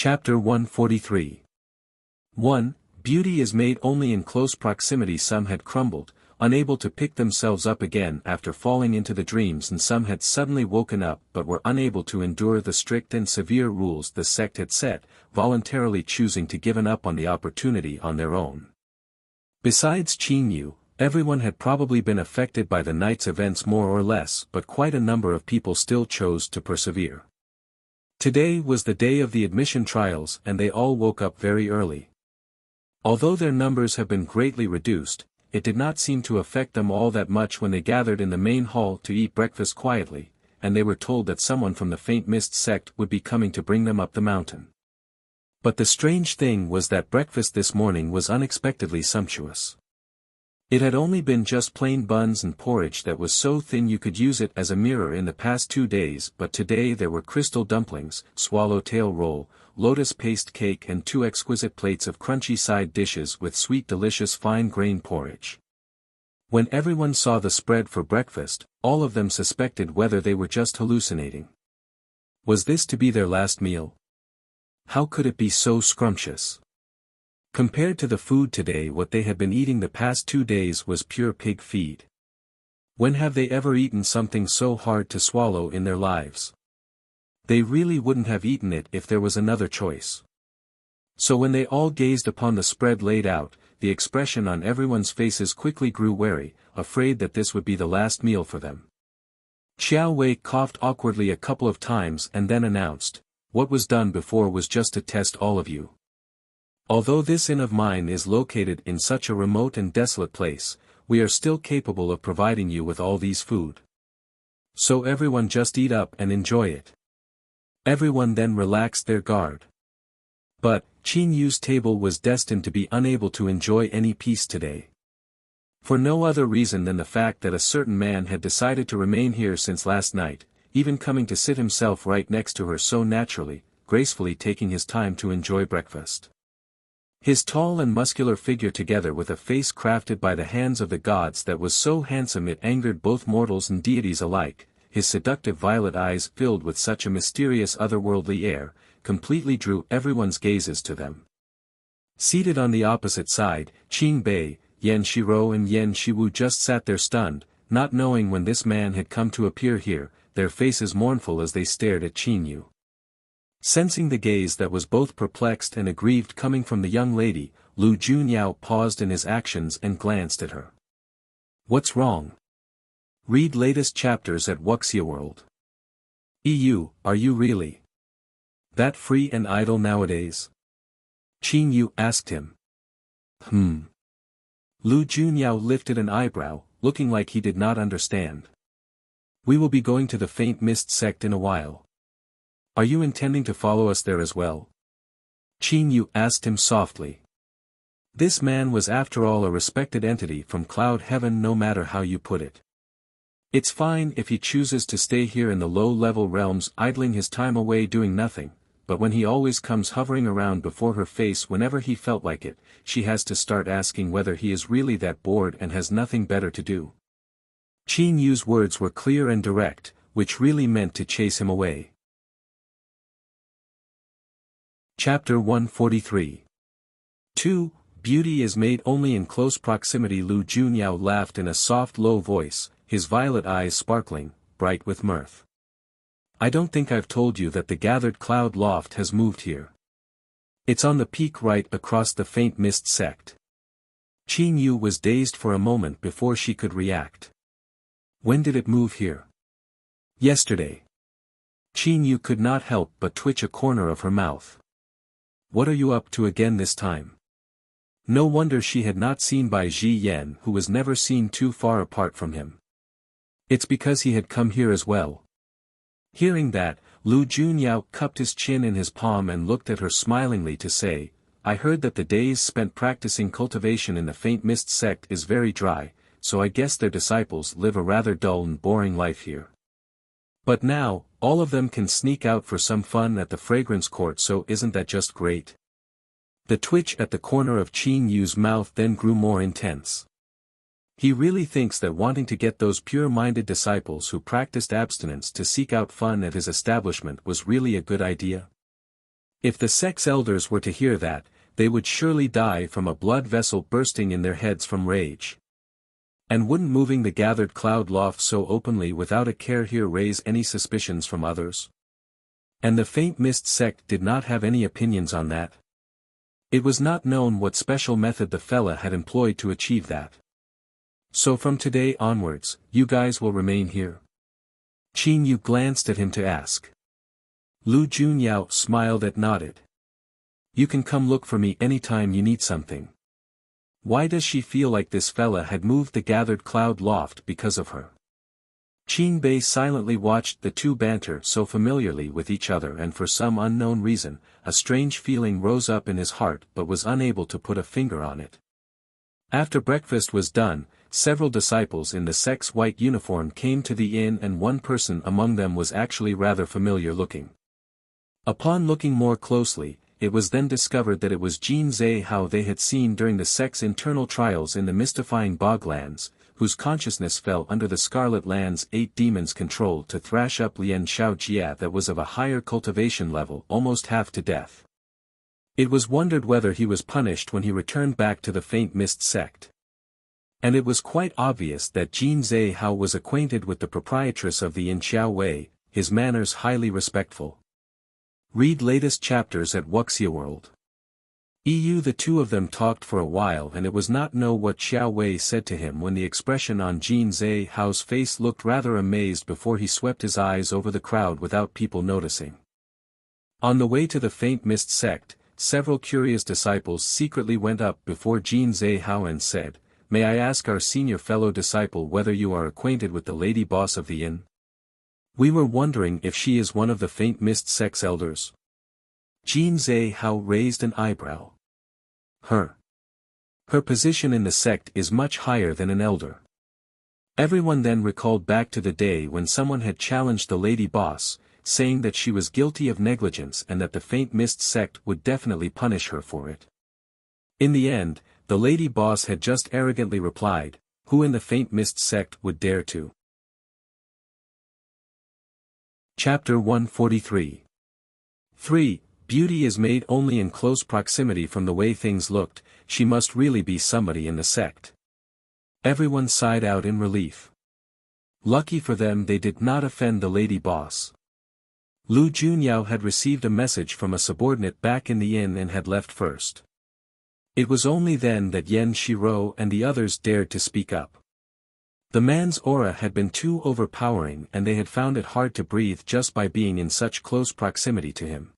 Chapter 143. 1. Beauty is made only in close proximity. Some had crumbled, unable to pick themselves up again after falling into the dreams, and some had suddenly woken up but were unable to endure the strict and severe rules the sect had set, voluntarily choosing to give up on the opportunity on their own. Besides Qin Yu, everyone had probably been affected by the night's events more or less, but quite a number of people still chose to persevere. Today was the day of the admission trials, and they all woke up very early. Although their numbers have been greatly reduced, it did not seem to affect them all that much when they gathered in the main hall to eat breakfast quietly, and they were told that someone from the Faint Mist sect would be coming to bring them up the mountain. But the strange thing was that breakfast this morning was unexpectedly sumptuous. It had only been just plain buns and porridge that was so thin you could use it as a mirror in the past 2 days, but today there were crystal dumplings, swallowtail roll, lotus paste cake, and 2 exquisite plates of crunchy side dishes with sweet delicious fine-grained porridge. When everyone saw the spread for breakfast, all of them suspected whether they were just hallucinating. Was this to be their last meal? How could it be so scrumptious? Compared to the food today, what they had been eating the past 2 days was pure pig feed. When have they ever eaten something so hard to swallow in their lives? They really wouldn't have eaten it if there was another choice. So when they all gazed upon the spread laid out, the expression on everyone's faces quickly grew wary, afraid that this would be the last meal for them. Xiao Wei coughed awkwardly a couple of times and then announced, "What was done before was just to test all of you. Although this inn of mine is located in such a remote and desolate place, we are still capable of providing you with all these food. So everyone just eat up and enjoy it." Everyone then relaxed their guard. But, Qin Yu's table was destined to be unable to enjoy any peace today. For no other reason than the fact that a certain man had decided to remain here since last night, even coming to sit himself right next to her so naturally, gracefully taking his time to enjoy breakfast. His tall and muscular figure, together with a face crafted by the hands of the gods that was so handsome it angered both mortals and deities alike, his seductive violet eyes filled with such a mysterious otherworldly air, completely drew everyone's gazes to them. Seated on the opposite side, Qin Bei, Yan Shiro and Yan Shiwu just sat there stunned, not knowing when this man had come to appear here, their faces mournful as they stared at Qin Yu. Sensing the gaze that was both perplexed and aggrieved coming from the young lady, Lu Junyao paused in his actions and glanced at her. "What's wrong?" Read latest chapters at Wuxia World. EU, are you really that free and idle nowadays? Qin Yu asked him. Lu Junyao lifted an eyebrow, looking like he did not understand. "We will be going to the Faint Mist sect in a while. Are you intending to follow us there as well?" Qin Yu asked him softly. This man was after all a respected entity from Cloud Heaven, no matter how you put it. It's fine if he chooses to stay here in the low-level realms idling his time away doing nothing, but when he always comes hovering around before her face whenever he felt like it, she has to start asking whether he is really that bored and has nothing better to do. Qin Yu's words were clear and direct, which really meant to chase him away. Chapter 143. 2. Beauty is made only in close proximity. Lu Junyao laughed in a soft low voice, his violet eyes sparkling, bright with mirth. "I don't think I've told you that the gathered cloud loft has moved here. It's on the peak right across the Faint Mist sect." Qin Yu was dazed for a moment before she could react. "When did it move here?" "Yesterday." Qin Yu could not help but twitch a corner of her mouth. What are you up to again this time? No wonder she had not seen Bai Ji Yan, who was never seen too far apart from him. It's because he had come here as well. Hearing that, Lu Junyao cupped his chin in his palm and looked at her smilingly to say, "I heard that the days spent practicing cultivation in the Faint Mist sect is very dry, so I guess their disciples live a rather dull and boring life here. But now, all of them can sneak out for some fun at the fragrance court, so isn't that just great?" The twitch at the corner of Qin Yu's mouth then grew more intense. He really thinks that wanting to get those pure-minded disciples who practiced abstinence to seek out fun at his establishment was really a good idea? If the sex elders were to hear that, they would surely die from a blood vessel bursting in their heads from rage. And wouldn't moving the gathered cloud loft so openly without a care here raise any suspicions from others? And the faint mist sect did not have any opinions on that. It was not known what special method the fella had employed to achieve that. So from today onwards, you guys will remain here. Qin Yu glanced at him to ask. Lu Junyao smiled and nodded. You can come look for me anytime you need something. Why does she feel like this fella had moved the gathered cloud loft because of her? Qin Bei silently watched the two banter so familiarly with each other, and for some unknown reason, a strange feeling rose up in his heart but was unable to put a finger on it. After breakfast was done, several disciples in the sect's white uniform came to the inn, and one person among them was actually rather familiar looking. Upon looking more closely, it was then discovered that it was Jin Zhao they had seen during the sect's internal trials in the mystifying Boglands, whose consciousness fell under the Scarlet Land's 8 demons' control to thrash up Lian Xiaojia that was of a higher cultivation level almost half to death. It was wondered whether he was punished when he returned back to the Faint Mist sect. And it was quite obvious that Jin Zhao was acquainted with the proprietress of the Inn Xiao Wei, his manners highly respectful. Read latest chapters at Wuxia World. The two of them talked for a while, and it was not know what Xiao Wei said to him when the expression on Jin Zhao's face looked rather amazed before he swept his eyes over the crowd without people noticing. On the way to the Faint Mist sect, several curious disciples secretly went up before Jin Zhao and said, "May I ask our senior fellow disciple whether you are acquainted with the lady boss of the inn? We were wondering if she is one of the Faint Mist sect's elders." Jin Zhao raised an eyebrow. Her position in the sect is much higher than an elder. Everyone then recalled back to the day when someone had challenged the lady boss, saying that she was guilty of negligence and that the Faint Mist sect would definitely punish her for it. In the end, the lady boss had just arrogantly replied, "Who in the Faint Mist sect would dare to?" Chapter 143. 3. Beauty is made only in close proximity. From the way things looked, she must really be somebody in the sect. Everyone sighed out in relief. Lucky for them they did not offend the lady boss. Lu Junyao had received a message from a subordinate back in the inn and had left first. It was only then that Yen Shiro and the others dared to speak up. The man's aura had been too overpowering, and they had found it hard to breathe just by being in such close proximity to him.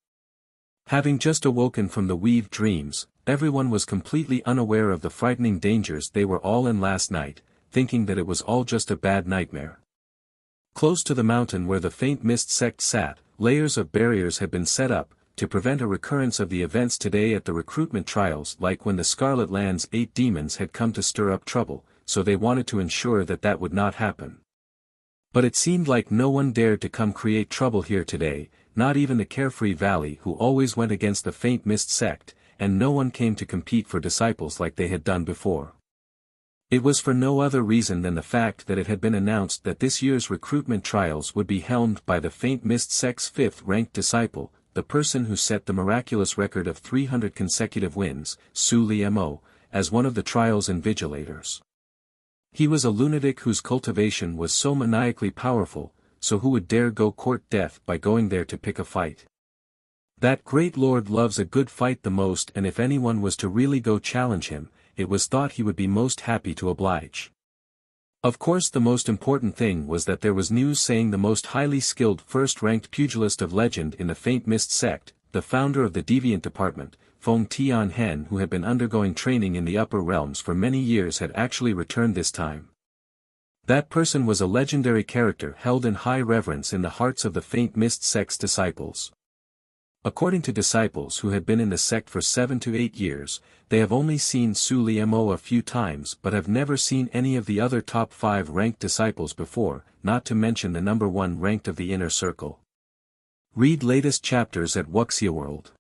Having just awoken from the weaved dreams, everyone was completely unaware of the frightening dangers they were all in last night, thinking that it was all just a bad nightmare. Close to the mountain where the Faint Mist sect sat, layers of barriers had been set up, to prevent a recurrence of the events today at the recruitment trials, like when the Scarlet Land's 8 demons had come to stir up trouble, so they wanted to ensure that that would not happen. But it seemed like no one dared to come create trouble here today, not even the Carefree Valley who always went against the Faint Mist sect, and no one came to compete for disciples like they had done before. It was for no other reason than the fact that it had been announced that this year's recruitment trials would be helmed by the Faint Mist sect's 5th-ranked disciple, the person who set the miraculous record of 300 consecutive wins, Su Liemo, as one of the trial's invigilators. He was a lunatic whose cultivation was so maniacally powerful, so who would dare go court death by going there to pick a fight? That great lord loves a good fight the most, and if anyone was to really go challenge him, it was thought he would be most happy to oblige. Of course, the most important thing was that there was news saying the most highly skilled first-ranked pugilist of legend in the Faint Mist sect, the founder of the Deviant Department, Feng Tianhen, who had been undergoing training in the upper realms for many years, had actually returned this time. That person was a legendary character held in high reverence in the hearts of the Faint Mist sect's disciples. According to disciples who had been in the sect for 7 to 8 years, they have only seen Su Liemo a few times but have never seen any of the other top 5 ranked disciples before, not to mention the number 1 ranked of the inner circle. Read latest chapters at Wuxia World.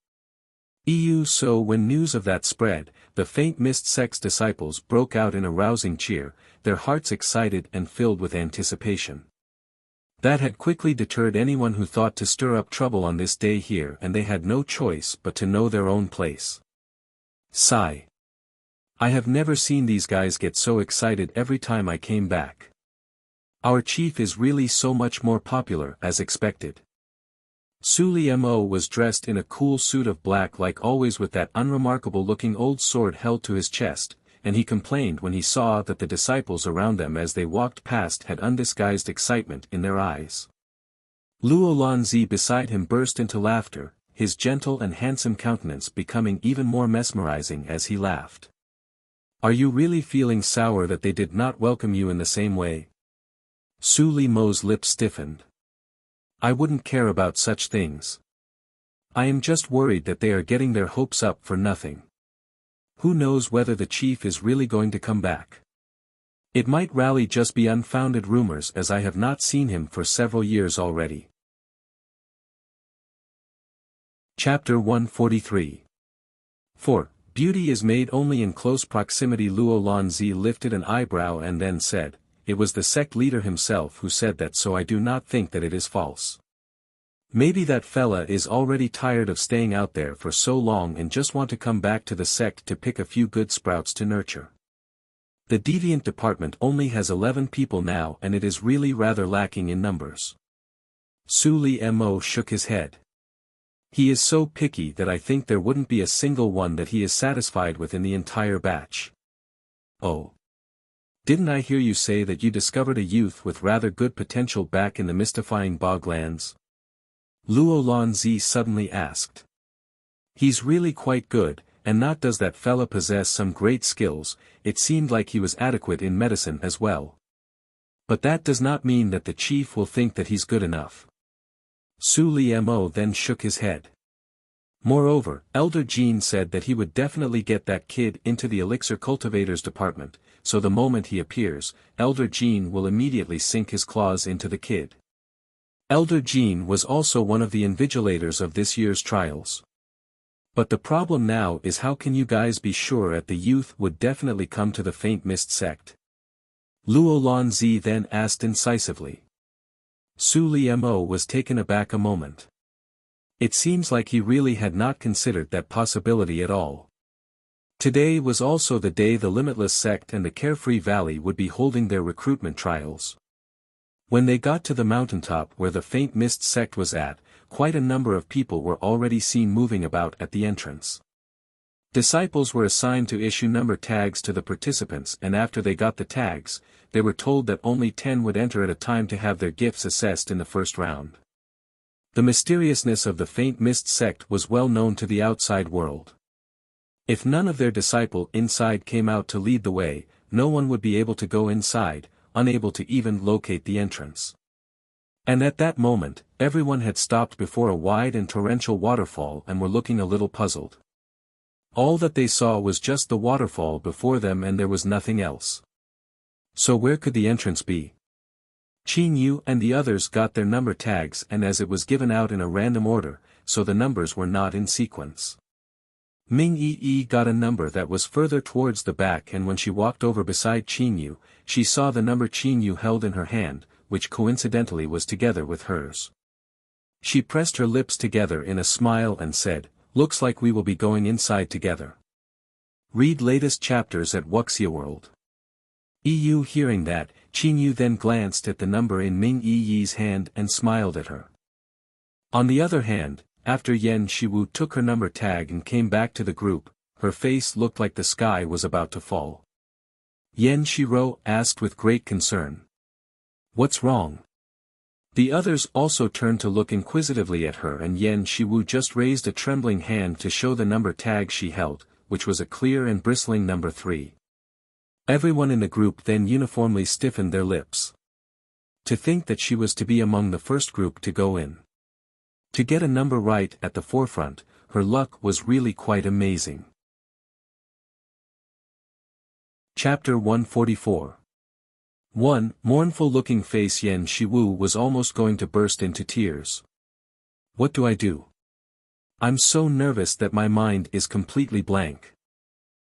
So when news of that spread, the Faint Mist sect's disciples broke out in a rousing cheer, their hearts excited and filled with anticipation. That had quickly deterred anyone who thought to stir up trouble on this day here, and they had no choice but to know their own place. Sigh. I have never seen these guys get so excited every time I came back. Our chief is really so much more popular as expected. Suli Mo was dressed in a cool suit of black like always with that unremarkable-looking old sword held to his chest, and he complained when he saw that the disciples around them as they walked past had undisguised excitement in their eyes. Luo Lanzi beside him burst into laughter, his gentle and handsome countenance becoming even more mesmerizing as he laughed. Are you really feeling sour that they did not welcome you in the same way? Suli Mo's lips stiffened. I wouldn't care about such things. I am just worried that they are getting their hopes up for nothing. Who knows whether the chief is really going to come back? It might really just be unfounded rumors as I have not seen him for several years already. Chapter 143. 4. Beauty is made only in close proximity. Luo Lanzi lifted an eyebrow and then said, it was the sect leader himself who said that, so I do not think that it is false. Maybe that fella is already tired of staying out there for so long and just want to come back to the sect to pick a few good sprouts to nurture. The deviant department only has 11 people now and it is really rather lacking in numbers. Suli Mo shook his head. He is so picky that I think there wouldn't be a single one that he is satisfied with in the entire batch. Oh. Didn't I hear you say that you discovered a youth with rather good potential back in the mystifying boglands? Luo Lanzi suddenly asked. He's really quite good, and not does that fella possess some great skills, it seemed like he was adequate in medicine as well. But that does not mean that the chief will think that he's good enough. Suli Mo then shook his head. Moreover, Elder Jean said that he would definitely get that kid into the elixir cultivators department, so the moment he appears, Elder Jean will immediately sink his claws into the kid. Elder Jean was also one of the invigilators of this year's trials. But the problem now is, how can you guys be sure that the youth would definitely come to the Faint Mist sect? Luo Lanzi then asked incisively. Suli Mo was taken aback a moment. It seems like he really had not considered that possibility at all. Today was also the day the Limitless Sect and the Carefree Valley would be holding their recruitment trials. When they got to the mountaintop where the Faint Mist sect was at, quite a number of people were already seen moving about at the entrance. Disciples were assigned to issue number tags to the participants, and after they got the tags, they were told that only 10 would enter at a time to have their gifts assessed in the first round. The mysteriousness of the Faint Mist sect was well known to the outside world. If none of their disciple inside came out to lead the way, no one would be able to go inside, unable to even locate the entrance. And at that moment, everyone had stopped before a wide and torrential waterfall and were looking a little puzzled. All that they saw was just the waterfall before them and there was nothing else. So where could the entrance be? Qin Yu and the others got their number tags, and as it was given out in a random order, so the numbers were not in sequence. Ming Yi got a number that was further towards the back, and when she walked over beside Qin Yu, she saw the number Qin Yu held in her hand, which coincidentally was together with hers. She pressed her lips together in a smile and said, "Looks like we will be going inside together." Read latest chapters at Wuxia World. EU hearing that, Qin Yu then glanced at the number in Ming Yi's hand and smiled at her. On the other hand, after Yan Shiwu took her number tag and came back to the group, her face looked like the sky was about to fall. Yan Shiro asked with great concern. "What's wrong?" The others also turned to look inquisitively at her, and Yan Shiwu just raised a trembling hand to show the number tag she held, which was a clear and bristling number 3. Everyone in the group then uniformly stiffened their lips. To think that she was to be among the first group to go in. To get a number right at the forefront, her luck was really quite amazing. Chapter 144. 1. Mournful-looking face. Yan Shiwu was almost going to burst into tears. What do I do? I'm so nervous that my mind is completely blank.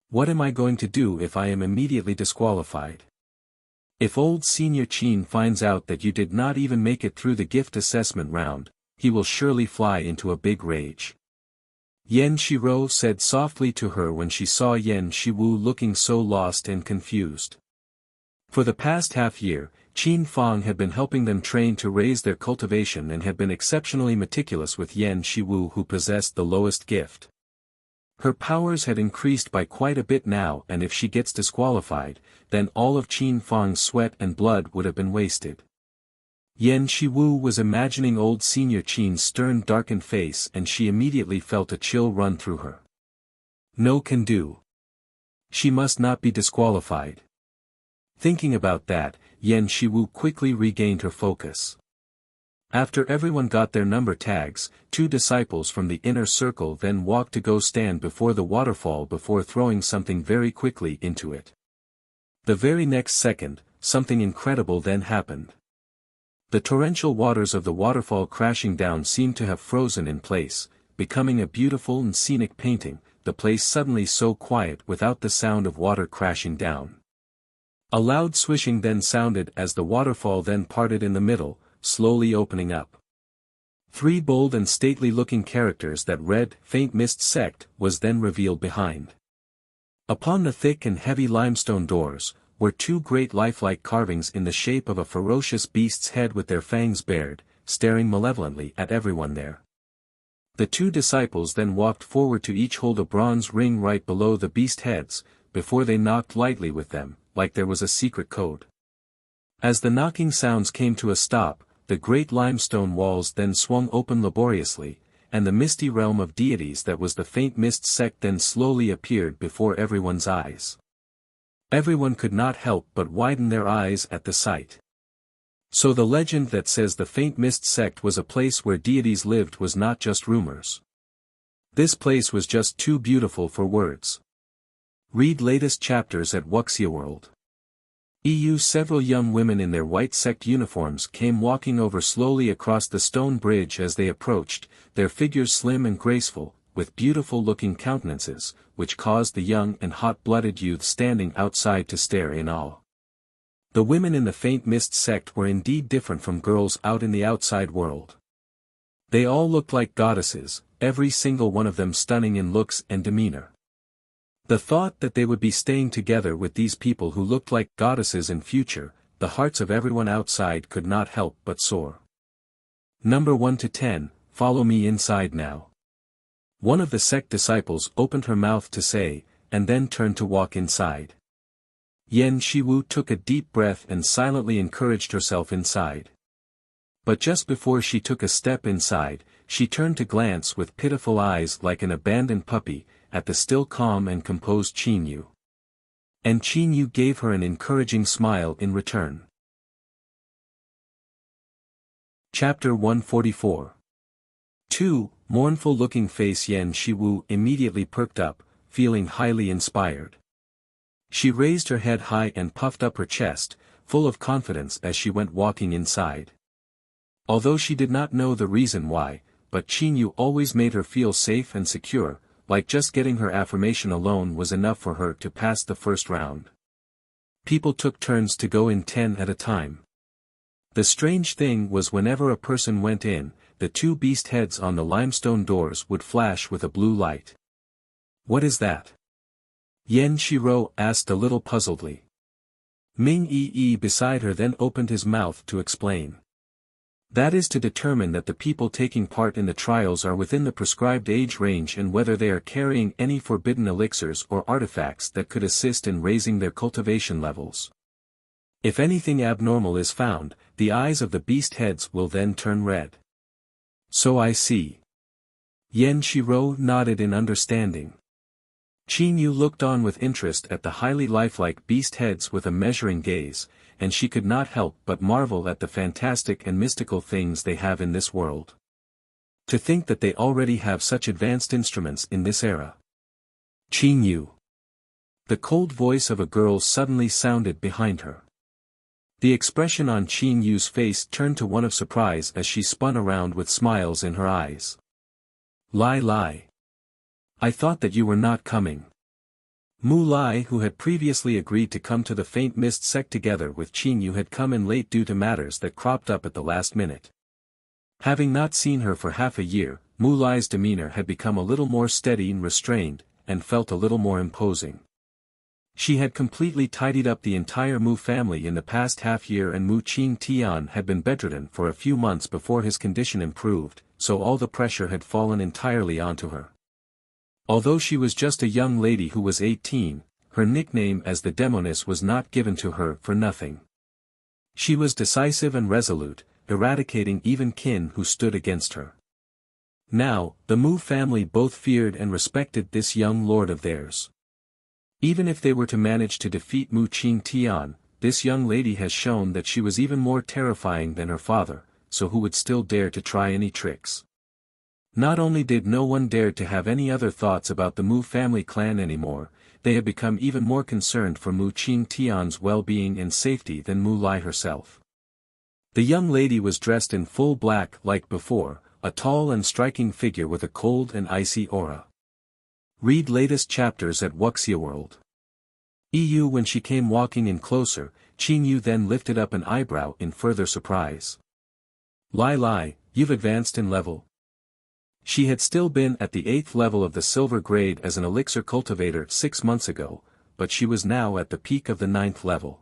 What am I going to do if I am immediately disqualified? If old Senior Qin finds out that you did not even make it through the gift assessment round, he will surely fly into a big rage. Yan Shiro said softly to her when she saw Yan Shiwu looking so lost and confused. For the past half-year, Qin Fang had been helping them train to raise their cultivation and had been exceptionally meticulous with Yan Shiwu, who possessed the lowest gift. Her powers had increased by quite a bit now, and if she gets disqualified, then all of Qin Fang's sweat and blood would have been wasted. Yan Shiwu was imagining old Senior Qin's stern darkened face, and she immediately felt a chill run through her. No can do. She must not be disqualified. Thinking about that, Yan Shiwu quickly regained her focus. After everyone got their number tags, 2 disciples from the inner circle then walked to go stand before the waterfall before throwing something very quickly into it. The very next second, something incredible then happened. The torrential waters of the waterfall crashing down seemed to have frozen in place, becoming a beautiful and scenic painting, the place suddenly so quiet without the sound of water crashing down. A loud swishing then sounded as the waterfall then parted in the middle, slowly opening up. 3 bold and stately-looking characters that read Faint Mist Sect was then revealed behind. Upon the thick and heavy limestone doors, were 2 great lifelike carvings in the shape of a ferocious beast's head with their fangs bared, staring malevolently at everyone there. The 2 disciples then walked forward to each hold a bronze ring right below the beast heads, before they knocked lightly with them, like there was a secret code. As the knocking sounds came to a stop, the great limestone walls then swung open laboriously, and the misty realm of deities that was the Faint Mist Sect then slowly appeared before everyone's eyes. Everyone could not help but widen their eyes at the sight. So the legend that says the Faint Mist Sect was a place where deities lived was not just rumors. This place was just too beautiful for words. Read latest chapters at Wuxia World. Several young women in their white sect uniforms came walking over slowly across the stone bridge as they approached, their figures slim and graceful, with beautiful-looking countenances, which caused the young and hot-blooded youth standing outside to stare in awe. The women in the Faint Mist Sect were indeed different from girls out in the outside world. They all looked like goddesses, every single one of them stunning in looks and demeanor. The thought that they would be staying together with these people who looked like goddesses in future, the hearts of everyone outside could not help but soar. Number 1 to 10, follow me inside now. One of the sect disciples opened her mouth to say, and then turned to walk inside. Yan Shiwu took a deep breath and silently encouraged herself inside. But just before she took a step inside, she turned to glance with pitiful eyes like an abandoned puppy, at the still calm and composed Qin Yu. And Qin Yu gave her an encouraging smile in return. Chapter 144. 2. Mournful-looking face. Yan Shiwu immediately perked up, feeling highly inspired. She raised her head high and puffed up her chest, full of confidence as she went walking inside. Although she did not know the reason why, but Qin Yu always made her feel safe and secure, like just getting her affirmation alone was enough for her to pass the first round. People took turns to go in 10 at a time. The strange thing was whenever a person went in, the 2 beast heads on the limestone doors would flash with a blue light. What is that? Yan Shiro asked a little puzzledly. Ming Yi beside her then opened his mouth to explain. That is to determine that the people taking part in the trials are within the prescribed age range and whether they are carrying any forbidden elixirs or artifacts that could assist in raising their cultivation levels. If anything abnormal is found, the eyes of the beast heads will then turn red. So I see. Yan Shiro nodded in understanding. Qin Yu looked on with interest at the highly lifelike beast heads with a measuring gaze, and she could not help but marvel at the fantastic and mystical things they have in this world. To think that they already have such advanced instruments in this era. Qin Yu. The cold voice of a girl suddenly sounded behind her. The expression on Qin Yu's face turned to one of surprise as she spun around with smiles in her eyes. Lie. I thought that you were not coming. Mu Lai, who had previously agreed to come to the Faint Mist sect together with Qin Yu, had come in late due to matters that cropped up at the last minute. Having not seen her for half a year, Mu Lai's demeanor had become a little more steady and restrained, and felt a little more imposing. She had completely tidied up the entire Mu family in the past half-year, and Mu Qing Tian had been bedridden for a few months before his condition improved, so all the pressure had fallen entirely onto her. Although she was just a young lady who was 18, her nickname as the Demoness was not given to her for nothing. She was decisive and resolute, eradicating even kin who stood against her. Now, the Mu family both feared and respected this young lord of theirs. Even if they were to manage to defeat Mu Qing Tian, this young lady has shown that she was even more terrifying than her father, so who would still dare to try any tricks? Not only did no one dare to have any other thoughts about the Mu family clan anymore, they had become even more concerned for Mu Qing Tian's well-being and safety than Mu Lai herself. The young lady was dressed in full black like before, a tall and striking figure with a cold and icy aura. Read latest chapters at Wuxia World. EU. When she came walking in closer, Qin Yu then lifted up an eyebrow in further surprise. Lai, you've advanced in level. She had still been at the 8th level of the silver grade as an elixir cultivator 6 months ago, but she was now at the peak of the 9th level.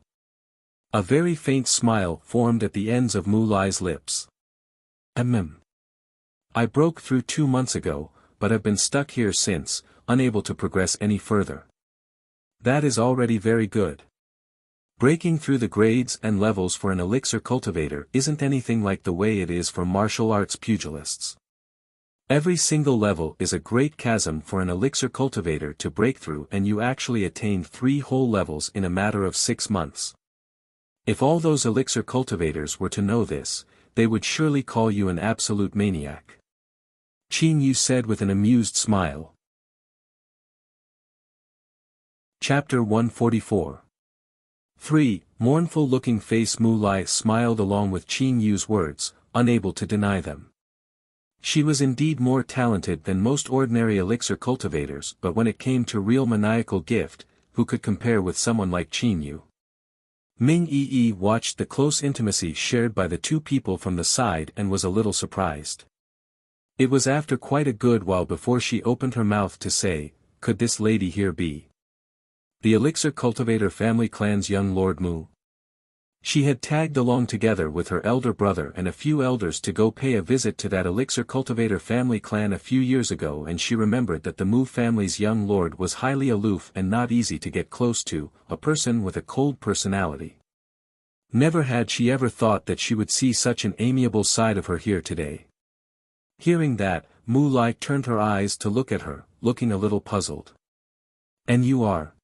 A very faint smile formed at the ends of Mu Lai's lips. I broke through 2 months ago, but have been stuck here since, unable to progress any further. That is already very good. Breaking through the grades and levels for an elixir cultivator isn't anything like the way it is for martial arts pugilists. Every single level is a great chasm for an elixir cultivator to break through, and you actually attained 3 whole levels in a matter of 6 months. If all those elixir cultivators were to know this, they would surely call you an absolute maniac. Qin Yu said with an amused smile. Chapter 144. 3. Mournful-looking face. Mu Lai smiled along with Qin Yu's words, unable to deny them. She was indeed more talented than most ordinary elixir cultivators, but when it came to real maniacal gift, who could compare with someone like Qin Yu? Ming Yi watched the close intimacy shared by the two people from the side and was a little surprised. It was after quite a good while before she opened her mouth to say, could this lady here be the elixir cultivator family clan's young Lord Mu? She had tagged along together with her elder brother and a few elders to go pay a visit to that elixir cultivator family clan a few years ago, and she remembered that the Mu family's young lord was highly aloof and not easy to get close to, a person with a cold personality. Never had she ever thought that she would see such an amiable side of her here today. Hearing that, Mu Lai turned her eyes to look at her, looking a little puzzled. And you are?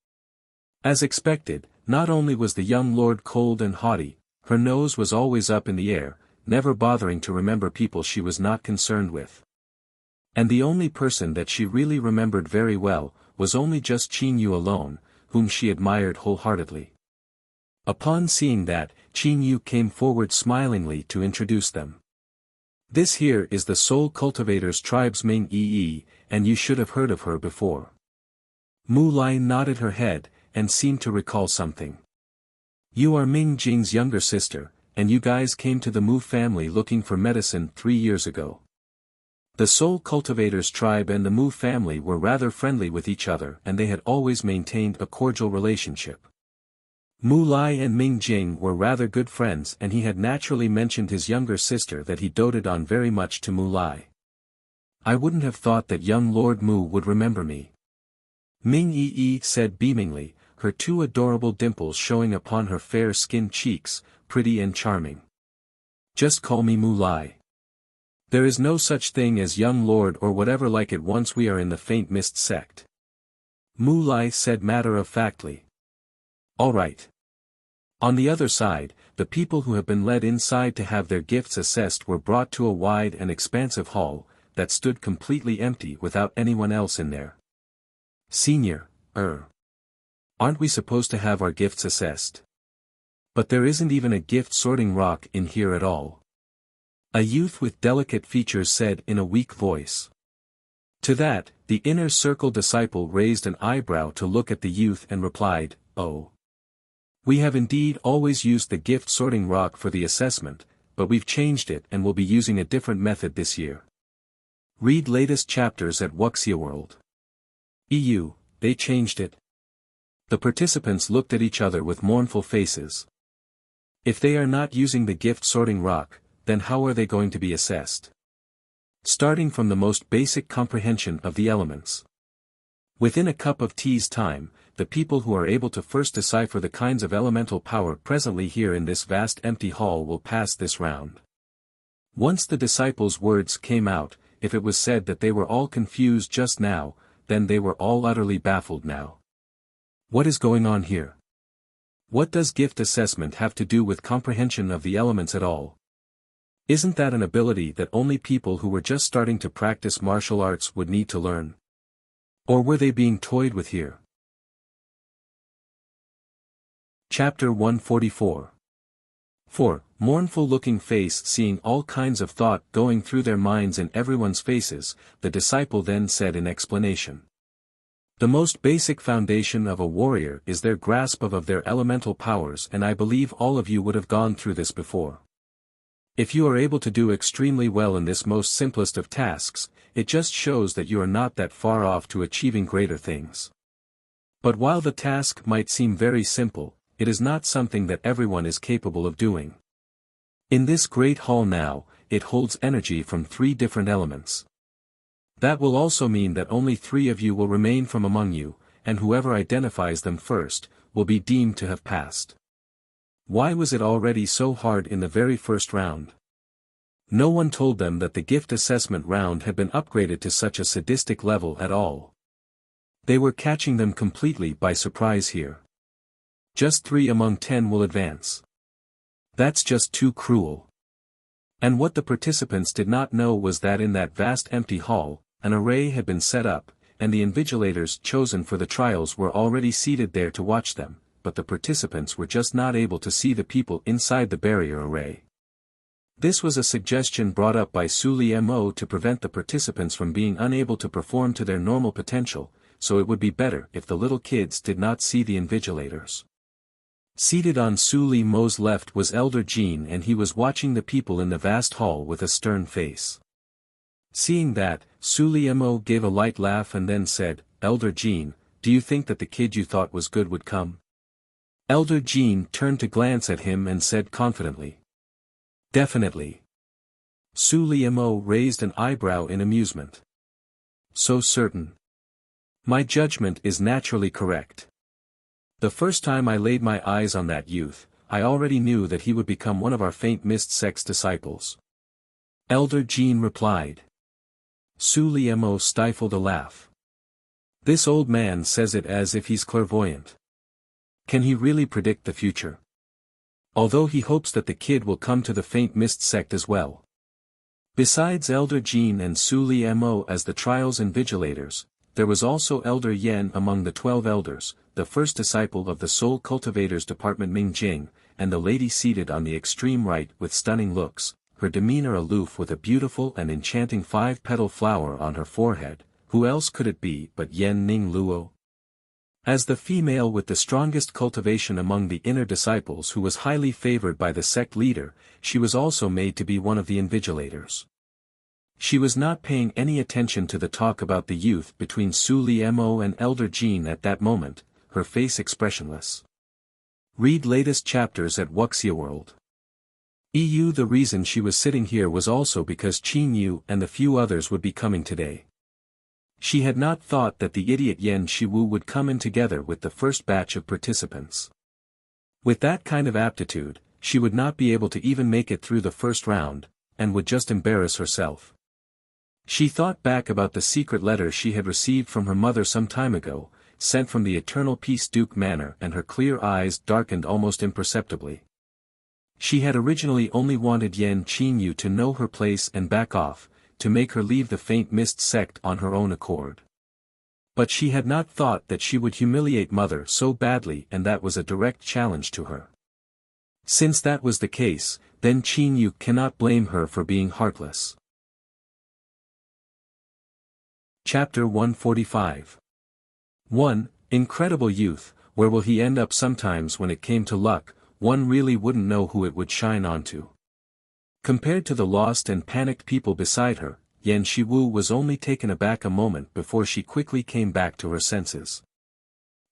As expected, not only was the young lord cold and haughty, her nose was always up in the air, never bothering to remember people she was not concerned with. And the only person that she really remembered very well, was only just Qin Yu alone, whom she admired wholeheartedly. Upon seeing that, Qin Yu came forward smilingly to introduce them. This here is the Soul Cultivators Tribe's Ming Yi, and you should have heard of her before. Mu Lai nodded her head, and seemed to recall something. You are Ming Jing's younger sister, and you guys came to the Mu family looking for medicine 3 years ago. The Soul Cultivators tribe and the Mu family were rather friendly with each other, and they had always maintained a cordial relationship. Mu Lai and Ming Jing were rather good friends, and he had naturally mentioned his younger sister that he doted on very much to Mu Lai. I wouldn't have thought that young Lord Mu would remember me, Ming Yi said beamingly, her 2 adorable dimples showing upon her fair-skinned cheeks, pretty and charming. Just call me Mu Lai. There is no such thing as young lord or whatever like it once we are in the Faint Mist sect. Mu Lai said matter-of-factly. All right. On the other side, the people who have been led inside to have their gifts assessed were brought to a wide and expansive hall, that stood completely empty without anyone else in there. Senior, aren't we supposed to have our gifts assessed? But there isn't even a gift sorting rock in here at all. A youth with delicate features said in a weak voice. To that, the inner circle disciple raised an eyebrow to look at the youth and replied, "Oh. We have indeed always used the gift sorting rock for the assessment, but we've changed it and will be using a different method this year. Read latest chapters at Wuxia World." EU, they changed it? The participants looked at each other with mournful faces. If they are not using the gift sorting rock, then how are they going to be assessed? Starting from the most basic comprehension of the elements. Within a cup of tea's time, the people who are able to first decipher the kinds of elemental power presently here in this vast empty hall will pass this round. Once the disciples' words came out, if it was said that they were all confused just now, then they were all utterly baffled now. What is going on here? What does gift assessment have to do with comprehension of the elements at all? Isn't that an ability that only people who were just starting to practice martial arts would need to learn? Or were they being toyed with here? Chapter 144. 4. Mournful looking face. Seeing all kinds of thought going through their minds in everyone's faces, the disciple then said in explanation. The most basic foundation of a warrior is their grasp of their elemental powers, and I believe all of you would have gone through this before. If you are able to do extremely well in this most simplest of tasks, it just shows that you are not that far off to achieving greater things. But while the task might seem very simple, it is not something that everyone is capable of doing. In this great hall now, it holds energy from 3 different elements. That will also mean that only 3 of you will remain from among you, and whoever identifies them first, will be deemed to have passed. Why was it already so hard in the very first round? No one told them that the gift assessment round had been upgraded to such a sadistic level at all. They were catching them completely by surprise here. Just 3 among 10 will advance. That's just too cruel. And what the participants did not know was that in that vast empty hall, an array had been set up, and the invigilators chosen for the trials were already seated there to watch them, but the participants were just not able to see the people inside the barrier array. This was a suggestion brought up by Suli Mo to prevent the participants from being unable to perform to their normal potential, so it would be better if the little kids did not see the invigilators. Seated on Suli Mo's left was Elder Jean, and he was watching the people in the vast hall with a stern face. Seeing that, Suli Mo gave a light laugh and then said, "Elder Jean, do you think that the kid you thought was good would come?" Elder Jean turned to glance at him and said confidently, "Definitely." Suli Mo raised an eyebrow in amusement. "So certain?" "My judgment is naturally correct. The first time I laid my eyes on that youth, I already knew that he would become one of our faint mist sect's disciples." Elder Jean replied. Suli Mo stifled a laugh. This old man says it as if he's clairvoyant. Can he really predict the future? Although he hopes that the kid will come to the faint mist sect as well. Besides Elder Jean and Suli Mo as the trial's invigilators, there was also Elder Yen among the 12 elders, the first disciple of the Soul Cultivators Department Ming Jing, and the lady seated on the extreme right with stunning looks, her demeanor aloof with a beautiful and enchanting 5-petal flower on her forehead. Who else could it be but Yen Ning Luo? As the female with the strongest cultivation among the inner disciples who was highly favored by the sect leader, she was also made to be one of the invigilators. She was not paying any attention to the talk about the youth between Suli Mo and Elder Jean at that moment, her face expressionless. Read latest chapters at Wuxia World. EU. The reason she was sitting here was also because Qin Yu and the few others would be coming today. She had not thought that the idiot Yen Shiwu would come in together with the first batch of participants. With that kind of aptitude, she would not be able to even make it through the first round, and would just embarrass herself. She thought back about the secret letter she had received from her mother some time ago, sent from the Eternal Peace Duke Manor, and her clear eyes darkened almost imperceptibly. She had originally only wanted Yen Qinyu to know her place and back off, to make her leave the faint mist sect on her own accord. But she had not thought that she would humiliate Mother so badly, and that was a direct challenge to her. Since that was the case, then Qinyu cannot blame her for being heartless. Chapter 145. 1. Incredible youth, where will he end up? Sometimes when it came to luck, one really wouldn't know who it would shine onto. Compared to the lost and panicked people beside her, Yan Shiwu was only taken aback a moment before she quickly came back to her senses.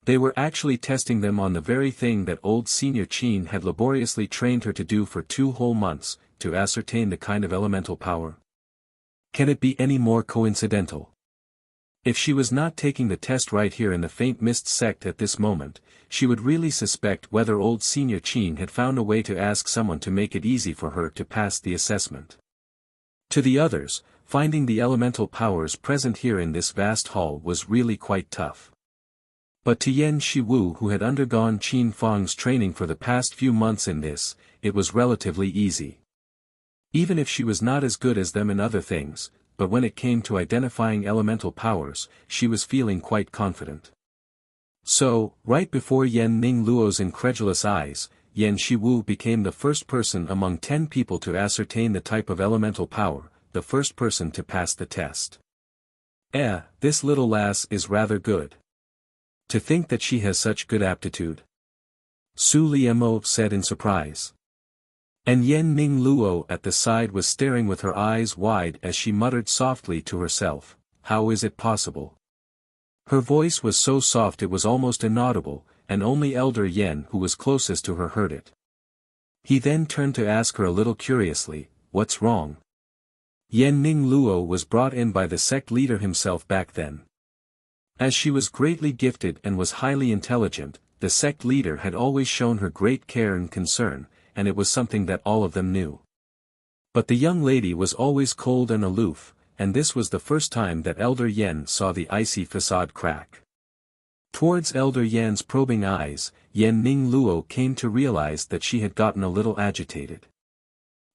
They were actually testing them on the very thing that old Senior Qin had laboriously trained her to do for 2 whole months, to ascertain the kind of elemental power. Can it be any more coincidental? If she was not taking the test right here in the Faint Mist sect at this moment, she would really suspect whether old Senior Qin had found a way to ask someone to make it easy for her to pass the assessment. To the others, finding the elemental powers present here in this vast hall was really quite tough. But to Yan Shiwu, who had undergone Qin Fang's training for the past few months in this, it was relatively easy. Even if she was not as good as them in other things, but when it came to identifying elemental powers, she was feeling quite confident. So, right before Yan Ning Luo's incredulous eyes, Yan Shiwu became the first person among 10 people to ascertain the type of elemental power, the first person to pass the test. This little lass is rather good. To think that she has such good aptitude. Su Liemo said in surprise. And Yan Ning Luo at the side was staring with her eyes wide as she muttered softly to herself, "How is it possible?" Her voice was so soft it was almost inaudible, and only Elder Yan who was closest to her heard it. He then turned to ask her a little curiously, "What's wrong?" Yan Ning Luo was brought in by the sect leader himself back then. As she was greatly gifted and was highly intelligent, the sect leader had always shown her great care and concern, and it was something that all of them knew. But the young lady was always cold and aloof, and this was the first time that Elder Yan saw the icy facade crack. Towards Elder Yan's probing eyes, Yan Ning Luo came to realize that she had gotten a little agitated.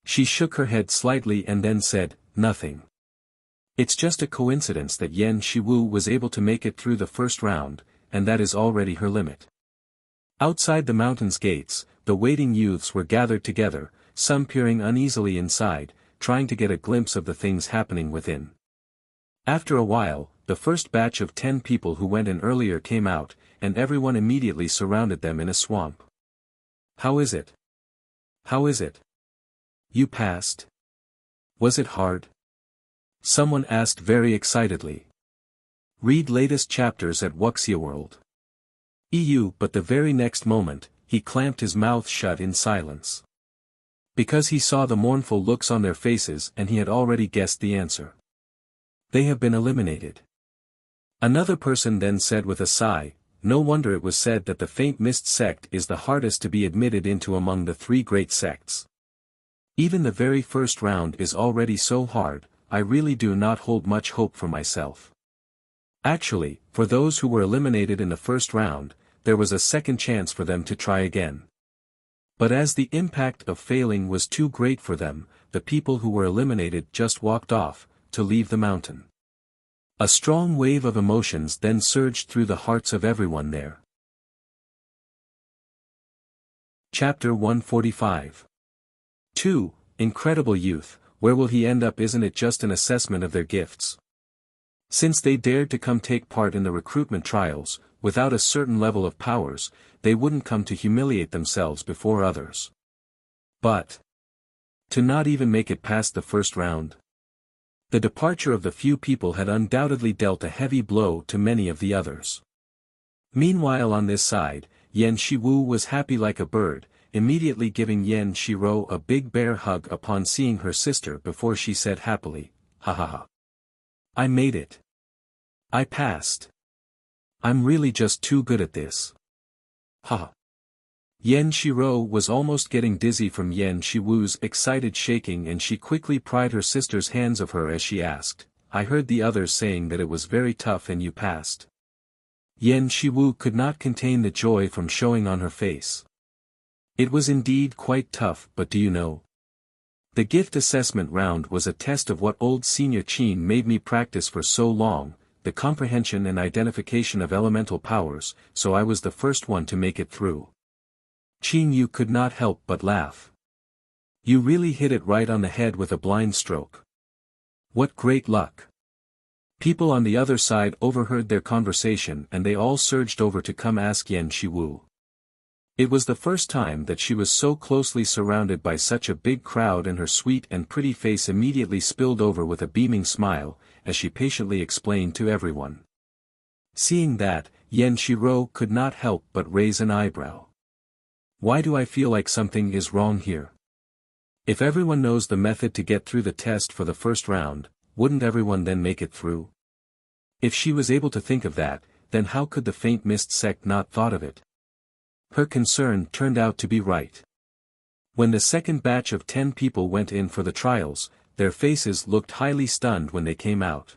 She shook her head slightly and then said, "Nothing. It's just a coincidence that Yan Shiwu was able to make it through the first round, and that is already her limit." Outside the mountain's gates, the waiting youths were gathered together, some peering uneasily inside, trying to get a glimpse of the things happening within. After a while, the first batch of 10 people who went in earlier came out, and everyone immediately surrounded them in a swamp. "How is it? How is it? You passed? Was it hard?" Someone asked very excitedly. Read latest chapters at Wuxia World. But the very next moment, he clamped his mouth shut in silence. Because he saw the mournful looks on their faces and he had already guessed the answer. They have been eliminated. Another person then said with a sigh, "No wonder it was said that the Faint Mist sect is the hardest to be admitted into among the 3 great sects. Even the very first round is already so hard, I really do not hold much hope for myself." Actually, for those who were eliminated in the first round, there was a second chance for them to try again. But as the impact of failing was too great for them, the people who were eliminated just walked off, to leave the mountain. A strong wave of emotions then surged through the hearts of everyone there. Chapter 145. 2. Incredible youth, where will he end up? Isn't it just an assessment of their gifts? Since they dared to come take part in the recruitment trials, without a certain level of powers, they wouldn't come to humiliate themselves before others. But to not even make it past the first round. The departure of the few people had undoubtedly dealt a heavy blow to many of the others. Meanwhile on this side, Yan Shiwu was happy like a bird, immediately giving Yan Shiro a big bear hug upon seeing her sister before she said happily, "Ha ha ha. I made it. I passed. I'm really just too good at this. Ha." Yan Shiro was almost getting dizzy from Yan Shiwu's excited shaking and she quickly pried her sister's hands of her as she asked, "I heard the others saying that it was very tough and you passed." Yan Shiwu could not contain the joy from showing on her face. It was indeed quite tough, but do you know? The gift assessment round was a test of what old Senior Qin made me practice for so long, the comprehension and identification of elemental powers, so I was the first one to make it through. Qin Yu could not help but laugh. "You really hit it right on the head with a blind stroke. What great luck. People on the other side overheard their conversation and they all surged over to come ask Yan Shiwu. It was the first time that she was so closely surrounded by such a big crowd, and her sweet and pretty face immediately spilled over with a beaming smile, as she patiently explained to everyone. Seeing that, Yan Shiro could not help but raise an eyebrow. Why do I feel like something is wrong here? If everyone knows the method to get through the test for the first round, wouldn't everyone then make it through? If she was able to think of that, then how could the faint mist sect not thought of it? Her concern turned out to be right. When the second batch of 10 people went in for the trials, their faces looked highly stunned when they came out.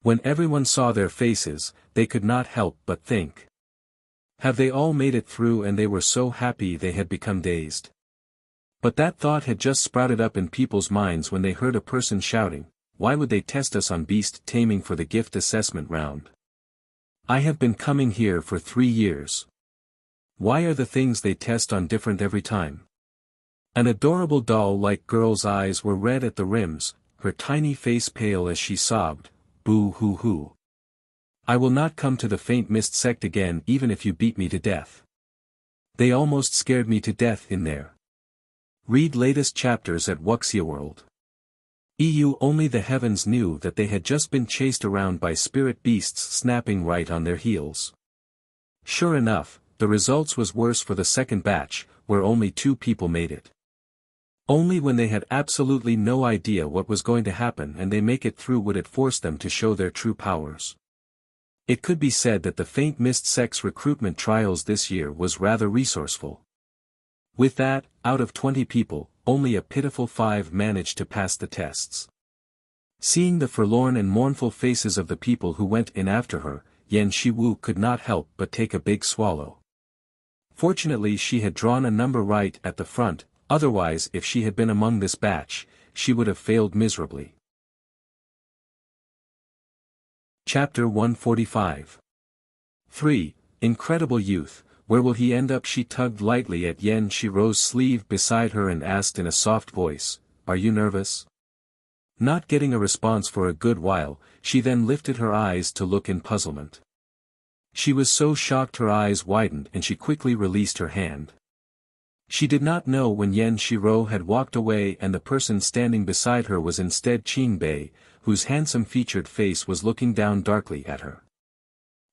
When everyone saw their faces, they could not help but think. Have they all made it through? And they were so happy they had become dazed. But that thought had just sprouted up in people's minds when they heard a person shouting, "Why would they test us on beast taming for the gift assessment round? I have been coming here for 3 years. Why are the things they test on different every time?" An adorable doll-like girl's eyes were red at the rims, her tiny face pale as she sobbed, "Boo-hoo-hoo. I will not come to the faint mist sect again even if you beat me to death. They almost scared me to death in there." Read latest chapters at Wuxia World. Only the heavens knew that they had just been chased around by spirit beasts snapping right on their heels. Sure enough, the results was worse for the second batch, where only 2 people made it. Only when they had absolutely no idea what was going to happen and they make it through would it force them to show their true powers. It could be said that the faint mist sect's recruitment trials this year was rather resourceful. With that, out of 20 people, only a pitiful 5 managed to pass the tests. Seeing the forlorn and mournful faces of the people who went in after her, Yan Shiwu could not help but take a big swallow. Fortunately she had drawn a number right at the front, otherwise if she had been among this batch, she would have failed miserably. Chapter 145. 3. Incredible Youth, where will he end up? She tugged lightly at Yan Shiro's sleeve beside her and asked in a soft voice, "Are you nervous?" Not getting a response for a good while, she then lifted her eyes to look in puzzlement. She was so shocked her eyes widened and she quickly released her hand. She did not know when Yan Shiro had walked away and the person standing beside her was instead Qingbei, whose handsome-featured face was looking down darkly at her.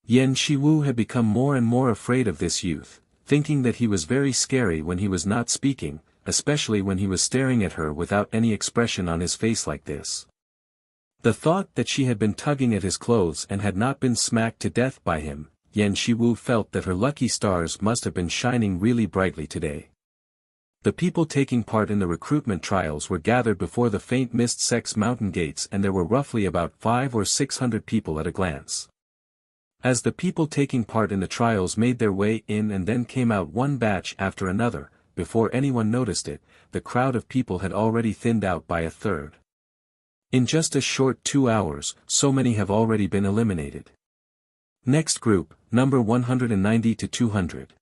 Yan Shiwu had become more and more afraid of this youth, thinking that he was very scary when he was not speaking, especially when he was staring at her without any expression on his face like this. The thought that she had been tugging at his clothes and had not been smacked to death by him, Yan Shiwu felt that her lucky stars must have been shining really brightly today. The people taking part in the recruitment trials were gathered before the faint mist sect's mountain gates, and there were roughly about 500 or 600 people at a glance. As the people taking part in the trials made their way in and then came out one batch after another, before anyone noticed it, the crowd of people had already thinned out by a third. In just a short 2 hours, so many have already been eliminated. Next group, number 190 to 200.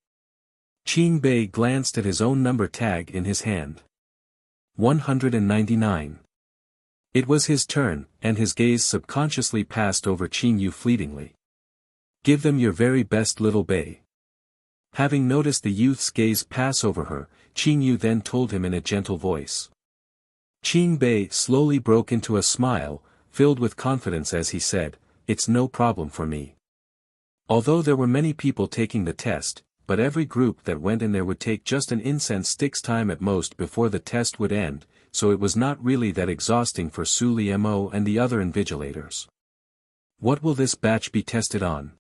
Qingbei glanced at his own number tag in his hand. 199. It was his turn, and his gaze subconsciously passed over Qinyu fleetingly. "Give them your very best, little Bei." Having noticed the youth's gaze pass over her, Qinyu then told him in a gentle voice. Qingbei slowly broke into a smile, filled with confidence as he said, "It's no problem for me." Although there were many people taking the test, but every group that went in there would take just an incense stick's time at most before the test would end, so it was not really that exhausting for Su Liemo and the other invigilators. "What will this batch be tested on?"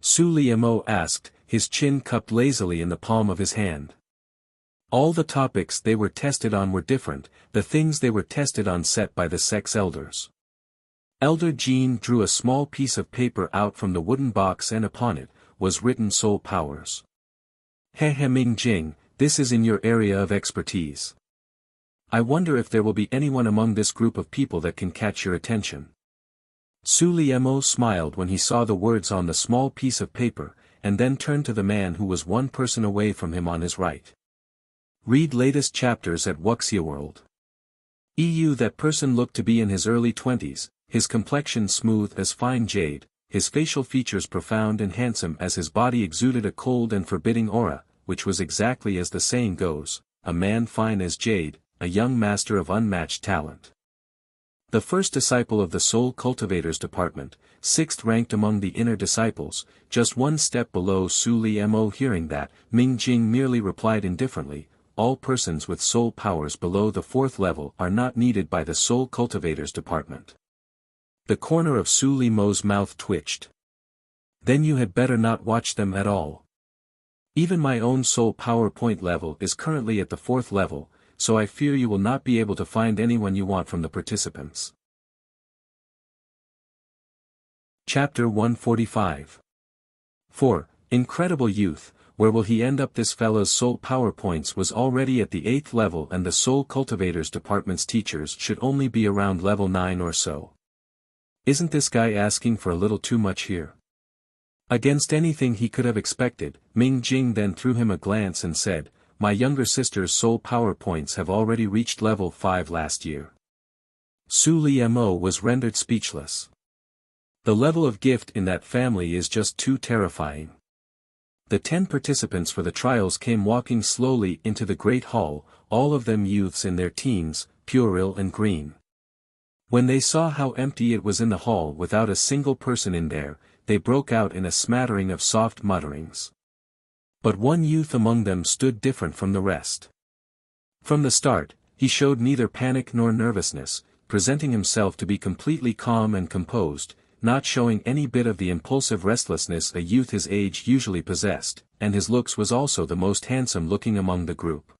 Su Liemo asked, his chin cupped lazily in the palm of his hand. All the topics they were tested on were different, the things they were tested on set by the sect's elders. Elder Jean drew a small piece of paper out from the wooden box and upon it was written soul powers. "He Ming Jing, this is in your area of expertise. I wonder if there will be anyone among this group of people that can catch your attention." Su Liemo smiled when he saw the words on the small piece of paper, and then turned to the man who was one person away from him on his right. Read latest chapters at Wuxia World. That person looked to be in his early 20s, his complexion smooth as fine jade, his facial features profound and handsome as his body exuded a cold and forbidding aura, which was exactly as the saying goes, a man fine as jade, a young master of unmatched talent. The first disciple of the Soul Cultivators Department, sixth ranked among the inner disciples, just one step below Su Li Mo. Hearing that, Ming Jing merely replied indifferently, all persons with soul powers below the fourth level are not needed by the Soul Cultivators Department. The corner of Su Li Mo's mouth twitched. Then you had better not watch them at all. Even my own soul power point level is currently at the fourth level, so I fear you will not be able to find anyone you want from the participants. Chapter 145. 4. Incredible youth, where will he end up? This fellow's soul power points was already at the 8th level and the Soul Cultivators Department's teachers should only be around level 9 or so. Isn't this guy asking for a little too much here? Against anything he could have expected, Ming Jing then threw him a glance and said, my younger sister's soul power points have already reached level 5 last year. Su Li Mo was rendered speechless. The level of gift in that family is just too terrifying. The 10 participants for the trials came walking slowly into the great hall, all of them youths in their teens, puerile and green. When they saw how empty it was in the hall without a single person in there, they broke out in a smattering of soft mutterings. But one youth among them stood different from the rest. From the start, he showed neither panic nor nervousness, presenting himself to be completely calm and composed, not showing any bit of the impulsive restlessness a youth his age usually possessed, and his looks was also the most handsome looking among the group.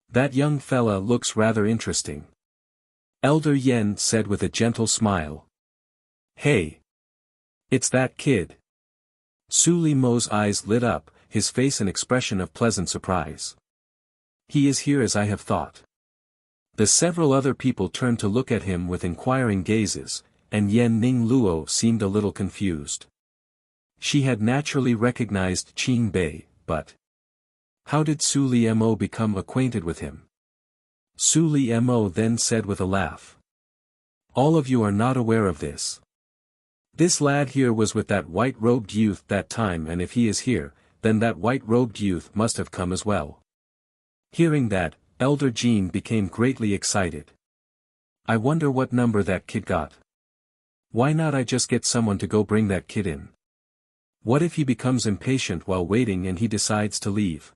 That young fella looks rather interesting. Elder Yen said with a gentle smile. Hey! It's that kid. Su Li Mo's eyes lit up, his face an expression of pleasant surprise. He is here as I have thought. The several other people turned to look at him with inquiring gazes, and Yen Ning Luo seemed a little confused. She had naturally recognized Qin Bei, but how did Su Li Mo become acquainted with him? Su Li Mo then said with a laugh. All of you are not aware of this. This lad here was with that white-robed youth that time, and if he is here, then that white-robed youth must have come as well. Hearing that, Elder Jean became greatly excited. I wonder what number that kid got. Why not I just get someone to go bring that kid in? What if he becomes impatient while waiting and he decides to leave?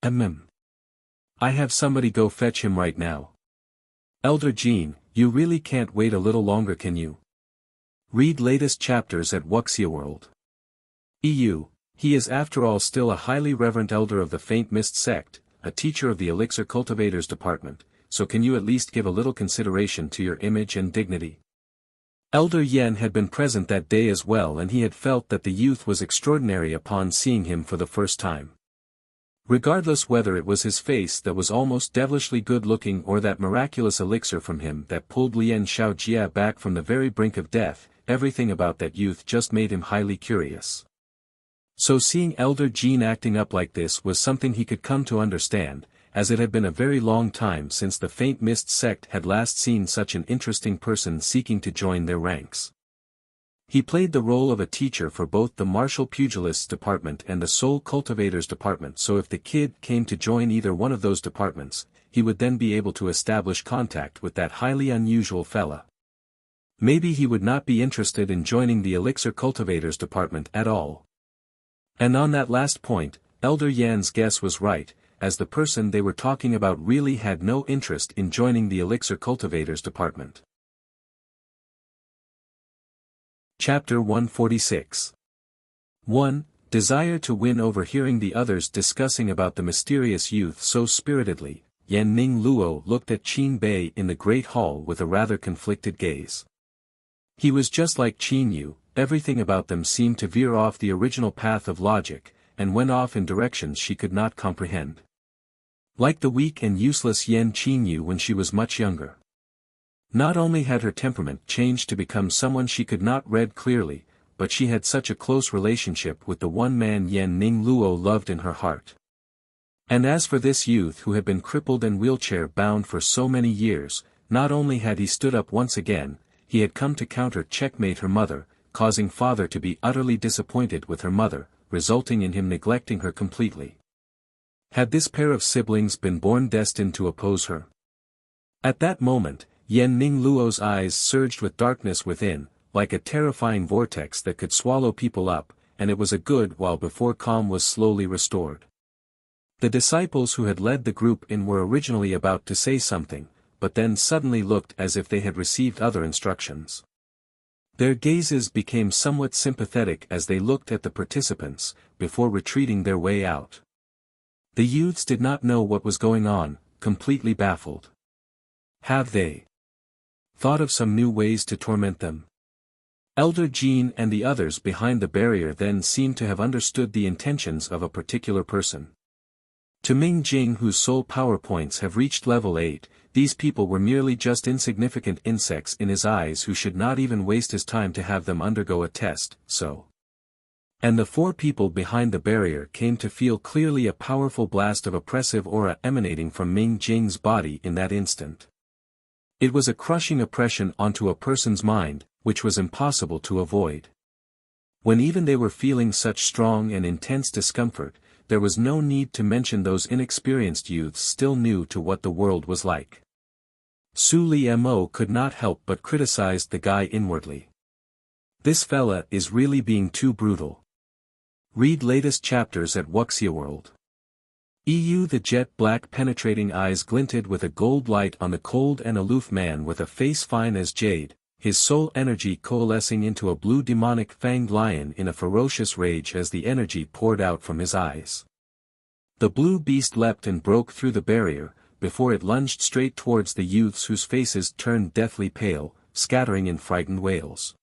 I have somebody go fetch him right now. Elder Jean, you really can't wait a little longer, can you? Read latest chapters at Wuxia World. He is after all still a highly reverent elder of the Faint Mist sect, a teacher of the Elixir Cultivators Department, so can you at least give a little consideration to your image and dignity? Elder Yen had been present that day as well, and he had felt that the youth was extraordinary upon seeing him for the first time. Regardless whether it was his face that was almost devilishly good-looking or that miraculous elixir from him that pulled Lien Xiaojia back from the very brink of death, everything about that youth just made him highly curious. So seeing Elder Jean acting up like this was something he could come to understand, as it had been a very long time since the Faint Mist sect had last seen such an interesting person seeking to join their ranks. He played the role of a teacher for both the Martial Pugilists Department and the Soul Cultivators Department, so if the kid came to join either one of those departments, he would then be able to establish contact with that highly unusual fella. Maybe he would not be interested in joining the Elixir Cultivators Department at all. And on that last point, Elder Yan's guess was right, as the person they were talking about really had no interest in joining the Elixir Cultivators Department. Chapter 146. 1. Desire to win. Overhearing the others discussing about the mysterious youth so spiritedly, Yan Ning Luo looked at Qin Bei in the great hall with a rather conflicted gaze. He was just like Qin Yu, everything about them seemed to veer off the original path of logic, and went off in directions she could not comprehend. Like the weak and useless Yan Qin Yu when she was much younger. Not only had her temperament changed to become someone she could not read clearly, but she had such a close relationship with the one man Yan Ning Luo loved in her heart. And as for this youth who had been crippled and wheelchair-bound for so many years, not only had he stood up once again, he had come to counter-checkmate her mother, causing father to be utterly disappointed with her mother, resulting in him neglecting her completely. Had this pair of siblings been born destined to oppose her? At that moment, Yan Ning Luo's eyes surged with darkness within, like a terrifying vortex that could swallow people up, and it was a good while before calm was slowly restored. The disciples who had led the group in were originally about to say something, but then suddenly looked as if they had received other instructions. Their gazes became somewhat sympathetic as they looked at the participants, before retreating their way out. The youths did not know what was going on, completely baffled. Have they thought of some new ways to torment them? Elder Jean and the others behind the barrier then seemed to have understood the intentions of a particular person. To Ming Jing, whose soul power points have reached level 8, these people were merely just insignificant insects in his eyes who should not even waste his time to have them undergo a test, so. And the 4 people behind the barrier came to feel clearly a powerful blast of oppressive aura emanating from Ming Jing's body in that instant. It was a crushing oppression onto a person's mind, which was impossible to avoid. When even they were feeling such strong and intense discomfort, there was no need to mention those inexperienced youths still new to what the world was like. Su Li Mo could not help but criticize the guy inwardly. This fella is really being too brutal. Read latest chapters at Wuxia World. The jet-black penetrating eyes glinted with a gold light on the cold and aloof man with a face fine as jade, his soul energy coalescing into a blue demonic fanged lion in a ferocious rage as the energy poured out from his eyes. The blue beast leapt and broke through the barrier, before it lunged straight towards the youths whose faces turned deathly pale, scattering in frightened wails.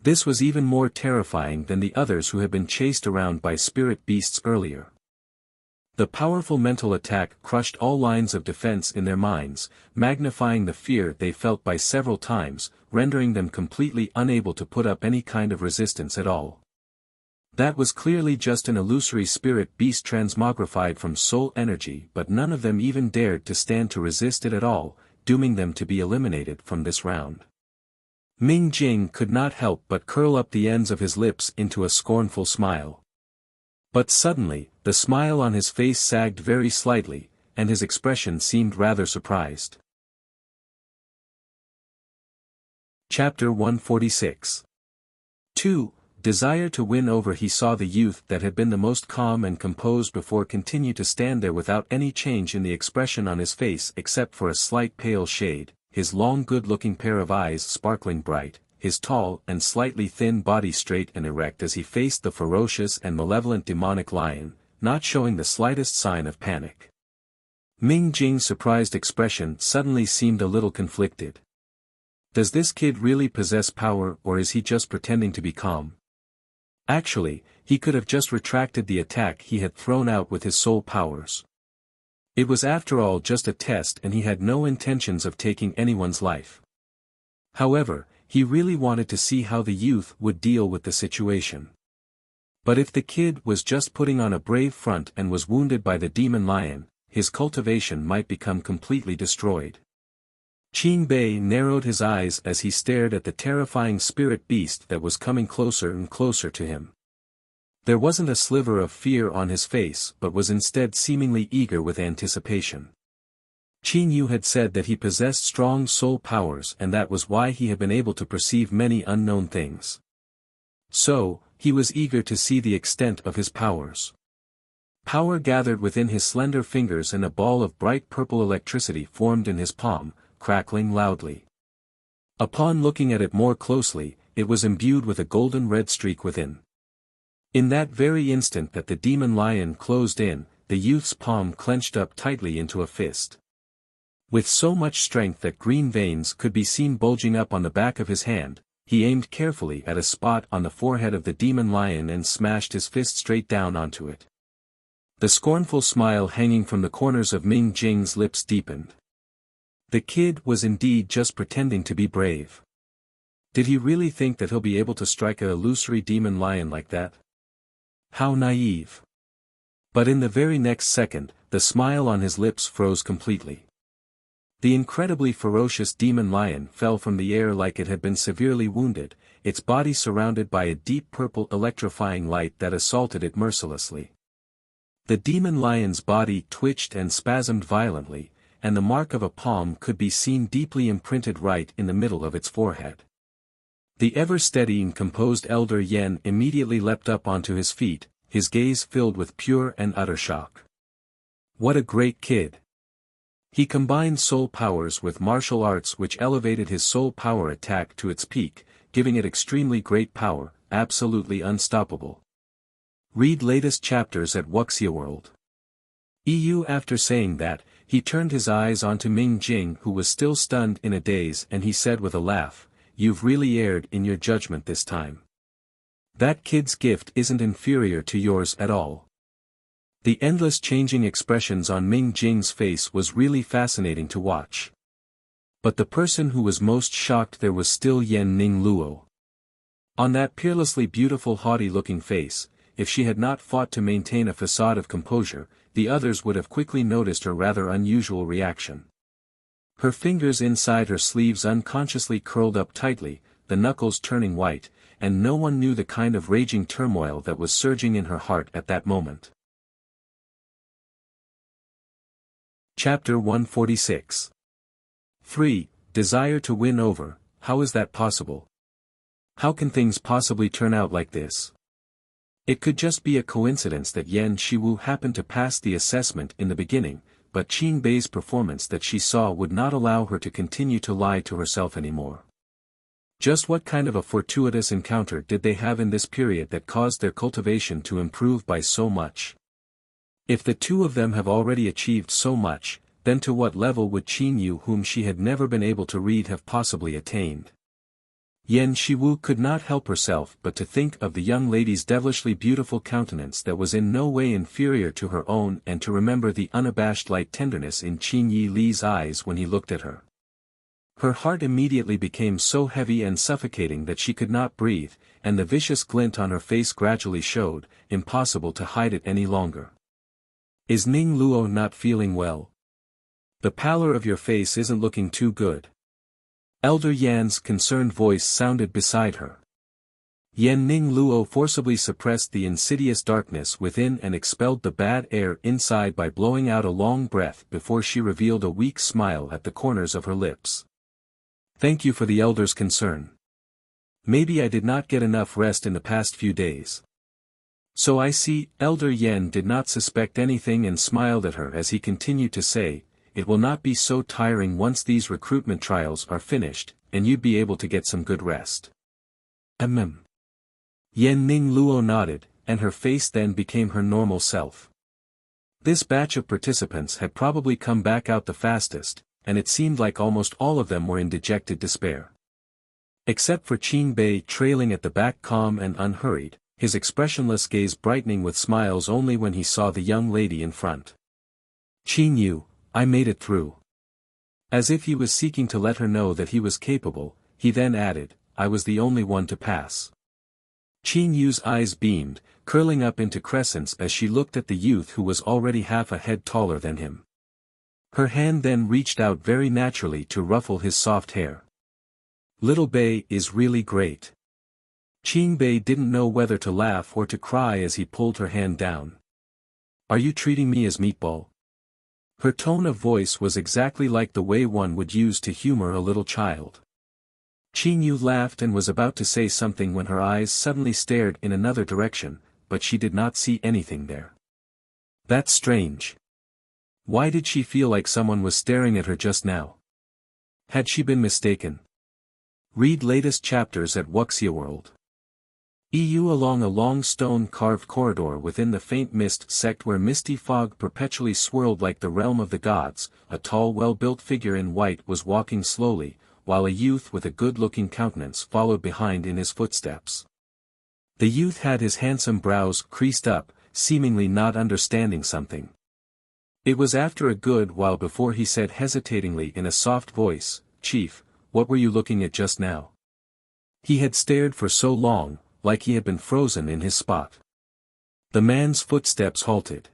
This was even more terrifying than the others who had been chased around by spirit beasts earlier. The powerful mental attack crushed all lines of defense in their minds, magnifying the fear they felt by several times, rendering them completely unable to put up any kind of resistance at all. That was clearly just an illusory spirit beast transmogrified from soul energy, but none of them even dared to stand to resist it at all, dooming them to be eliminated from this round. Ming Jing could not help but curl up the ends of his lips into a scornful smile. But suddenly, the smile on his face sagged very slightly, and his expression seemed rather surprised. Chapter 146. 2. Desire to win over. He saw the youth that had been the most calm and composed before continue to stand there without any change in the expression on his face except for a slight pale shade, his long good-looking pair of eyes sparkling bright, his tall and slightly thin body straight and erect as he faced the ferocious and malevolent demonic lion, not showing the slightest sign of panic. Ming Jing's surprised expression suddenly seemed a little conflicted. Does this kid really possess power, or is he just pretending to be calm? Actually, he could have just retracted the attack he had thrown out with his soul powers. It was after all just a test and he had no intentions of taking anyone's life. However, he really wanted to see how the youth would deal with the situation. But if the kid was just putting on a brave front and was wounded by the demon lion, his cultivation might become completely destroyed. Qin Bei narrowed his eyes as he stared at the terrifying spirit beast that was coming closer and closer to him. There wasn't a sliver of fear on his face but was instead seemingly eager with anticipation. Qin Yu had said that he possessed strong soul powers and that was why he had been able to perceive many unknown things. So, he was eager to see the extent of his powers. Power gathered within his slender fingers and a ball of bright purple electricity formed in his palm, crackling loudly. Upon looking at it more closely, it was imbued with a golden red streak within. In that very instant that the demon lion closed in, the youth's palm clenched up tightly into a fist. With so much strength that green veins could be seen bulging up on the back of his hand, he aimed carefully at a spot on the forehead of the demon lion and smashed his fist straight down onto it. The scornful smile hanging from the corners of Ming Jing's lips deepened. The kid was indeed just pretending to be brave. Did he really think that he'll be able to strike an illusory demon lion like that? How naive. But in the very next second, the smile on his lips froze completely. The incredibly ferocious demon lion fell from the air like it had been severely wounded, its body surrounded by a deep purple electrifying light that assaulted it mercilessly. The demon lion's body twitched and spasmed violently, and the mark of a palm could be seen deeply imprinted right in the middle of its forehead. The ever-steady and composed Elder Yen immediately leapt up onto his feet, his gaze filled with pure and utter shock. What a great kid! He combined soul powers with martial arts which elevated his soul power attack to its peak, giving it extremely great power, absolutely unstoppable. Read latest chapters at Wuxia World. EU. After saying that, he turned his eyes onto Ming Jing, who was still stunned in a daze, and he said with a laugh, "You've really erred in your judgment this time. That kid's gift isn't inferior to yours at all." The endless changing expressions on Ming Jing's face was really fascinating to watch. But the person who was most shocked there was still Yen Ning Luo. On that peerlessly beautiful haughty-looking face, if she had not fought to maintain a facade of composure, the others would have quickly noticed her rather unusual reaction. Her fingers inside her sleeves unconsciously curled up tightly, the knuckles turning white, and no one knew the kind of raging turmoil that was surging in her heart at that moment. Chapter 146. 3. Desire to win over. How is that possible? How can things possibly turn out like this? It could just be a coincidence that Yan Shiwu happened to pass the assessment in the beginning, but Qin Bei's performance that she saw would not allow her to continue to lie to herself anymore. Just what kind of a fortuitous encounter did they have in this period that caused their cultivation to improve by so much? If the two of them have already achieved so much, then to what level would Qin Yu, whom she had never been able to read, have possibly attained? Yan Shiwu could not help herself but to think of the young lady's devilishly beautiful countenance that was in no way inferior to her own, and to remember the unabashed light tenderness in Qin Yi Li's eyes when he looked at her. Her heart immediately became so heavy and suffocating that she could not breathe, and the vicious glint on her face gradually showed, impossible to hide it any longer. Is Ning Luo not feeling well? The pallor of your face isn't looking too good. Elder Yan's concerned voice sounded beside her. Yan Ning Luo forcibly suppressed the insidious darkness within and expelled the bad air inside by blowing out a long breath before she revealed a weak smile at the corners of her lips. Thank you for the elder's concern. Maybe I did not get enough rest in the past few days. So I see. Elder Yan did not suspect anything and smiled at her as he continued to say, "It will not be so tiring once these recruitment trials are finished, and you'd be able to get some good rest." Yan Ning Luo nodded, and her face then became her normal self. This batch of participants had probably come back out the fastest, and it seemed like almost all of them were in dejected despair. Except for Qin Bei trailing at the back, calm and unhurried, his expressionless gaze brightening with smiles only when he saw the young lady in front. "Qin Yu, I made it through." As if he was seeking to let her know that he was capable, he then added, "I was the only one to pass." Qin Yu's eyes beamed, curling up into crescents as she looked at the youth who was already half a head taller than him. Her hand then reached out very naturally to ruffle his soft hair. "Little Bei is really great." Qin Bei didn't know whether to laugh or to cry as he pulled her hand down. "Are you treating me as meatball?" Her tone of voice was exactly like the way one would use to humor a little child. Qin Yu laughed and was about to say something when her eyes suddenly stared in another direction, but she did not see anything there. That's strange. Why did she feel like someone was staring at her just now? Had she been mistaken? Read latest chapters at Wuxia World. EU. Along a long stone-carved corridor within the faint mist sect where misty fog perpetually swirled like the realm of the gods, a tall well-built figure in white was walking slowly, while a youth with a good-looking countenance followed behind in his footsteps. The youth had his handsome brows creased up, seemingly not understanding something. It was after a good while before he said hesitatingly in a soft voice, "Chief, what were you looking at just now?" He had stared for so long, like he had been frozen in his spot. The man's footsteps halted.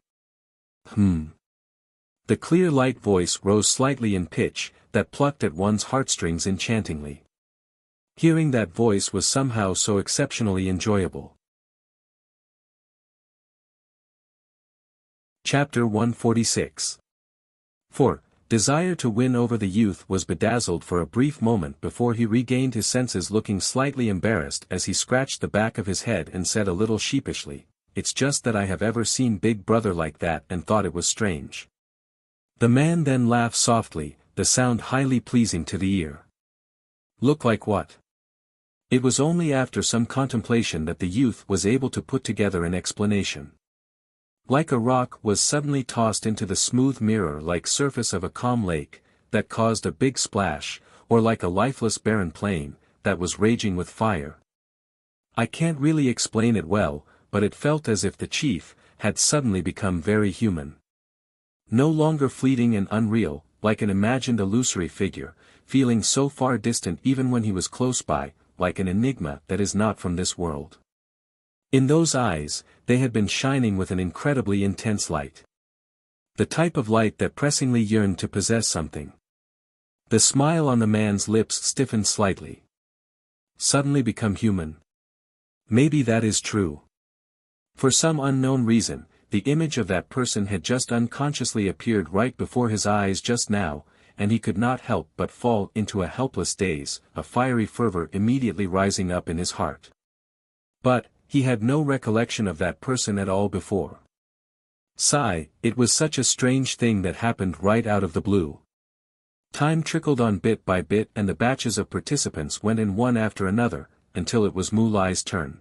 The clear light voice rose slightly in pitch, that plucked at one's heartstrings enchantingly. Hearing that voice was somehow so exceptionally enjoyable. Chapter 146. 4. Desire to win over the youth was bedazzled for a brief moment before he regained his senses, looking slightly embarrassed as he scratched the back of his head and said a little sheepishly, "It's just that I have ever seen Big Brother like that and thought it was strange." The man then laughed softly, the sound highly pleasing to the ear. "Look like what?" It was only after some contemplation that the youth was able to put together an explanation. Like a rock was suddenly tossed into the smooth mirror-like surface of a calm lake, that caused a big splash, or like a lifeless barren plain, that was raging with fire. I can't really explain it well, but it felt as if the chief had suddenly become very human. No longer fleeting and unreal, like an imagined illusory figure, feeling so far distant even when he was close by, like an enigma that is not from this world. In those eyes, they had been shining with an incredibly intense light. The type of light that pressingly yearned to possess something. The smile on the man's lips stiffened slightly. Suddenly become human. Maybe that is true. For some unknown reason, the image of that person had just unconsciously appeared right before his eyes just now, and he could not help but fall into a helpless daze, a fiery fervor immediately rising up in his heart. But, he had no recollection of that person at all before. Sigh, it was such a strange thing that happened right out of the blue. Time trickled on bit by bit and the batches of participants went in one after another, until it was Mu Lai's turn.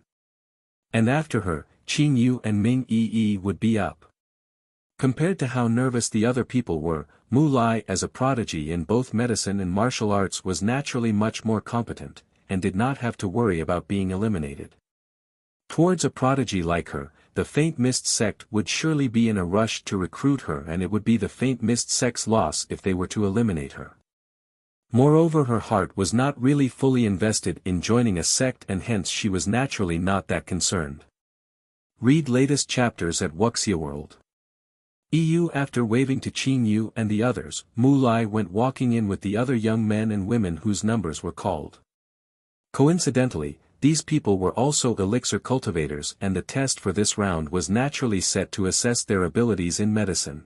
And after her, Qin Yu and Ming Yi would be up. Compared to how nervous the other people were, Mu Lai as a prodigy in both medicine and martial arts was naturally much more competent, and did not have to worry about being eliminated. Towards a prodigy like her, the Faint Mist sect would surely be in a rush to recruit her, and it would be the Faint Mist sect's loss if they were to eliminate her. Moreover, her heart was not really fully invested in joining a sect, and hence she was naturally not that concerned. Read latest chapters at Wuxia World. EU. After waving to Qin Yu and the others, Mu Lai went walking in with the other young men and women whose numbers were called. Coincidentally, these people were also elixir cultivators, and the test for this round was naturally set to assess their abilities in medicine.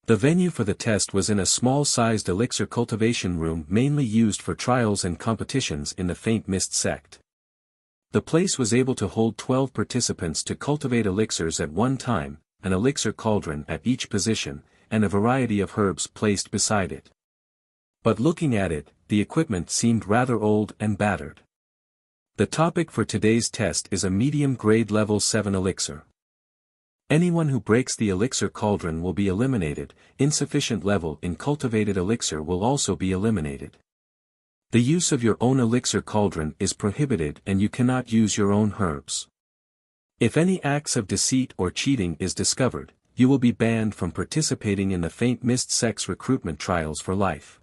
The venue for the test was in a small-sized elixir cultivation room mainly used for trials and competitions in the Faint Mist sect. The place was able to hold 12 participants to cultivate elixirs at one time, an elixir cauldron at each position, and a variety of herbs placed beside it. But looking at it, the equipment seemed rather old and battered. The topic for today's test is a medium-grade level 7 elixir. Anyone who breaks the elixir cauldron will be eliminated. Insufficient level in cultivated elixir will also be eliminated. The use of your own elixir cauldron is prohibited, and you cannot use your own herbs. If any acts of deceit or cheating is discovered, you will be banned from participating in the Faint Mist sect's recruitment trials for life.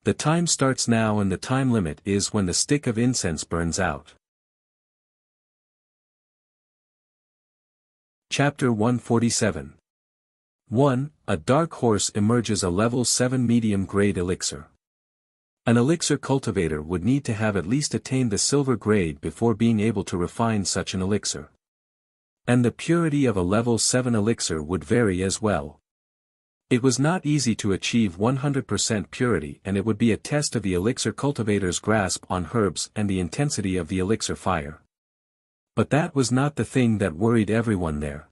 The time starts now, and the time limit is when the stick of incense burns out. Chapter 147. 1. A dark horse emerges, a level 7 medium-grade elixir. An elixir cultivator would need to have at least attained the silver grade before being able to refine such an elixir. And the purity of a level 7 elixir would vary as well. It was not easy to achieve 100% purity, and it would be a test of the elixir cultivator's grasp on herbs and the intensity of the elixir fire. But that was not the thing that worried everyone there.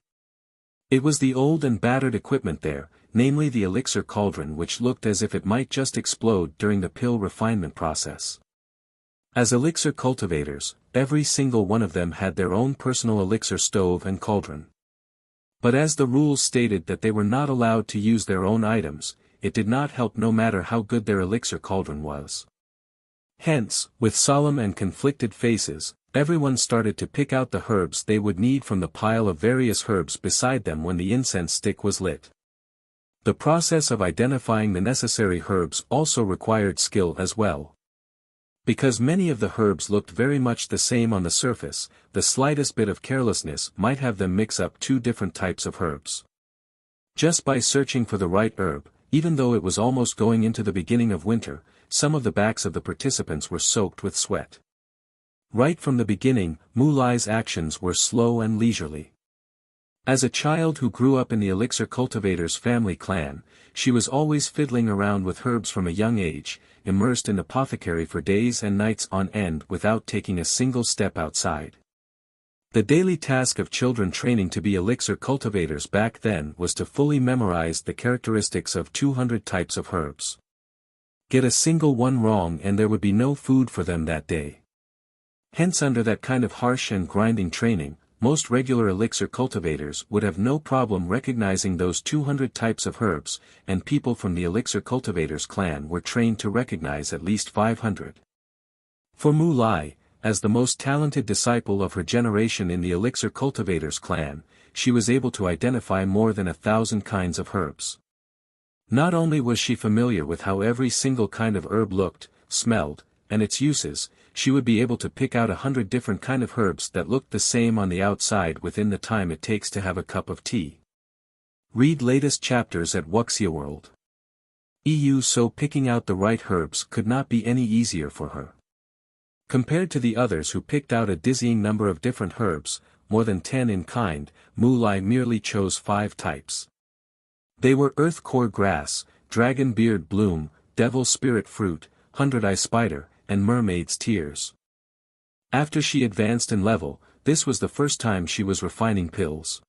It was the old and battered equipment there, namely the elixir cauldron, which looked as if it might just explode during the pill refinement process. As elixir cultivators, every single one of them had their own personal elixir stove and cauldron. But as the rules stated that they were not allowed to use their own items, it did not help no matter how good their elixir cauldron was. Hence, with solemn and conflicted faces, everyone started to pick out the herbs they would need from the pile of various herbs beside them when the incense stick was lit. The process of identifying the necessary herbs also required skill as well. Because many of the herbs looked very much the same on the surface, the slightest bit of carelessness might have them mix up two different types of herbs. Just by searching for the right herb, even though it was almost going into the beginning of winter, some of the backs of the participants were soaked with sweat. Right from the beginning, Mu Lai's actions were slow and leisurely. As a child who grew up in the elixir cultivator's family clan, she was always fiddling around with herbs from a young age, immersed in apothecary for days and nights on end without taking a single step outside. The daily task of children training to be elixir cultivators back then was to fully memorize the characteristics of 200 types of herbs. Get a single one wrong and there would be no food for them that day. Hence, under that kind of harsh and grinding training, most regular elixir cultivators would have no problem recognizing those 200 types of herbs, and people from the elixir cultivators clan were trained to recognize at least 500. For Mu Lai, as the most talented disciple of her generation in the elixir cultivators clan, she was able to identify more than 1,000 kinds of herbs. Not only was she familiar with how every single kind of herb looked, smelled, and its uses, she would be able to pick out 100 different kind of herbs that looked the same on the outside within the time it takes to have a cup of tea. Read latest chapters at Wuxia World. So picking out the right herbs could not be any easier for her. Compared to the others who picked out a dizzying number of different herbs, more than 10 in kind, Mu Lai merely chose 5 types. They were earth core grass, dragon beard bloom, devil spirit fruit, 100-eye spider, and mermaid's tears. After she advanced in level, this was the first time she was refining pills.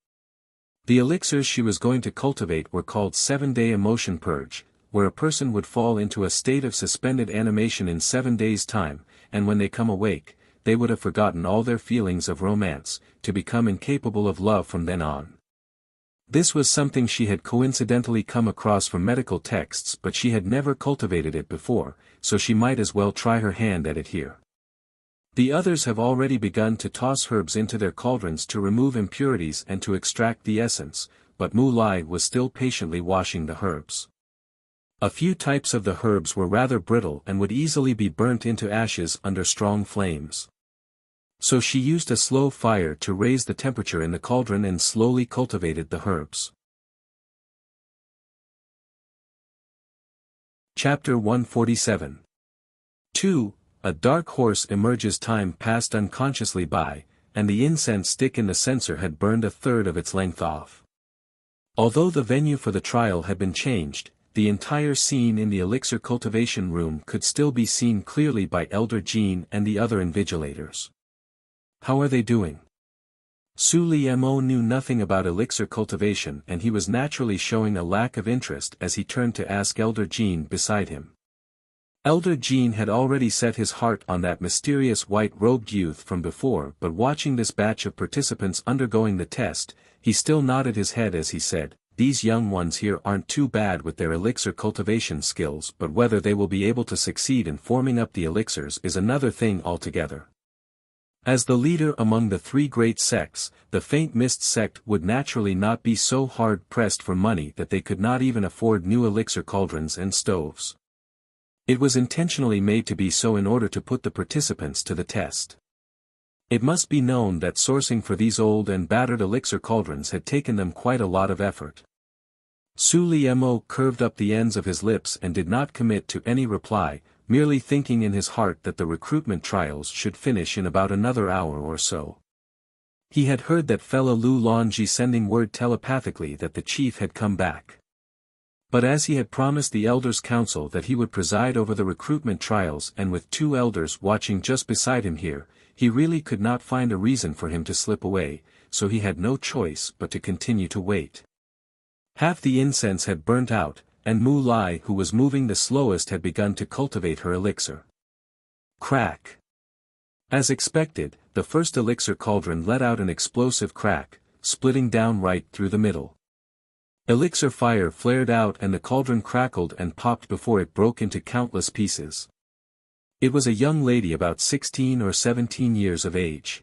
The elixirs she was going to cultivate were called 7-day emotion purge, where a person would fall into a state of suspended animation in 7 days' time, and when they come awake, they would have forgotten all their feelings of romance, to become incapable of love from then on. This was something she had coincidentally come across from medical texts, but she had never cultivated it before, so she might as well try her hand at it here. The others have already begun to toss herbs into their cauldrons to remove impurities and to extract the essence, but Mu Lai was still patiently washing the herbs. A few types of the herbs were rather brittle and would easily be burnt into ashes under strong flames. So she used a slow fire to raise the temperature in the cauldron and slowly cultivated the herbs. Chapter 147. 2. A dark horse emerges. Time passed unconsciously by, and the incense stick in the censer had burned 1/3 of its length off. Although the venue for the trial had been changed, the entire scene in the elixir cultivation room could still be seen clearly by Elder Jean and the other invigilators. How are they doing? Su Liemo knew nothing about elixir cultivation and he was naturally showing a lack of interest as he turned to ask Elder Jean beside him. Elder Jean had already set his heart on that mysterious white-robed youth from before, but watching this batch of participants undergoing the test, he still nodded his head as he said, "These young ones here aren't too bad with their elixir cultivation skills, but whether they will be able to succeed in forming up the elixirs is another thing altogether." As the leader among the 3 great sects, the Faint Mist sect would naturally not be so hard-pressed for money that they could not even afford new elixir cauldrons and stoves. It was intentionally made to be so in order to put the participants to the test. It must be known that sourcing for these old and battered elixir cauldrons had taken them quite a lot of effort. Su Liemo curved up the ends of his lips and did not commit to any reply, merely thinking in his heart that the recruitment trials should finish in about another hour or so. He had heard that fellow Lu Lonji sending word telepathically that the chief had come back. But as he had promised the elders' council that he would preside over the recruitment trials and with 2 elders watching just beside him here, he really could not find a reason for him to slip away, so he had no choice but to continue to wait. Half the incense had burnt out, and Mu Lai, who was moving the slowest, had begun to cultivate her elixir. Crack! As expected, the first elixir cauldron let out an explosive crack, splitting down right through the middle. Elixir fire flared out and the cauldron crackled and popped before it broke into countless pieces. It was a young lady about 16 or 17 years of age.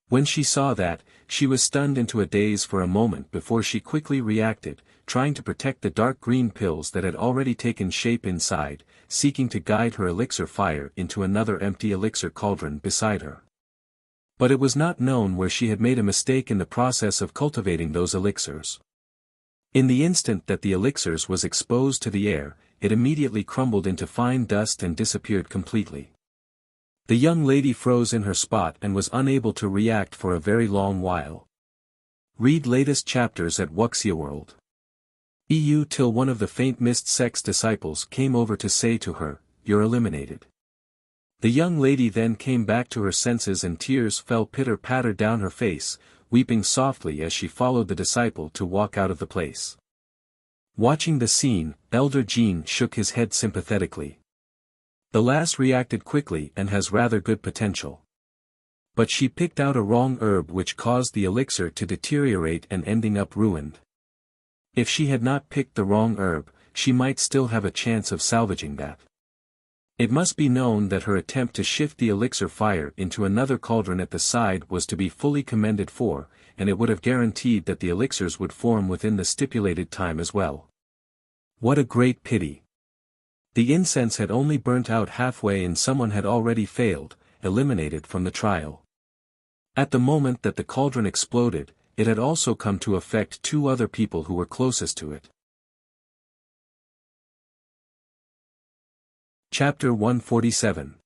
When she saw that, she was stunned into a daze for a moment before she quickly reacted, trying to protect the dark green pills that had already taken shape inside, seeking to guide her elixir fire into another empty elixir cauldron beside her. But it was not known where she had made a mistake in the process of cultivating those elixirs. In the instant that the elixirs was exposed to the air, it immediately crumbled into fine dust and disappeared completely. The young lady froze in her spot and was unable to react for a very long while. Read latest chapters at Wuxia World. EU till one of the faint mist sect's disciples came over to say to her, "You're eliminated." The young lady then came back to her senses and tears fell pitter-patter down her face, weeping softly as she followed the disciple to walk out of the place. Watching the scene, Elder Jean shook his head sympathetically. The lass reacted quickly and has rather good potential. But she picked out a wrong herb which caused the elixir to deteriorate and ending up ruined. If she had not picked the wrong herb, she might still have a chance of salvaging that. It must be known that her attempt to shift the elixir fire into another cauldron at the side was to be fully commended for, and it would have guaranteed that the elixirs would form within the stipulated time as well. What a great pity! The incense had only burnt out halfway and someone had already failed, eliminated from the trial. At the moment that the cauldron exploded, it had also come to affect two other people who were closest to it. Chapter 147.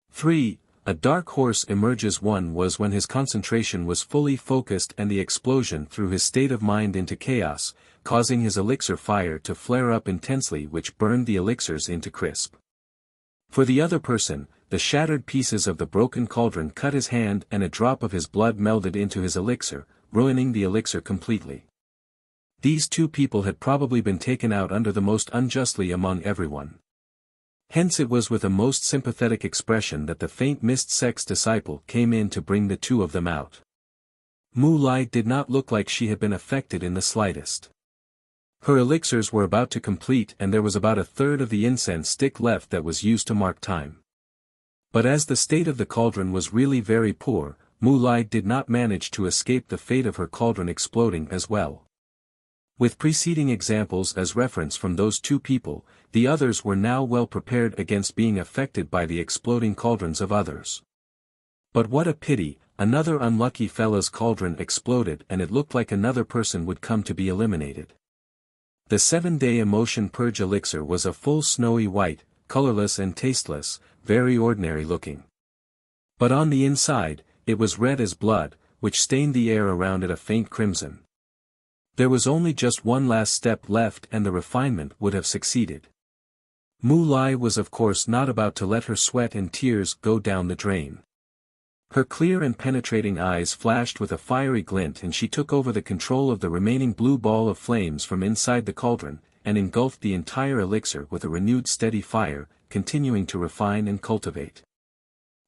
3. A dark horse emerges. One was when his concentration was fully focused and the explosion threw his state of mind into chaos, causing his elixir fire to flare up intensely which burned the elixirs into crisp. For the other person, the shattered pieces of the broken cauldron cut his hand and a drop of his blood melded into his elixir, ruining the elixir completely. These two people had probably been taken out under the most unjustly among everyone. Hence it was with a most sympathetic expression that the faint mist sect's disciple came in to bring the two of them out. Mu Lai did not look like she had been affected in the slightest. Her elixirs were about to complete and there was about a third of the incense stick left that was used to mark time. But as the state of the cauldron was really very poor, Mu Lai did not manage to escape the fate of her cauldron exploding as well. With preceding examples as reference from those two people, the others were now well prepared against being affected by the exploding cauldrons of others. But what a pity, another unlucky fella's cauldron exploded and it looked like another person would come to be eliminated. The 7-day emotion purge elixir was a full snowy white, colorless and tasteless, very ordinary looking. But on the inside, it was red as blood, which stained the air around it a faint crimson. There was only just one last step left and the refinement would have succeeded. Mu Lai was of course not about to let her sweat and tears go down the drain. Her clear and penetrating eyes flashed with a fiery glint and she took over the control of the remaining blue ball of flames from inside the cauldron, and engulfed the entire elixir with a renewed steady fire, continuing to refine and cultivate.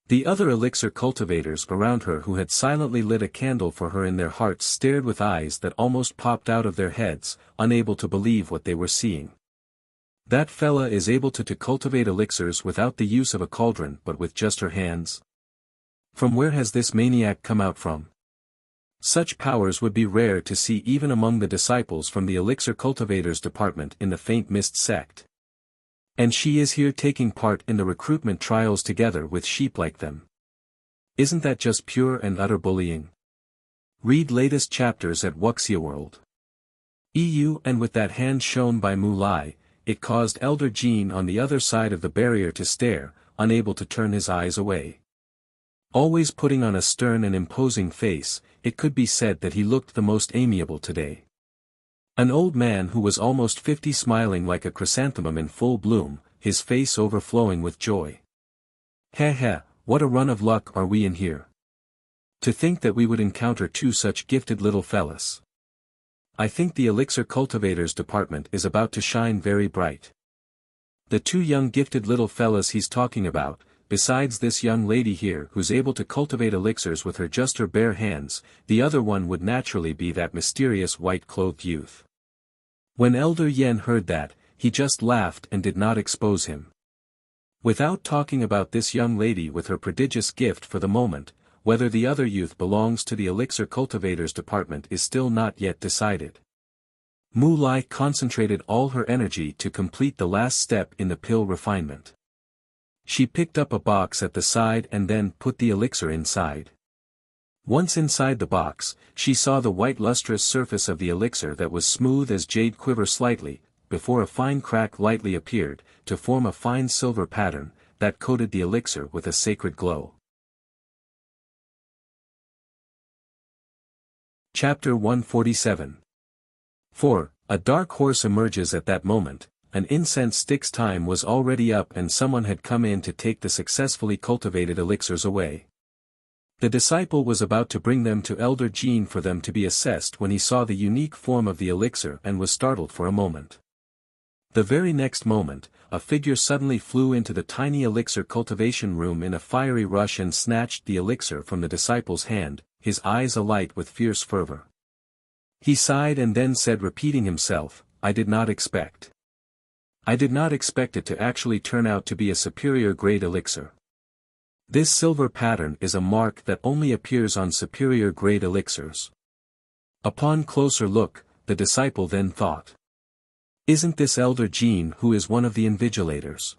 The other elixir cultivators around her who had silently lit a candle for her in their hearts stared with eyes that almost popped out of their heads, unable to believe what they were seeing. That fella is able to cultivate elixirs without the use of a cauldron but with just her hands? From where has this maniac come out from? Such powers would be rare to see even among the disciples from the elixir cultivators department in the faint mist sect. And she is here taking part in the recruitment trials together with sheep like them. Isn't that just pure and utter bullying? Read latest chapters at Wuxia World. EU. And with that hand shown by Mu Lai, it caused Elder Jean on the other side of the barrier to stare, unable to turn his eyes away. Always putting on a stern and imposing face, it could be said that he looked the most amiable today. An old man who was almost 50 smiling like a chrysanthemum in full bloom, his face overflowing with joy. "Heh heh, what a run of luck are we in here. To think that we would encounter two such gifted little fellas. I think the elixir cultivators department is about to shine very bright. The two young gifted little fellas he's talking about, besides this young lady here who's able to cultivate elixirs with her bare hands, the other one would naturally be that mysterious white-clothed youth." When Elder Yen heard that, he just laughed and did not expose him. Without talking about this young lady with her prodigious gift for the moment, whether the other youth belongs to the elixir cultivators department is still not yet decided. Mu Lai concentrated all her energy to complete the last step in the pill refinement. She picked up a box at the side and then put the elixir inside. Once inside the box, she saw the white lustrous surface of the elixir that was smooth as jade quiver slightly, before a fine crack lightly appeared, to form a fine silver pattern, that coated the elixir with a sacred glow. Chapter 147. 4. A dark horse emerges at that moment. An incense stick's time was already up and someone had come in to take the successfully cultivated elixirs away. The disciple was about to bring them to Elder Jean for them to be assessed when he saw the unique form of the elixir and was startled for a moment. The very next moment, a figure suddenly flew into the tiny elixir cultivation room in a fiery rush and snatched the elixir from the disciple's hand, his eyes alight with fierce fervor. He sighed and then said, repeating himself, I did not expect it to actually turn out to be a superior grade elixir. This silver pattern is a mark that only appears on superior grade elixirs. Upon closer look, the disciple then thought. Isn't this Elder Jean who is one of the invigilators?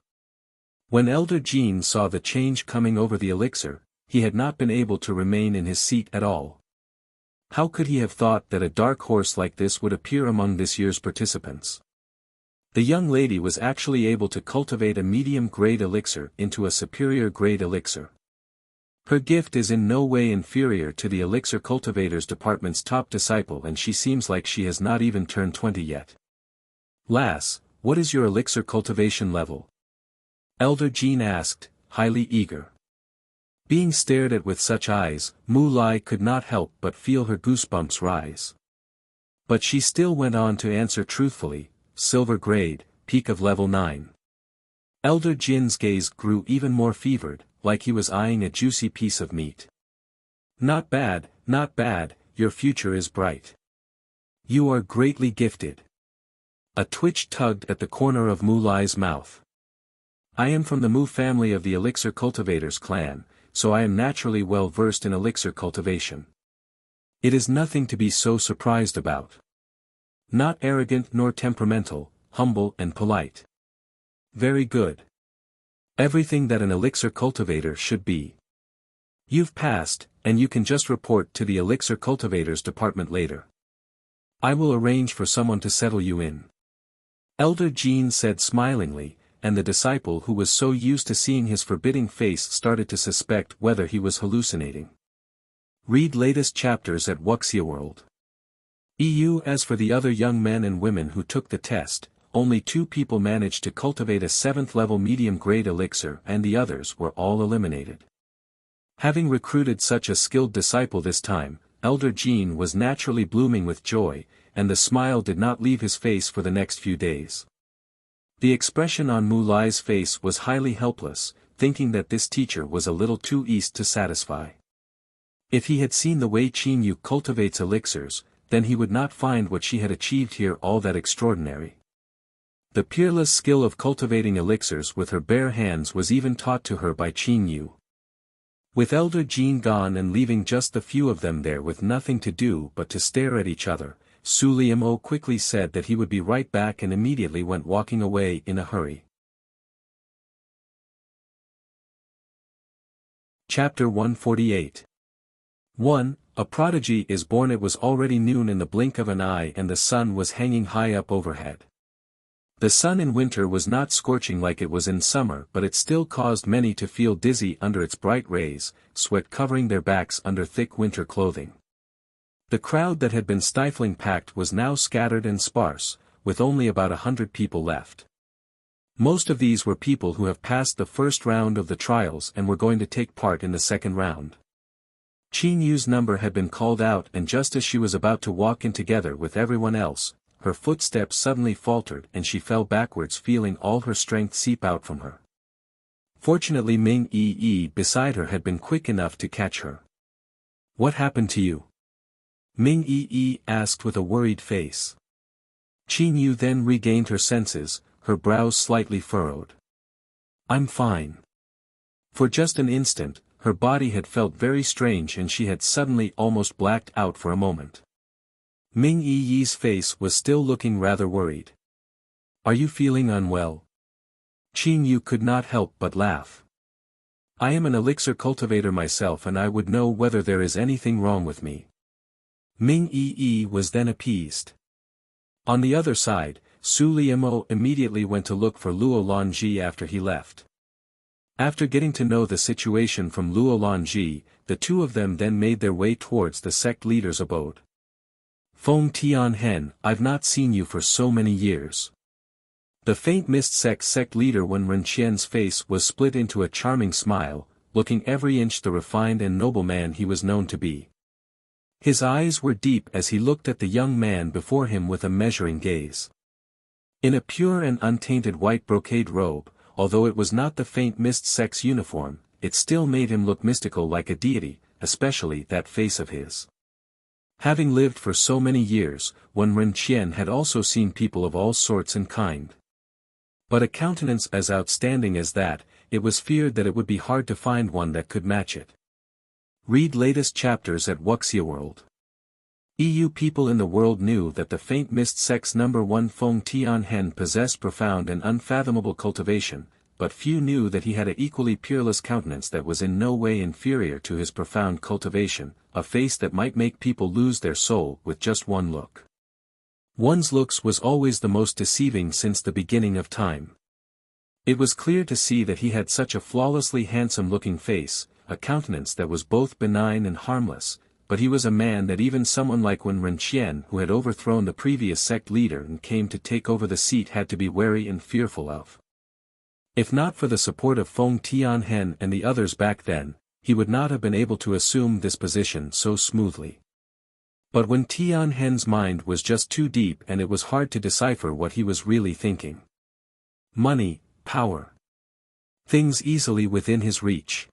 When Elder Jean saw the change coming over the elixir, he had not been able to remain in his seat at all. How could he have thought that a dark horse like this would appear among this year's participants? The young lady was actually able to cultivate a medium-grade elixir into a superior-grade elixir. Her gift is in no way inferior to the elixir cultivators department's top disciple, and she seems like she has not even turned 20 yet. Lass, what is your elixir cultivation level? Elder Jean asked, highly eager. Being stared at with such eyes, Mu Lai could not help but feel her goosebumps rise. But she still went on to answer truthfully, silver grade, peak of level 9. Elder Jin's gaze grew even more fevered, like he was eyeing a juicy piece of meat. Not bad, your future is bright. You are greatly gifted. A twitch tugged at the corner of Mu Lai's mouth. I am from the Mu family of the elixir cultivators clan, so I am naturally well versed in elixir cultivation. It is nothing to be so surprised about. Not arrogant nor temperamental, humble and polite. Very good. Everything that an elixir cultivator should be. You've passed, and you can just report to the elixir cultivators department later. I will arrange for someone to settle you in. Elder Jean said smilingly, and the disciple who was so used to seeing his forbidding face started to suspect whether he was hallucinating. Read latest chapters at Wuxia World. As for the other young men and women who took the test, only 2 people managed to cultivate a 7th level medium-grade elixir and the others were all eliminated. Having recruited such a skilled disciple this time, Elder Jean was naturally blooming with joy, and the smile did not leave his face for the next few days. The expression on Mu Lai's face was highly helpless, thinking that this teacher was a little too east to satisfy. If he had seen the way Qin Yu cultivates elixirs, then he would not find what she had achieved here all that extraordinary. The peerless skill of cultivating elixirs with her bare hands was even taught to her by Qin Yu. With Elder Jean gone and leaving just the few of them there with nothing to do but to stare at each other, Su Liamo quickly said that he would be right back and immediately went walking away in a hurry. Chapter 148. 1. A prodigy is born. It was already noon in the blink of an eye and the sun was hanging high up overhead. The sun in winter was not scorching like it was in summer, but it still caused many to feel dizzy under its bright rays, sweat covering their backs under thick winter clothing. The crowd that had been stifling packed was now scattered and sparse, with only about 100 people left. Most of these were people who have passed the first round of the trials and were going to take part in the second round. Qin Yu's number had been called out, and just as she was about to walk in together with everyone else, her footsteps suddenly faltered and she fell backwards, feeling all her strength seep out from her. Fortunately Ming Yi beside her had been quick enough to catch her. What happened to you? Ming Yi asked with a worried face. Qin Yu then regained her senses, her brows slightly furrowed. I'm fine. For just an instant, her body had felt very strange and she had suddenly almost blacked out for a moment. Ming Yi's face was still looking rather worried. Are you feeling unwell? Qin Yu could not help but laugh. I am an elixir cultivator myself and I would know whether there is anything wrong with me. Ming Yi was then appeased. On the other side, Su Liemo immediately went to look for Luo Lonji after he left. After getting to know the situation from Luo Lonji, the two of them then made their way towards the sect leader's abode. Feng Tianhen, I've not seen you for so many years. The faint mist sect leader Wen Renqian's face was split into a charming smile, looking every inch the refined and noble man he was known to be. His eyes were deep as he looked at the young man before him with a measuring gaze. In a pure and untainted white brocade robe, although it was not the faint mist sect's uniform, it still made him look mystical like a deity, especially that face of his. Having lived for so many years, Wen Renqian had also seen people of all sorts and kind. But a countenance as outstanding as that, it was feared that it would be hard to find one that could match it. Read latest chapters at Wuxia World. EU people in the world knew that the faint mist sect's number 1 Feng Tianhen possessed profound and unfathomable cultivation, but few knew that he had an equally peerless countenance that was in no way inferior to his profound cultivation, a face that might make people lose their soul with just one look. One's looks was always the most deceiving since the beginning of time. It was clear to see that he had such a flawlessly handsome-looking face, a countenance that was both benign and harmless, but he was a man that even someone like Wen Renqian who had overthrown the previous sect leader and came to take over the seat had to be wary and fearful of. If not for the support of Feng Tianhen and the others back then, he would not have been able to assume this position so smoothly. But when Tianhen's mind was just too deep and it was hard to decipher what he was really thinking. Money, power. Things easily within his reach.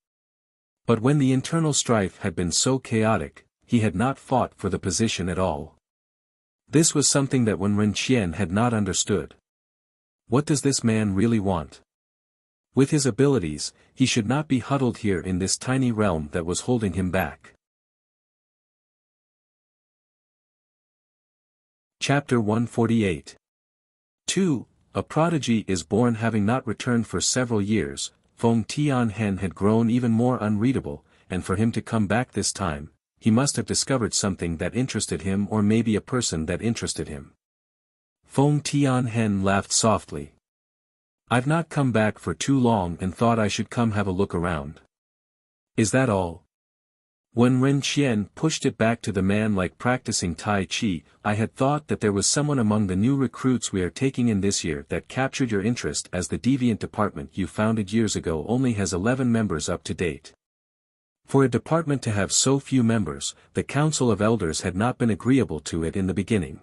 But when the internal strife had been so chaotic, he had not fought for the position at all. This was something that Wen Renqian had not understood. What does this man really want? With his abilities, he should not be huddled here in this tiny realm that was holding him back. Chapter 148. 2. A prodigy is born. Having not returned for several years, Feng Tianhen had grown even more unreadable, and for him to come back this time, he must have discovered something that interested him or maybe a person that interested him. Feng Tianhen laughed softly. I've not come back for too long and thought I should come have a look around. Is that all? When Renqian pushed it back to the man like practicing Tai Chi, I had thought that there was someone among the new recruits we are taking in this year that captured your interest, as the deviant department you founded years ago only has 11 members up to date. For a department to have so few members, the Council of Elders had not been agreeable to it in the beginning.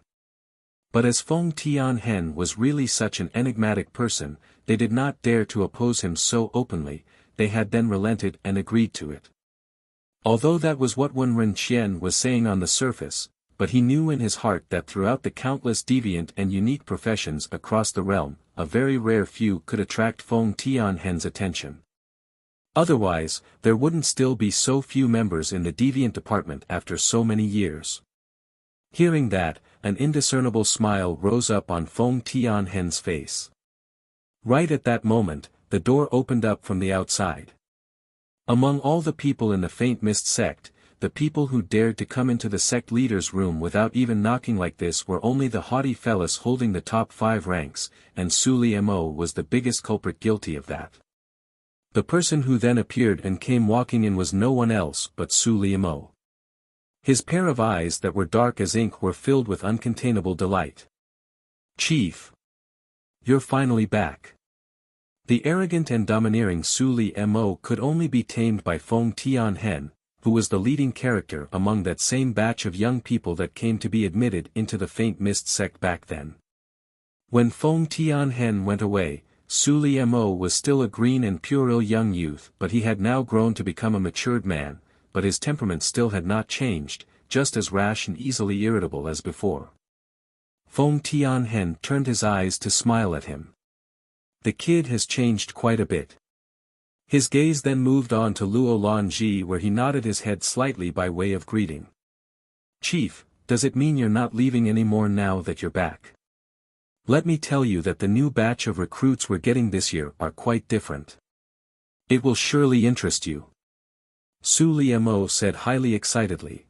But as Feng Tianhen was really such an enigmatic person, they did not dare to oppose him so openly, they had then relented and agreed to it. Although that was what Wen Renqian was saying on the surface, but he knew in his heart that throughout the countless deviant and unique professions across the realm, a very rare few could attract Feng Tianhen's attention. Otherwise, there wouldn't still be so few members in the deviant department after so many years. Hearing that, an indiscernible smile rose up on Feng Tianhen's face. Right at that moment, the door opened up from the outside. Among all the people in the faint mist sect, the people who dared to come into the sect leader's room without even knocking like this were only the haughty fellas holding the top 5 ranks, and Su Liemo was the biggest culprit guilty of that. The person who then appeared and came walking in was no one else but Su Liemo. His pair of eyes that were dark as ink were filled with uncontainable delight. Chief! You're finally back. The arrogant and domineering Su Liemo could only be tamed by Feng Tianhen, who was the leading character among that same batch of young people that came to be admitted into the faint mist sect back then. When Feng Tianhen went away, Su Liemo was still a green and puerile young youth, but he had now grown to become a matured man, but his temperament still had not changed, just as rash and easily irritable as before. Feng Tianhen turned his eyes to smile at him. The kid has changed quite a bit. His gaze then moved on to Luo Lonji, where he nodded his head slightly by way of greeting. Chief, does it mean you're not leaving anymore now that you're back? Let me tell you that the new batch of recruits we're getting this year are quite different. It will surely interest you. Su Liemo said highly excitedly.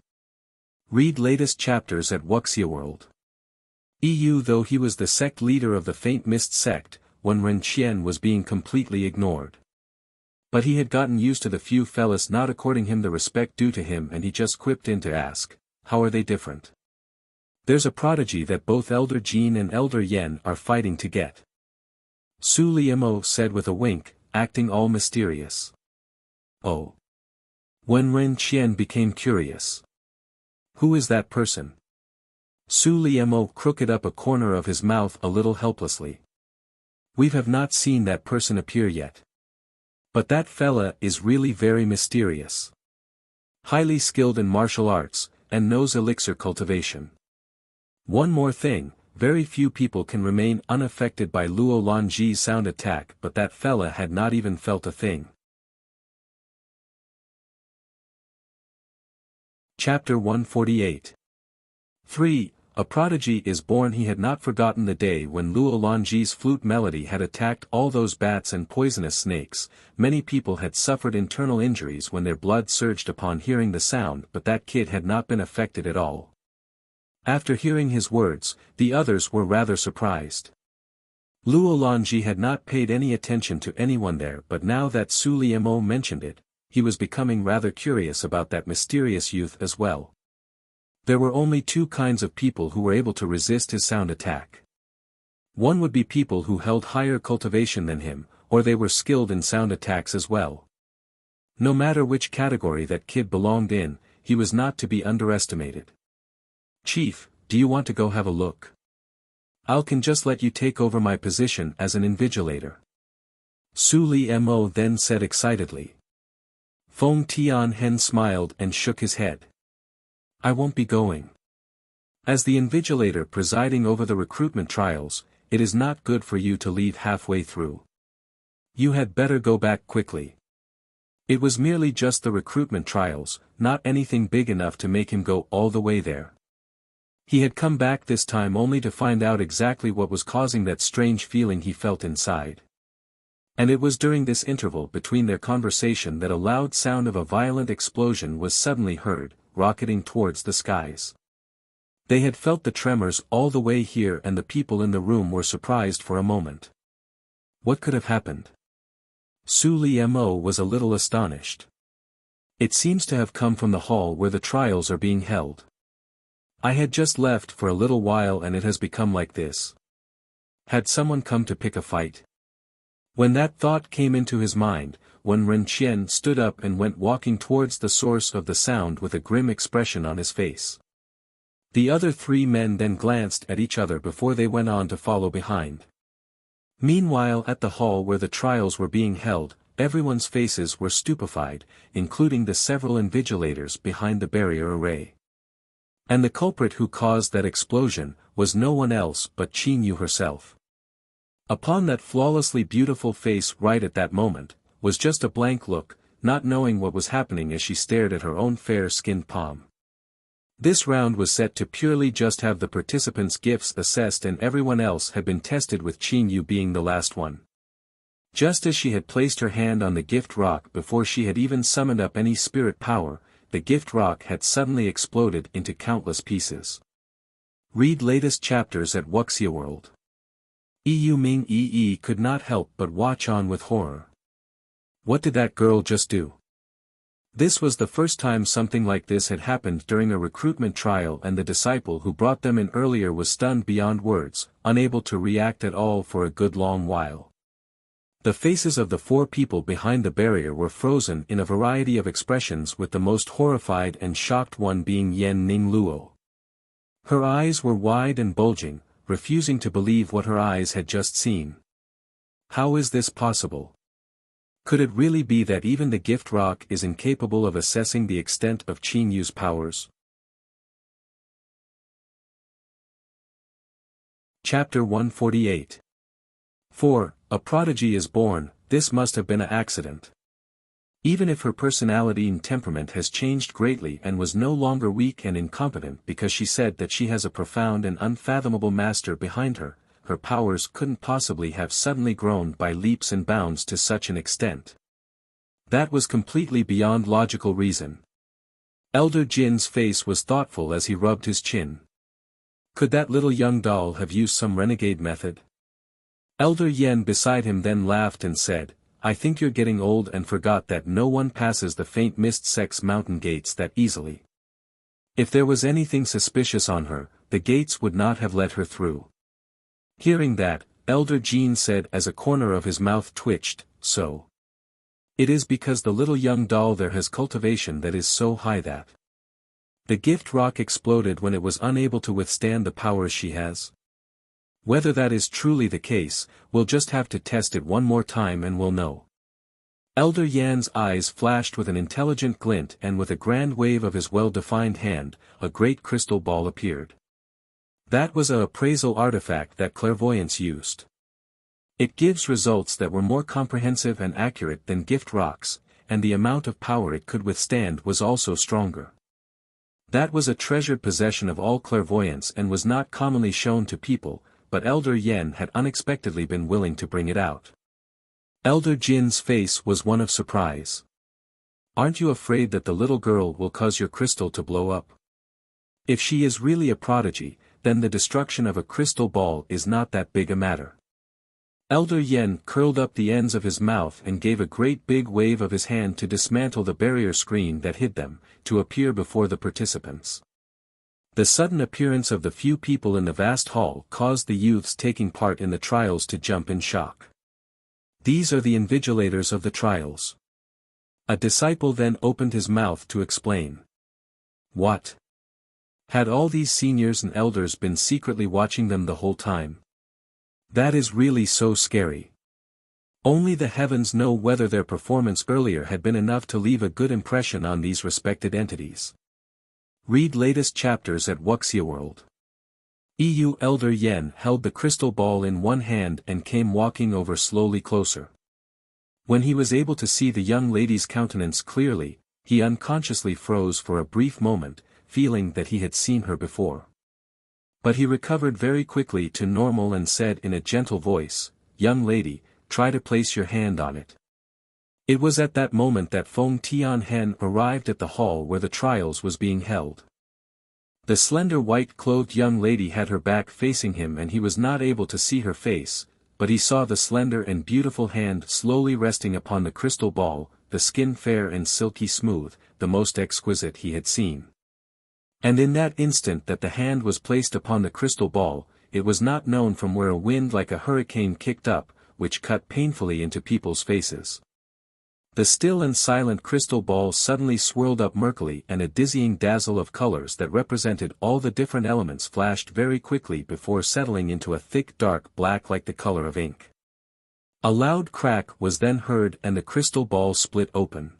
Read latest chapters at Wuxia World. Though he was the sect leader of the Faint Mist sect, when Ren Qian was being completely ignored. But he had gotten used to the few fellas not according him the respect due to him, and he just quipped in to ask, how are they different? There's a prodigy that both Elder Jin and Elder Yen are fighting to get. Su Liemo said with a wink, acting all mysterious. Oh. When Ren Qian became curious. Who is that person? Su Liemo crooked up a corner of his mouth a little helplessly. We have not seen that person appear yet. But that fella is really very mysterious. Highly skilled in martial arts, and knows elixir cultivation. One more thing, very few people can remain unaffected by Luo Lanji's sound attack, but that fella had not even felt a thing. Chapter 148. 3. A prodigy is born. He had not forgotten the day when Luo Lanji's flute melody had attacked all those bats and poisonous snakes. Many people had suffered internal injuries when their blood surged upon hearing the sound, but that kid had not been affected at all. After hearing his words, the others were rather surprised. Luo Lanji had not paid any attention to anyone there, but now that Su Liemo mentioned it, he was becoming rather curious about that mysterious youth as well. There were only two kinds of people who were able to resist his sound attack. One would be people who held higher cultivation than him, or they were skilled in sound attacks as well. No matter which category that kid belonged in, he was not to be underestimated. Chief, do you want to go have a look? I can just let you take over my position as an invigilator. Su Liemo then said excitedly. Feng Tianhen smiled and shook his head. I won't be going. As the invigilator presiding over the recruitment trials, it is not good for you to leave halfway through. You had better go back quickly. It was merely just the recruitment trials, not anything big enough to make him go all the way there. He had come back this time only to find out exactly what was causing that strange feeling he felt inside. And it was during this interval between their conversation that a loud sound of a violent explosion was suddenly heard, rocketing towards the skies. They had felt the tremors all the way here, and the people in the room were surprised for a moment. What could have happened? Su Liemo was a little astonished. It seems to have come from the hall where the trials are being held. I had just left for a little while and it has become like this. Had someone come to pick a fight? When that thought came into his mind, when Ren Qian stood up and went walking towards the source of the sound with a grim expression on his face. The other three men then glanced at each other before they went on to follow behind. Meanwhile, at the hall where the trials were being held, everyone's faces were stupefied, including the several invigilators behind the barrier array. And the culprit who caused that explosion was no one else but Qin Yu herself. Upon that flawlessly beautiful face right at that moment, was just a blank look, not knowing what was happening as she stared at her own fair-skinned palm. This round was set to purely just have the participants' gifts assessed, and everyone else had been tested, with Qin Yu being the last one. Just as she had placed her hand on the gift rock before she had even summoned up any spirit power, the gift rock had suddenly exploded into countless pieces. Read latest chapters at Wuxia World. Yu Ming could not help but watch on with horror. What did that girl just do? This was the first time something like this had happened during a recruitment trial, and the disciple who brought them in earlier was stunned beyond words, unable to react at all for a good long while. The faces of the four people behind the barrier were frozen in a variety of expressions, with the most horrified and shocked one being Yan Ning Luo. Her eyes were wide and bulging, refusing to believe what her eyes had just seen. How is this possible? Could it really be that even the gift rock is incapable of assessing the extent of Qin Yu's powers? Chapter 148. 4. A prodigy is born. This must have been an accident. Even if her personality and temperament has changed greatly and was no longer weak and incompetent because she said that she has a profound and unfathomable master behind her, her powers couldn't possibly have suddenly grown by leaps and bounds to such an extent. That was completely beyond logical reason. Elder Jin's face was thoughtful as he rubbed his chin. Could that little young doll have used some renegade method? Elder Yen beside him then laughed and said, I think you're getting old and forgot that no one passes the faint mist sex mountain gates that easily. If there was anything suspicious on her, the gates would not have let her through. Hearing that, Elder Jin said as a corner of his mouth twitched, so. It is because the little young doll there has cultivation that is so high that. The gift rock exploded when it was unable to withstand the powers she has. Whether that is truly the case, we'll just have to test it one more time and we'll know. Elder Yan's eyes flashed with an intelligent glint and with a grand wave of his well-defined hand, a great crystal ball appeared. That was a appraisal artifact that clairvoyance used. It gives results that were more comprehensive and accurate than gift rocks, and the amount of power it could withstand was also stronger. That was a treasured possession of all clairvoyance and was not commonly shown to people, but Elder Yen had unexpectedly been willing to bring it out. Elder Jin's face was one of surprise. Aren't you afraid that the little girl will cause your crystal to blow up? If she is really a prodigy, then the destruction of a crystal ball is not that big a matter. Elder Yen curled up the ends of his mouth and gave a great big wave of his hand to dismantle the barrier screen that hid them, to appear before the participants. The sudden appearance of the few people in the vast hall caused the youths taking part in the trials to jump in shock. These are the invigilators of the trials. A disciple then opened his mouth to explain. What? Had all these seniors and elders been secretly watching them the whole time? That is really so scary. Only the heavens know whether their performance earlier had been enough to leave a good impression on these respected entities. Read latest chapters at Wuxia World. EU Elder Yen held the crystal ball in one hand and came walking over slowly closer. When he was able to see the young lady's countenance clearly, he unconsciously froze for a brief moment, feeling that he had seen her before. But he recovered very quickly to normal and said in a gentle voice, Young lady, try to place your hand on it. It was at that moment that Feng Tianhen arrived at the hall where the trials was being held. The slender white-clothed young lady had her back facing him and he was not able to see her face, but he saw the slender and beautiful hand slowly resting upon the crystal ball, the skin fair and silky smooth, the most exquisite he had seen. And in that instant that the hand was placed upon the crystal ball, it was not known from where a wind like a hurricane kicked up, which cut painfully into people's faces. The still and silent crystal ball suddenly swirled up murkily and a dizzying dazzle of colors that represented all the different elements flashed very quickly before settling into a thick dark black like the color of ink. A loud crack was then heard and the crystal ball split open.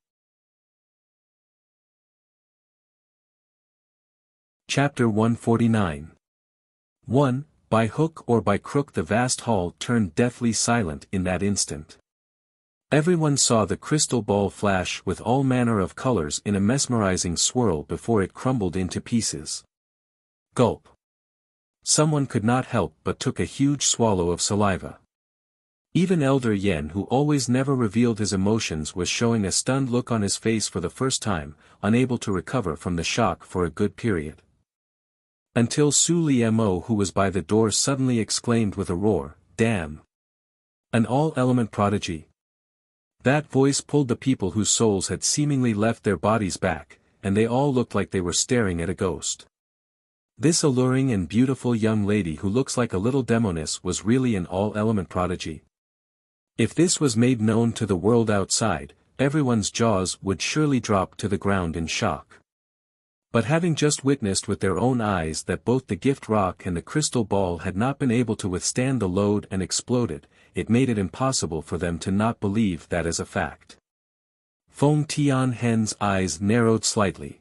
Chapter 149. 1. By hook or by crook the vast hall turned deathly silent in that instant. Everyone saw the crystal ball flash with all manner of colors in a mesmerizing swirl before it crumbled into pieces. Gulp. Someone could not help but took a huge swallow of saliva. Even Elder Yen, who always never revealed his emotions, was showing a stunned look on his face for the first time, unable to recover from the shock for a good period. Until Su Liemo, who was by the door, suddenly exclaimed with a roar, Damn! An all-element prodigy. That voice pulled the people whose souls had seemingly left their bodies back, and they all looked like they were staring at a ghost. This alluring and beautiful young lady who looks like a little demoness was really an all-element prodigy. If this was made known to the world outside, everyone's jaws would surely drop to the ground in shock. But having just witnessed with their own eyes that both the gift rock and the crystal ball had not been able to withstand the load and exploded, it made it impossible for them to not believe that as a fact. Feng Tianhen's eyes narrowed slightly.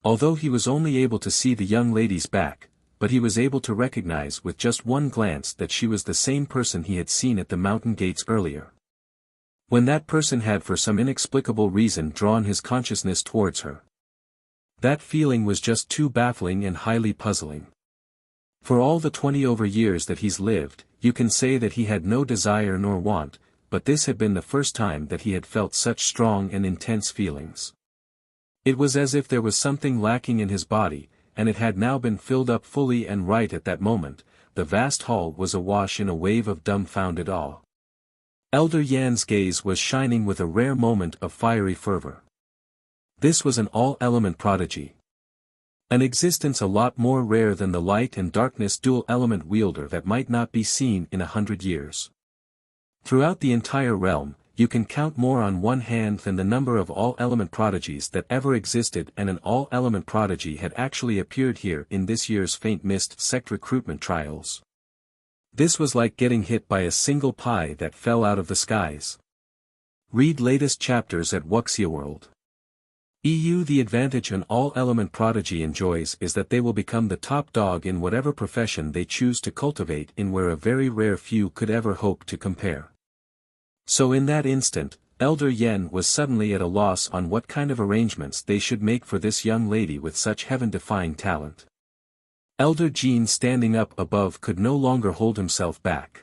Although he was only able to see the young lady's back, but he was able to recognize with just one glance that she was the same person he had seen at the mountain gates earlier. When that person had for some inexplicable reason drawn his consciousness towards her. That feeling was just too baffling and highly puzzling. For all the 20 over years that he's lived, you can say that he had no desire nor want, but this had been the first time that he had felt such strong and intense feelings. It was as if there was something lacking in his body, and it had now been filled up fully, and right at that moment, the vast hall was awash in a wave of dumbfounded awe. Elder Yan's gaze was shining with a rare moment of fiery fervor. This was an all-element prodigy. An existence a lot more rare than the light and darkness dual-element wielder that might not be seen in 100 years. Throughout the entire realm, you can count more on one hand than the number of all-element prodigies that ever existed, and an all-element prodigy had actually appeared here in this year's Faint Mist sect recruitment trials. This was like getting hit by a single pie that fell out of the skies. Read latest chapters at Wuxia World. The advantage an all-element prodigy enjoys is that they will become the top dog in whatever profession they choose to cultivate in, where a very rare few could ever hope to compare. So in that instant, Elder Yan was suddenly at a loss on what kind of arrangements they should make for this young lady with such heaven-defying talent. Elder Jean, standing up above, could no longer hold himself back.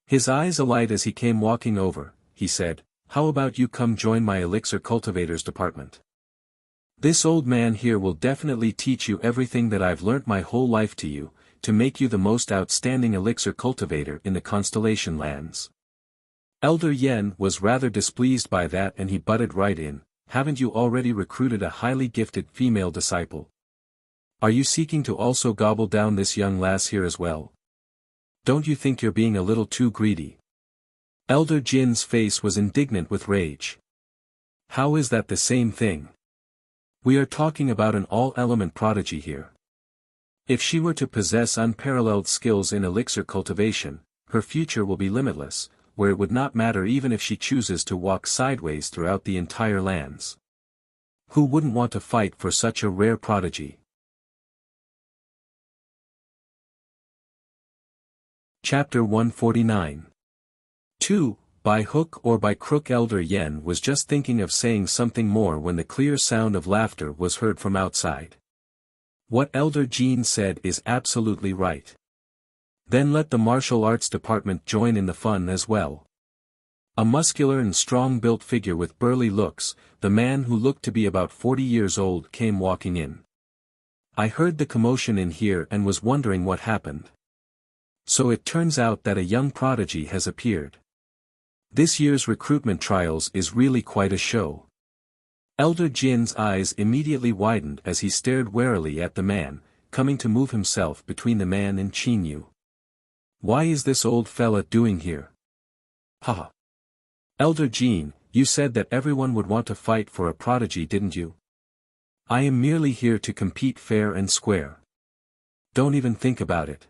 His eyes alight as he came walking over, he said, "How about you come join my elixir cultivators department? This old man here will definitely teach you everything that I've learnt my whole life to make you the most outstanding elixir cultivator in the Constellation Lands." Elder Yan was rather displeased by that, and he butted right in, "Haven't you already recruited a highly gifted female disciple? Are you seeking to also gobble down this young lass here as well? Don't you think you're being a little too greedy?" Elder Jin's face was indignant with rage. "How is that the same thing? We are talking about an all-element prodigy here. If she were to possess unparalleled skills in elixir cultivation, her future will be limitless, where it would not matter even if she chooses to walk sideways throughout the entire lands. Who wouldn't want to fight for such a rare prodigy?" Chapter 149. 2. By hook or by crook. Elder Yan was just thinking of saying something more when the clear sound of laughter was heard from outside. What Elder Jean said is absolutely right. Then let the martial arts department join in the fun as well. A muscular and strong-built figure with burly looks, the man who looked to be about 40 years old, came walking in. "I heard the commotion in here and was wondering what happened. So it turns out that a young prodigy has appeared. This year's recruitment trials is really quite a show." Elder Jin's eyes immediately widened as he stared warily at the man, coming to move himself between the man and Qinyu. "Why is this old fella doing here?" "Haha. Elder Jean, you said that everyone would want to fight for a prodigy, didn't you? I am merely here to compete fair and square. Don't even think about it.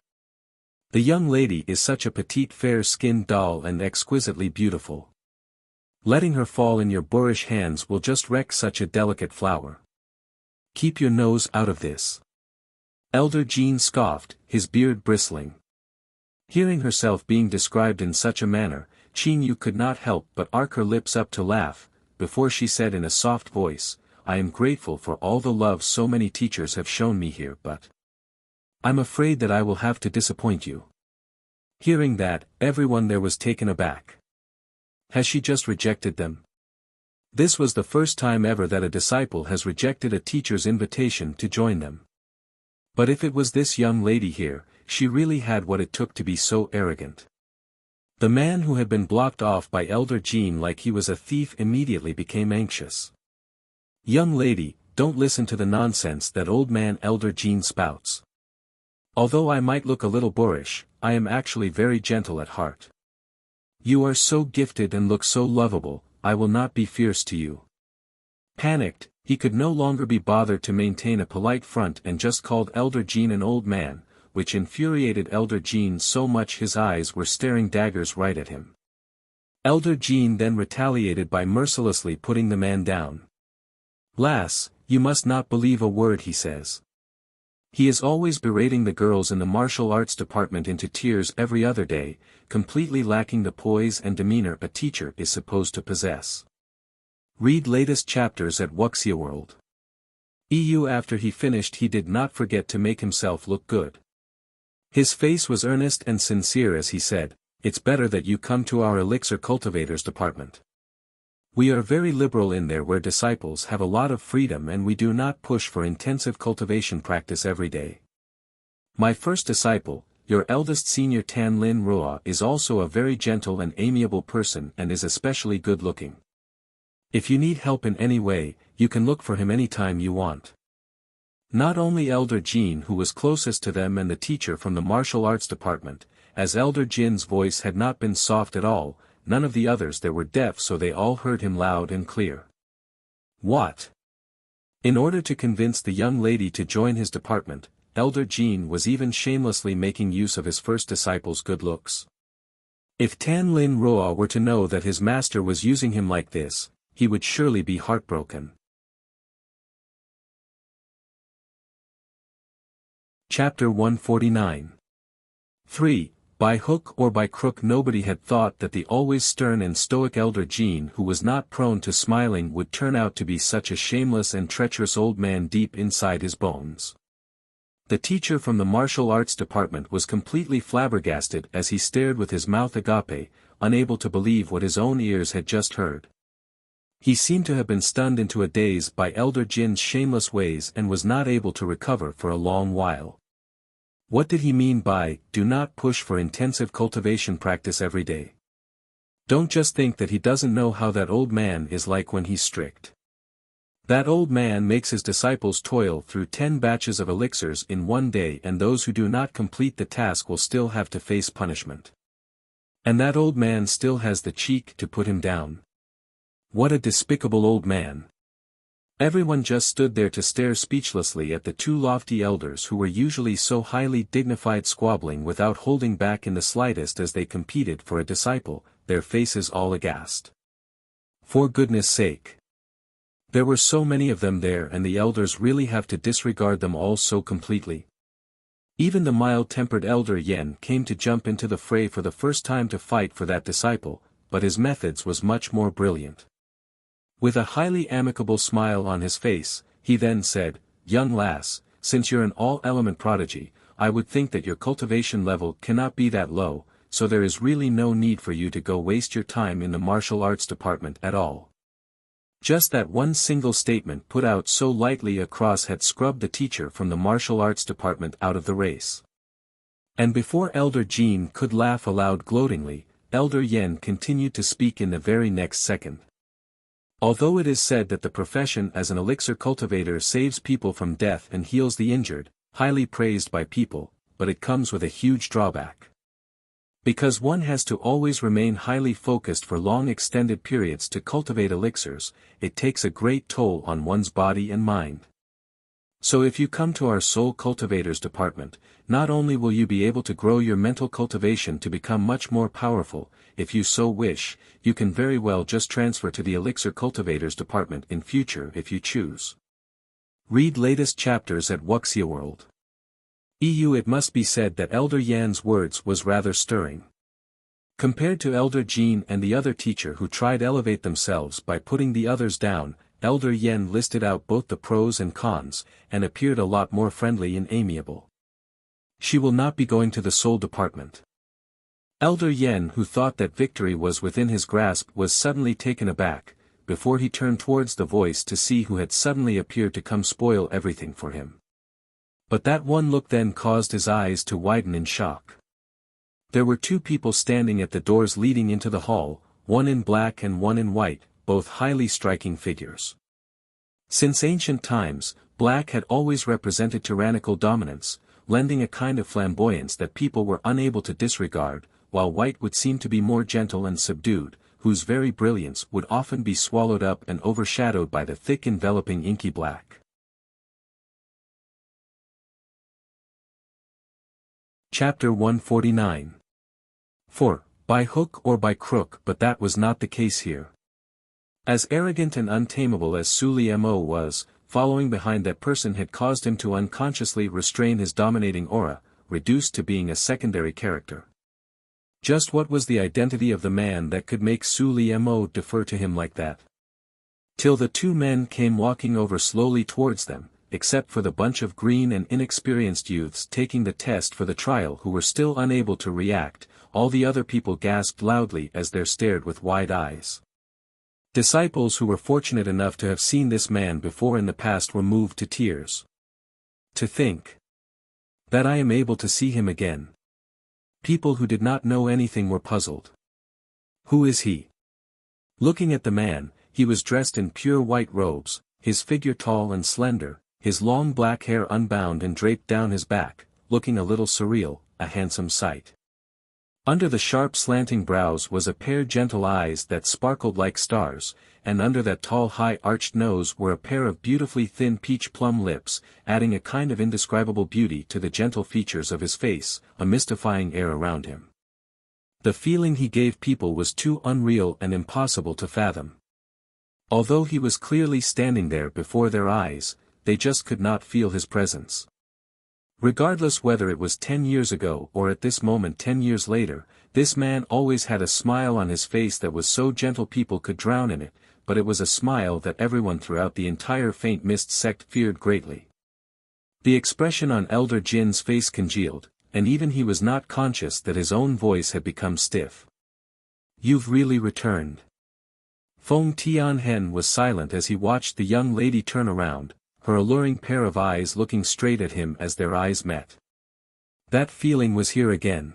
The young lady is such a petite fair-skinned doll and exquisitely beautiful. Letting her fall in your boorish hands will just wreck such a delicate flower. Keep your nose out of this." Elder Jean scoffed, his beard bristling. Hearing herself being described in such a manner, Qinyu could not help but arc her lips up to laugh, before she said in a soft voice, "I am grateful for all the love so many teachers have shown me here, but I'm afraid that I will have to disappoint you." Hearing that, everyone there was taken aback. Has she just rejected them? This was the first time ever that a disciple has rejected a teacher's invitation to join them. But if it was this young lady here, she really had what it took to be so arrogant. The man who had been blocked off by Elder Jean like he was a thief immediately became anxious. "Young lady, don't listen to the nonsense that old man Elder Jean spouts. Although I might look a little boorish, I am actually very gentle at heart. You are so gifted and look so lovable, I will not be fierce to you." Panicked, he could no longer be bothered to maintain a polite front and just called Elder Jean an old man, which infuriated Elder Jean so much his eyes were staring daggers right at him. Elder Jean then retaliated by mercilessly putting the man down. "Lass, you must not believe a word he says. He is always berating the girls in the martial arts department into tears every other day, completely lacking the poise and demeanor a teacher is supposed to possess." Read latest chapters at Wuxia World. After he finished, he did not forget to make himself look good. His face was earnest and sincere as he said, it's better that you come to our elixir cultivators department. We are very liberal in there where disciples have a lot of freedom and we do not push for intensive cultivation practice every day. My first disciple, your eldest senior Tan Lin Roa, is also a very gentle and amiable person and is especially good looking. If you need help in any way, you can look for him anytime you want. Not only Elder Jean, who was closest to them, and the teacher from the martial arts department, as Elder Jin's voice had not been soft at all, none of the others there were deaf, so they all heard him loud and clear. What? In order to convince the young lady to join his department, Elder Jean was even shamelessly making use of his first disciple's good looks. If Tan Lin Roa were to know that his master was using him like this, he would surely be heartbroken. Chapter 149. 3. By hook or by crook, nobody had thought that the always stern and stoic Elder Jean, who was not prone to smiling, would turn out to be such a shameless and treacherous old man deep inside his bones. The teacher from the martial arts department was completely flabbergasted as he stared with his mouth agape, unable to believe what his own ears had just heard. He seemed to have been stunned into a daze by Elder Jin's shameless ways and was not able to recover for a long while. What did he mean by, do not push for intensive cultivation practice every day? Don't just think that he doesn't know how that old man is like when he's strict. That old man makes his disciples toil through 10 batches of elixirs in one day, and those who do not complete the task will still have to face punishment. And that old man still has the cheek to put him down. What a despicable old man. Everyone just stood there to stare speechlessly at the two lofty elders who were usually so highly dignified, squabbling without holding back in the slightest as they competed for a disciple, their faces all aghast. For goodness sake. There were so many of them there, and the elders really have to disregard them all so completely. Even the mild-tempered Elder Yen came to jump into the fray for the first time to fight for that disciple, but his methods was much more brilliant. With a highly amicable smile on his face, he then said, "Young lass, since you're an all-element prodigy, I would think that your cultivation level cannot be that low, so there is really no need for you to go waste your time in the martial arts department at all." Just that one single statement put out so lightly across had scrubbed the teacher from the martial arts department out of the race. And before Elder Jean could laugh aloud gloatingly, Elder Yen continued to speak in the very next second. Although it is said that the profession as an elixir cultivator saves people from death and heals the injured, highly praised by people, but it comes with a huge drawback. Because one has to always remain highly focused for long extended periods to cultivate elixirs, it takes a great toll on one's body and mind. So if you come to our soul cultivators department, not only will you be able to grow your mental cultivation to become much more powerful, if you so wish, you can very well just transfer to the elixir cultivators department in future if you choose. Read latest chapters at Wuxia World. It must be said that Elder Yan's words was rather stirring. Compared to Elder Jean and the other teacher who tried to elevate themselves by putting the others down, Elder Yen listed out both the pros and cons, and appeared a lot more friendly and amiable. She will not be going to the soul department. Elder Yen, who thought that victory was within his grasp, was suddenly taken aback, before he turned towards the voice to see who had suddenly appeared to come spoil everything for him. But that one look then caused his eyes to widen in shock. There were two people standing at the doors leading into the hall, one in black and one in white, both highly striking figures. Since ancient times, black had always represented tyrannical dominance, lending a kind of flamboyance that people were unable to disregard, while white would seem to be more gentle and subdued, whose very brilliance would often be swallowed up and overshadowed by the thick enveloping inky black. Chapter 149. 4. By hook or by crook, but that was not the case here. As arrogant and untamable as Su Mo was, following behind that person had caused him to unconsciously restrain his dominating aura, reduced to being a secondary character. Just what was the identity of the man that could make Su Mo defer to him like that? Till the two men came walking over slowly towards them, except for the bunch of green and inexperienced youths taking the test for the trial who were still unable to react, all the other people gasped loudly as they stared with wide eyes. Disciples who were fortunate enough to have seen this man before in the past were moved to tears. To think that I am able to see him again. People who did not know anything were puzzled. Who is he? Looking at the man, he was dressed in pure white robes, his figure tall and slender, his long black hair unbound and draped down his back, looking a little surreal, a handsome sight. Under the sharp slanting brows was a pair of gentle eyes that sparkled like stars, and under that tall high arched nose were a pair of beautifully thin peach plum lips, adding a kind of indescribable beauty to the gentle features of his face, a mystifying air around him. The feeling he gave people was too unreal and impossible to fathom. Although he was clearly standing there before their eyes, they just could not feel his presence. Regardless whether it was 10 years ago or at this moment 10 years later, this man always had a smile on his face that was so gentle people could drown in it, but it was a smile that everyone throughout the entire Faint Mist sect feared greatly. The expression on Elder Jin's face congealed, and even he was not conscious that his own voice had become stiff. "You've really returned." Feng Tianhen was silent as he watched the young lady turn around, her alluring pair of eyes looking straight at him as their eyes met. That feeling was here again.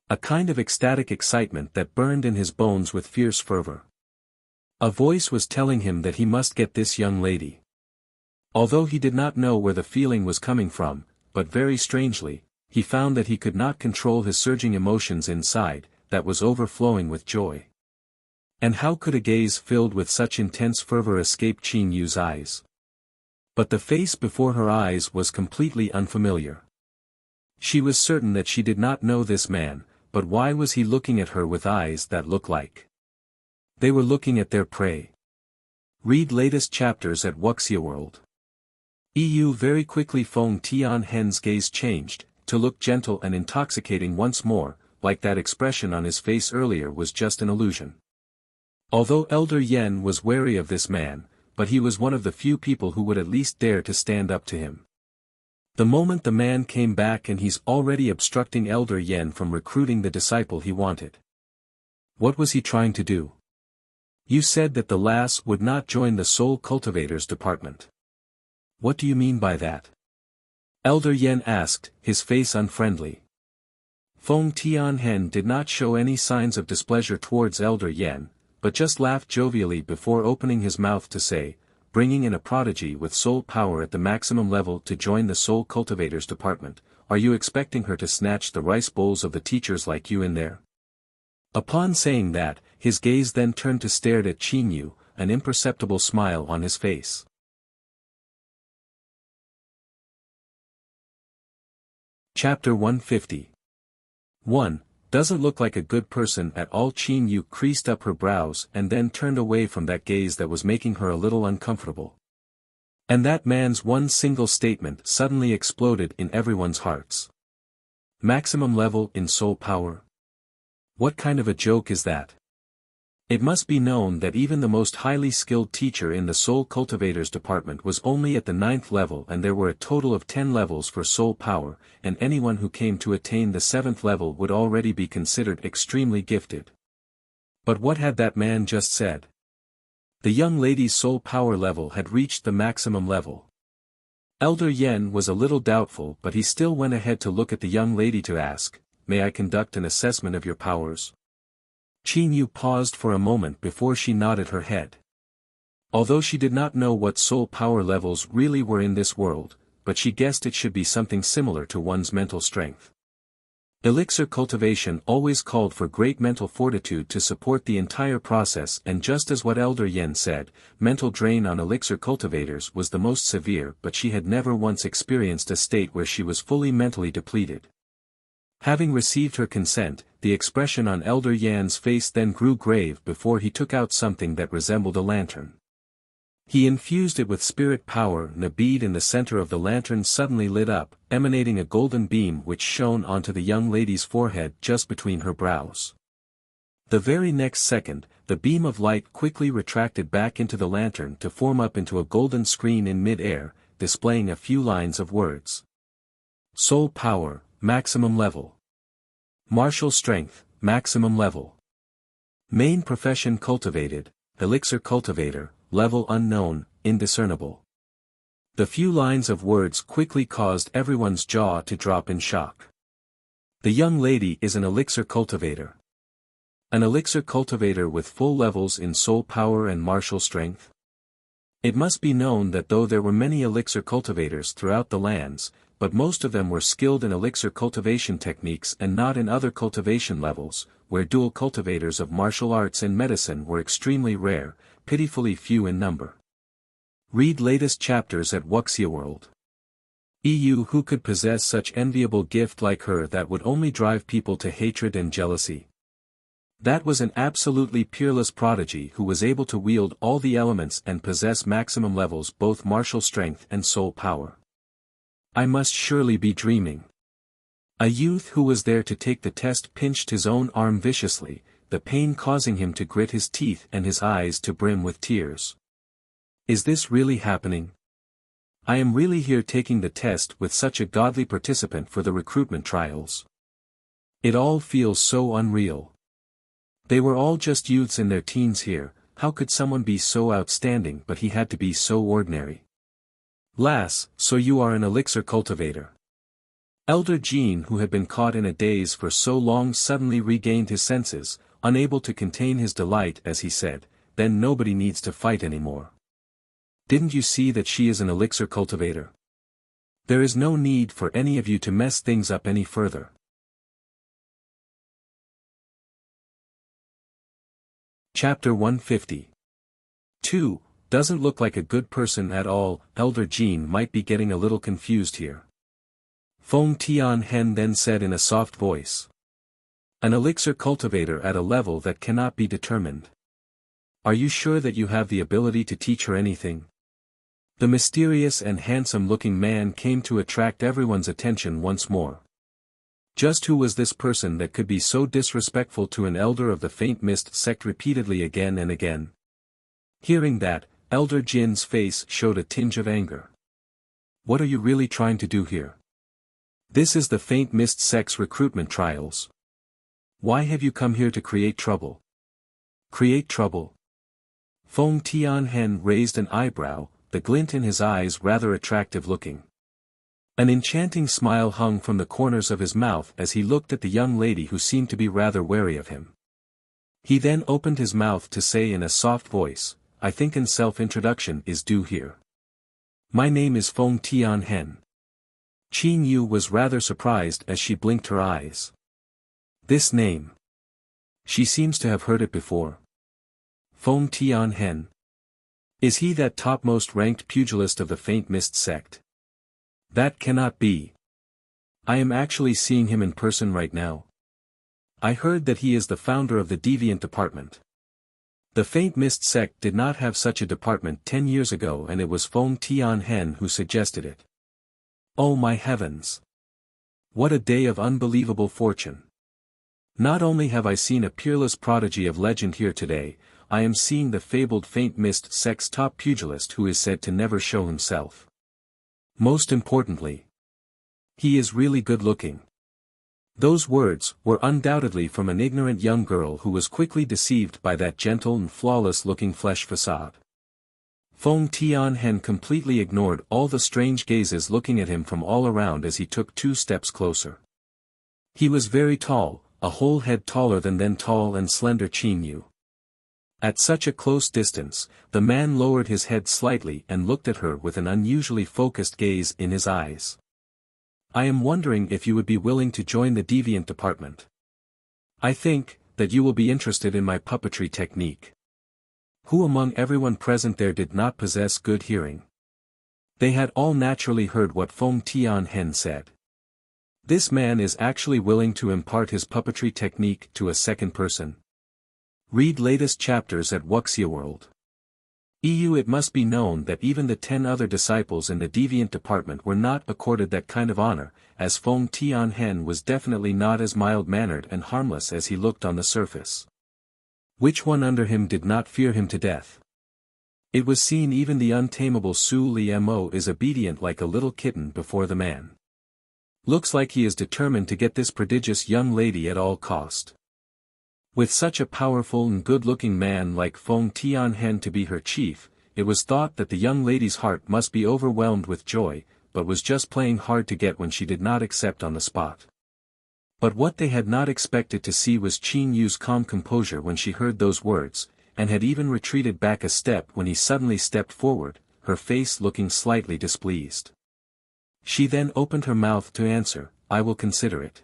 A kind of ecstatic excitement that burned in his bones with fierce fervor. A voice was telling him that he must get this young lady. Although he did not know where the feeling was coming from, but very strangely, he found that he could not control his surging emotions inside, that was overflowing with joy. And how could a gaze filled with such intense fervor escape Qin Yu's eyes? But the face before her eyes was completely unfamiliar. She was certain that she did not know this man, but why was he looking at her with eyes that looked like they were looking at their prey? Read latest chapters at Wuxia World. Very quickly Feng Tianhen's gaze changed, to look gentle and intoxicating once more, like that expression on his face earlier was just an illusion. Although Elder Yen was wary of this man, but he was one of the few people who would at least dare to stand up to him. The moment the man came back and he's already obstructing Elder Yen from recruiting the disciple he wanted. What was he trying to do? You said that the lass would not join the Soul Cultivators department. What do you mean by that? Elder Yen asked, his face unfriendly. Feng Tianhen did not show any signs of displeasure towards Elder Yen, but just laughed jovially before opening his mouth to say, bringing in a prodigy with soul power at the maximum level to join the Soul Cultivators department, are you expecting her to snatch the rice bowls of the teachers like you in there? Upon saying that, his gaze then turned to stare at Qin Yu, an imperceptible smile on his face. Chapter 150. 1. Doesn't look like a good person at all. Qin Yu creased up her brows and then turned away from that gaze that was making her a little uncomfortable. And that man's one single statement suddenly exploded in everyone's hearts. Maximum level in soul power? What kind of a joke is that? It must be known that even the most highly skilled teacher in the Soul Cultivators department was only at the 9th level, and there were a total of 10 levels for soul power, and anyone who came to attain the 7th level would already be considered extremely gifted. But what had that man just said? The young lady's soul power level had reached the maximum level. Elder Yen was a little doubtful, but he still went ahead to look at the young lady to ask, "May I conduct an assessment of your powers?" Qin Yu paused for a moment before she nodded her head. Although she did not know what soul power levels really were in this world, but she guessed it should be something similar to one's mental strength. Elixir cultivation always called for great mental fortitude to support the entire process, and just as what Elder Yen said, mental drain on elixir cultivators was the most severe, but she had never once experienced a state where she was fully mentally depleted. Having received her consent, the expression on Elder Yan's face then grew grave before he took out something that resembled a lantern. He infused it with spirit power, and a bead in the center of the lantern suddenly lit up, emanating a golden beam which shone onto the young lady's forehead just between her brows. The very next second, the beam of light quickly retracted back into the lantern to form up into a golden screen in mid-air, displaying a few lines of words. Soul power, maximum level. Martial strength, maximum level. Main profession cultivated, elixir cultivator, level unknown, indiscernible. The few lines of words quickly caused everyone's jaw to drop in shock. The young lady is an elixir cultivator. An elixir cultivator with full levels in soul power and martial strength? It must be known that though there were many elixir cultivators throughout the lands, but most of them were skilled in elixir cultivation techniques and not in other cultivation levels, where dual cultivators of martial arts and medicine were extremely rare, pitifully few in number. Read latest chapters at Wuxia World. EU. Who could possess such enviable gift like her that would only drive people to hatred and jealousy? That was an absolutely peerless prodigy who was able to wield all the elements and possess maximum levels both martial strength and soul power. I must surely be dreaming. A youth who was there to take the test pinched his own arm viciously, the pain causing him to grit his teeth and his eyes to brim with tears. Is this really happening? I am really here taking the test with such a godly participant for the recruitment trials. It all feels so unreal. They were all just youths in their teens here, how could someone be so outstanding but he had to be so ordinary? Lass, so you are an elixir cultivator. Elder Jean, who had been caught in a daze for so long, suddenly regained his senses, unable to contain his delight as he said, then nobody needs to fight anymore. Didn't you see that she is an elixir cultivator? There is no need for any of you to mess things up any further. Chapter 150. 2. Doesn't look like a good person at all. Elder Jean might be getting a little confused here. Feng Tianhen then said in a soft voice. An elixir cultivator at a level that cannot be determined. Are you sure that you have the ability to teach her anything? The mysterious and handsome-looking man came to attract everyone's attention once more. Just who was this person that could be so disrespectful to an elder of the Faint Mist sect repeatedly again and again? Hearing that, Elder Jin's face showed a tinge of anger. What are you really trying to do here? This is the Faint Mist sect's recruitment trials. Why have you come here to create trouble? Create trouble? Feng Tianhen raised an eyebrow, the glint in his eyes rather attractive looking. An enchanting smile hung from the corners of his mouth as he looked at the young lady who seemed to be rather wary of him. He then opened his mouth to say in a soft voice, I think an self-introduction is due here. My name is Feng Tianhen. Qin Yu was rather surprised as she blinked her eyes. This name. She seems to have heard it before. Feng Tianhen. Is he that topmost ranked pugilist of the Faint Mist sect? That cannot be. I am actually seeing him in person right now. I heard that he is the founder of the Deviant Department. The Faint Mist sect did not have such a department 10 years ago and it was Feng Tianhen who suggested it. Oh my heavens! What a day of unbelievable fortune. Not only have I seen a peerless prodigy of legend here today, I am seeing the fabled Faint Mist sect's top pugilist who is said to never show himself. Most importantly, he is really good-looking. Those words were undoubtedly from an ignorant young girl who was quickly deceived by that gentle and flawless-looking flesh facade. Feng Tianhen completely ignored all the strange gazes looking at him from all around as he took 2 steps closer. He was very tall, a whole head taller than then tall and slender Qin Yu. At such a close distance, the man lowered his head slightly and looked at her with an unusually focused gaze in his eyes. I am wondering if you would be willing to join the Deviant Department. I think that you will be interested in my puppetry technique. Who among everyone present there did not possess good hearing? They had all naturally heard what Feng Tianhen said. This man is actually willing to impart his puppetry technique to a second person. Read latest chapters at Wuxia World. EU. It must be known that even the 10 other disciples in the Deviant Department were not accorded that kind of honor, as Feng Tianhen was definitely not as mild-mannered and harmless as he looked on the surface. Which one under him did not fear him to death? It was seen even the untamable Su Li Mo is obedient like a little kitten before the man. Looks like he is determined to get this prodigious young lady at all cost. With such a powerful and good-looking man like Feng Tianhen to be her chief, it was thought that the young lady's heart must be overwhelmed with joy, but was just playing hard to get when she did not accept on the spot. But what they had not expected to see was Qin Yu's calm composure when she heard those words, and had even retreated back a step when he suddenly stepped forward, her face looking slightly displeased. She then opened her mouth to answer, "I will consider it."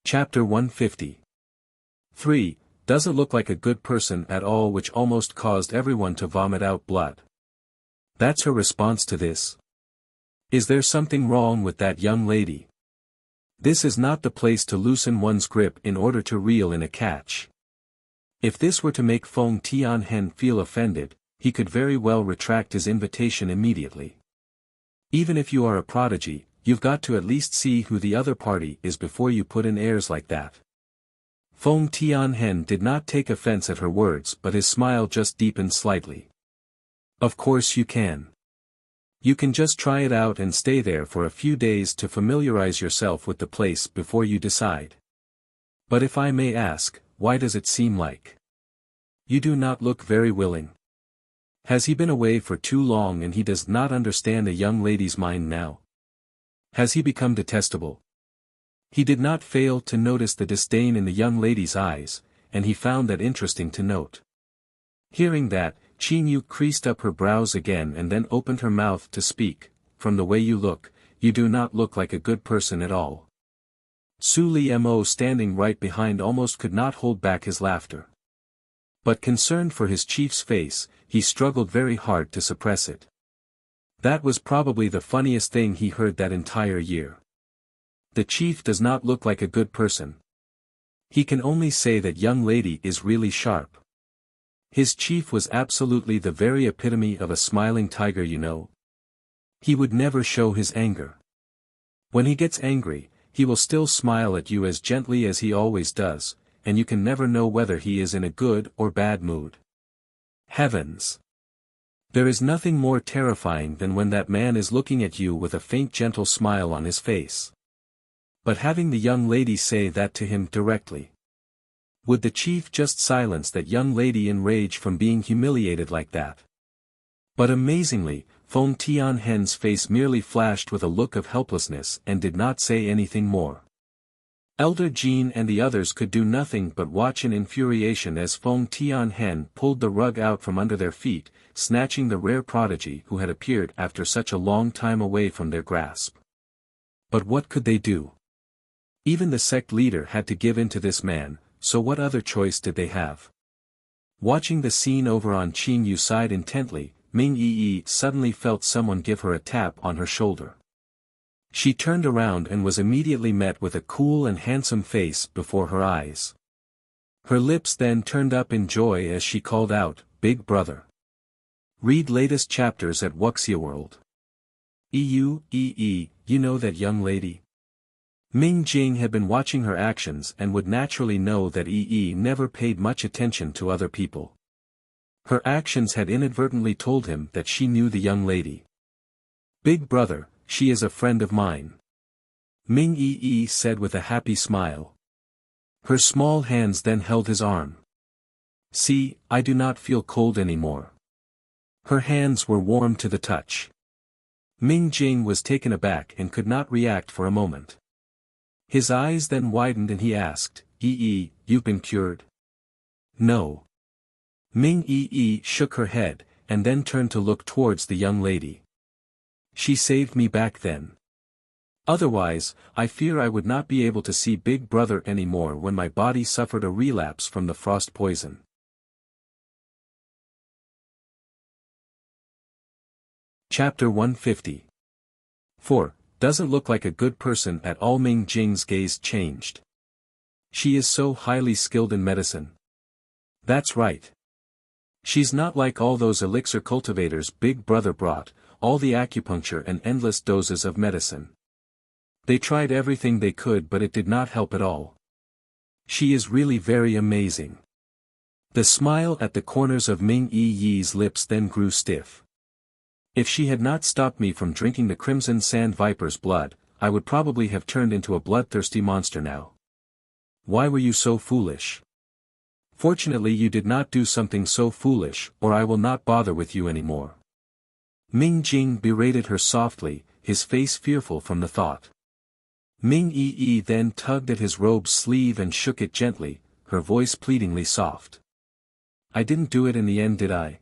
Chapter 150. 3. Does it look like a good person at all, which almost caused everyone to vomit out blood. That's her response to this. Is there something wrong with that young lady? This is not the place to loosen one's grip in order to reel in a catch. If this were to make Feng Tianhen feel offended, he could very well retract his invitation immediately. Even if you are a prodigy, you've got to at least see who the other party is before you put in airs like that. Feng Tianhen did not take offense at her words, but his smile just deepened slightly. Of course you can. You can just try it out and stay there for a few days to familiarize yourself with the place before you decide. But if I may ask, why does it seem like you do not look very willing? Has he been away for too long and he does not understand a young lady's mind now? Has he become detestable? He did not fail to notice the disdain in the young lady's eyes, and he found that interesting to note. Hearing that, Qin Yu creased up her brows again and then opened her mouth to speak. "From the way you look, you do not look like a good person at all." Su Liemo, standing right behind, almost could not hold back his laughter. But concerned for his chief's face, he struggled very hard to suppress it. That was probably the funniest thing he heard that entire year. The chief does not look like a good person. He can only say that young lady is really sharp. His chief was absolutely the very epitome of a smiling tiger, you know. He would never show his anger. When he gets angry, he will still smile at you as gently as he always does, and you can never know whether he is in a good or bad mood. Heavens! There is nothing more terrifying than when that man is looking at you with a faint gentle smile on his face. But having the young lady say that to him directly. Would the chief just silence that young lady in rage from being humiliated like that? But amazingly, Feng Tianhen's face merely flashed with a look of helplessness and did not say anything more. Elder Jean and the others could do nothing but watch in infuriation as Feng Tianhen pulled the rug out from under their feet, snatching the rare prodigy who had appeared after such a long time away from their grasp. But what could they do? Even the sect leader had to give in to this man, so what other choice did they have? Watching the scene over on Qin Yu's side intently, Ming Yi suddenly felt someone give her a tap on her shoulder. She turned around and was immediately met with a cool and handsome face before her eyes. Her lips then turned up in joy as she called out, "Big brother." Read latest chapters at Wuxia World. You know that young lady? Ming Jing had been watching her actions and would naturally know that never paid much attention to other people. Her actions had inadvertently told him that she knew the young lady. "Big brother, she is a friend of mine," Ming said with a happy smile. Her small hands then held his arm. "See, I do not feel cold anymore." Her hands were warm to the touch. Ming Jing was taken aback and could not react for a moment. His eyes then widened and he asked, "You've been cured?" "No." Ming shook her head, and then turned to look towards the young lady. "She saved me back then. Otherwise, I fear I would not be able to see Big Brother anymore when my body suffered a relapse from the frost poison." Chapter 150. 4. Doesn't look like a good person at all. Ming Jing's gaze changed. She is so highly skilled in medicine. That's right. She's not like all those elixir cultivators Big Brother brought, all the acupuncture and endless doses of medicine. They tried everything they could but it did not help at all. She is really very amazing. The smile at the corners of Ming Yi's lips then grew stiff. If she had not stopped me from drinking the crimson sand viper's blood, I would probably have turned into a bloodthirsty monster now. Why were you so foolish? Fortunately you did not do something so foolish, or I will not bother with you anymore. Ming Jing berated her softly, his face fearful from the thought. Ming Yi then tugged at his robe's sleeve and shook it gently, her voice pleadingly soft. I didn't do it in the end, did I?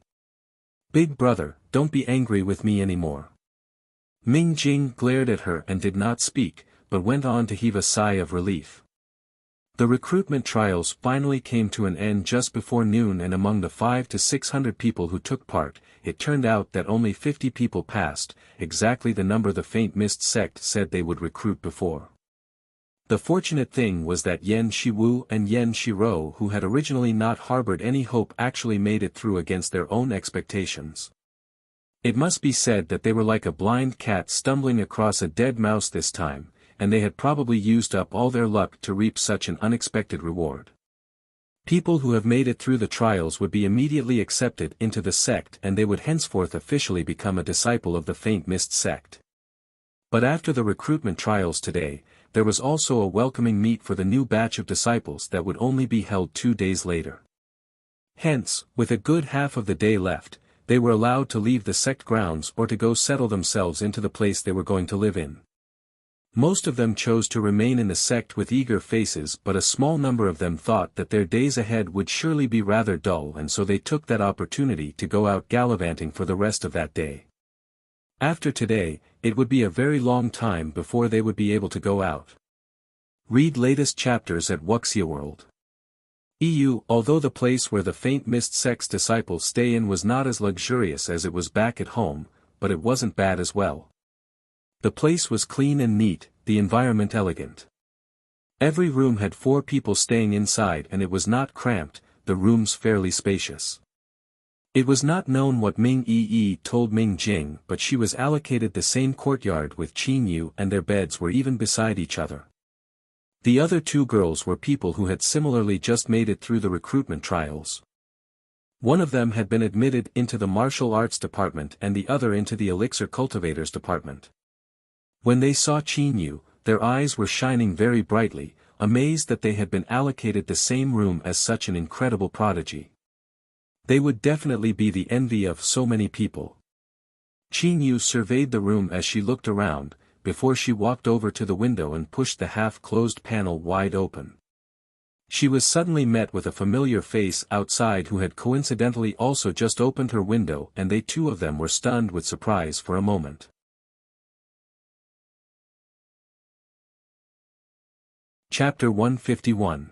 Big brother, don't be angry with me anymore. Ming Jing glared at her and did not speak, but went on to heave a sigh of relief. The recruitment trials finally came to an end just before noon, and among the 500 to 600 people who took part, it turned out that only 50 people passed, exactly the number the Faint Mist sect said they would recruit before. The fortunate thing was that Yen Shiwu and Yen Shiro, who had originally not harbored any hope, actually made it through against their own expectations. It must be said that they were like a blind cat stumbling across a dead mouse this time, and they had probably used up all their luck to reap such an unexpected reward. People who have made it through the trials would be immediately accepted into the sect, and they would henceforth officially become a disciple of the Faint Mist sect. But after the recruitment trials today, there was also a welcoming meet for the new batch of disciples that would only be held 2 days later. Hence, with a good half of the day left, they were allowed to leave the sect grounds or to go settle themselves into the place they were going to live in. Most of them chose to remain in the sect with eager faces, but a small number of them thought that their days ahead would surely be rather dull, and so they took that opportunity to go out gallivanting for the rest of that day. After today, it would be a very long time before they would be able to go out. Read latest chapters at Wuxia World. Although the place where the Faint Mist sect's disciples stay in was not as luxurious as it was back at home, but it wasn't bad as well. The place was clean and neat, the environment elegant. Every room had 4 people staying inside, and it was not cramped, the rooms fairly spacious. It was not known what Ming Yi told Ming Jing, but she was allocated the same courtyard with Qin Yu, and their beds were even beside each other. The other 2 girls were people who had similarly just made it through the recruitment trials. One of them had been admitted into the martial arts department and the other into the elixir cultivators department. When they saw Qin Yu, their eyes were shining very brightly, amazed that they had been allocated the same room as such an incredible prodigy. They would definitely be the envy of so many people. Qin Yu surveyed the room as she looked around, before she walked over to the window and pushed the half-closed panel wide open. She was suddenly met with a familiar face outside who had coincidentally also just opened her window, and they 2 of them were stunned with surprise for a moment. Chapter 151.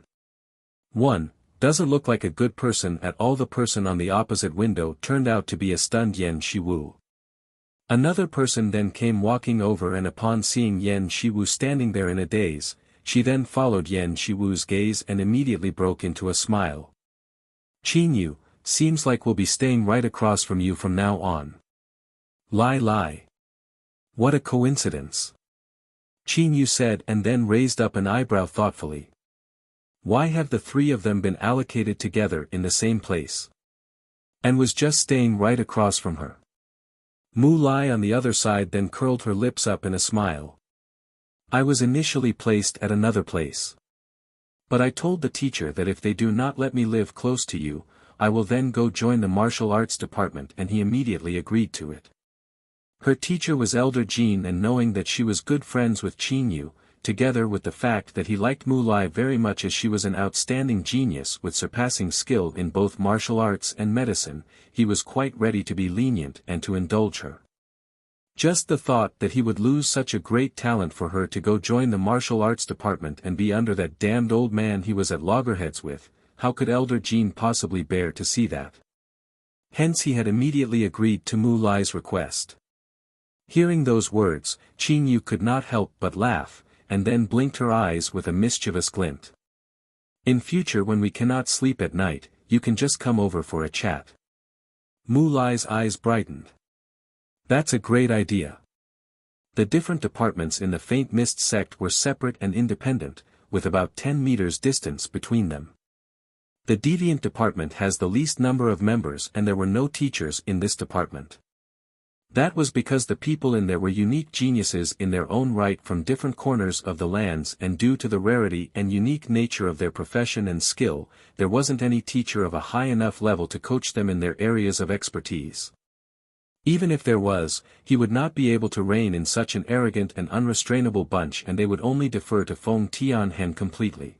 1. Doesn't look like a good person at all. The person on the opposite window turned out to be a stunned Yen Shiwu. Another person then came walking over, and upon seeing Yen Shiwu standing there in a daze, she then followed Yen Shiwu's gaze and immediately broke into a smile. Qin Yu, seems like we'll be staying right across from you from now on. Lie. What a coincidence. Qin Yu said, and then raised up an eyebrow thoughtfully. Why have the 3 of them been allocated together in the same place? And was just staying right across from her. Mu Lai on the other side then curled her lips up in a smile. I was initially placed at another place. But I told the teacher that if they do not let me live close to you, I will then go join the martial arts department, and he immediately agreed to it. Her teacher was Elder Jean, and knowing that she was good friends with Qin Yu, together with the fact that he liked Mu Lai very much as she was an outstanding genius with surpassing skill in both martial arts and medicine, he was quite ready to be lenient and to indulge her. Just the thought that he would lose such a great talent for her to go join the martial arts department and be under that damned old man he was at loggerheads with, how could Elder Jean possibly bear to see that? Hence he had immediately agreed to Mu Lai's request. Hearing those words, Qin Yu could not help but laugh, and then blinked her eyes with a mischievous glint. In future, when we cannot sleep at night, you can just come over for a chat. Mu Lai's eyes brightened. That's a great idea. The different departments in the Faint Mist sect were separate and independent, with about 10 meters distance between them. The Deviant department has the least number of members, and there were no teachers in this department. That was because the people in there were unique geniuses in their own right from different corners of the lands, and due to the rarity and unique nature of their profession and skill, there wasn't any teacher of a high enough level to coach them in their areas of expertise. Even if there was, he would not be able to reign in such an arrogant and unrestrainable bunch, and they would only defer to Feng Tianhen completely.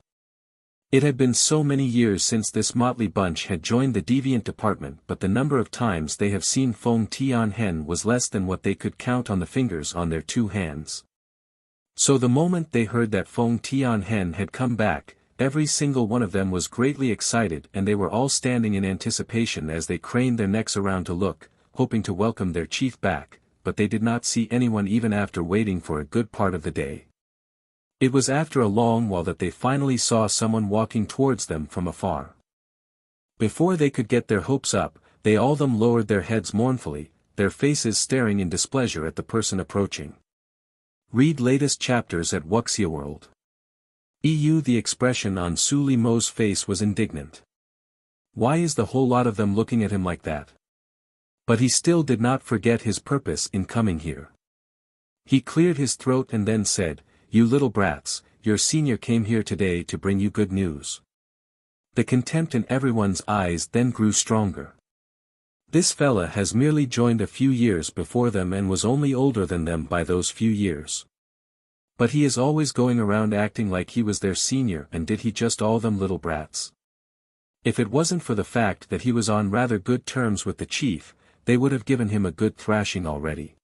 It had been so many years since this motley bunch had joined the deviant department, but the number of times they have seen Feng Tianhen was less than what they could count on the fingers on their two hands. So the moment they heard that Feng Tianhen had come back, every single one of them was greatly excited, and they were all standing in anticipation as they craned their necks around to look, hoping to welcome their chief back, but they did not see anyone even after waiting for a good part of the day. It was after a long while that they finally saw someone walking towards them from afar. Before they could get their hopes up, they all of them lowered their heads mournfully, their faces staring in displeasure at the person approaching. Read latest chapters at Wuxia World. The expression on Su Limo's face was indignant. Why is the whole lot of them looking at him like that? But he still did not forget his purpose in coming here. He cleared his throat and then said, "You little brats, your senior came here today to bring you good news." The contempt in everyone's eyes then grew stronger. This fella has merely joined a few years before them and was only older than them by those few years. But he is always going around acting like he was their senior, and did he just all them little brats? If it wasn't for the fact that he was on rather good terms with the chief, they would have given him a good thrashing already.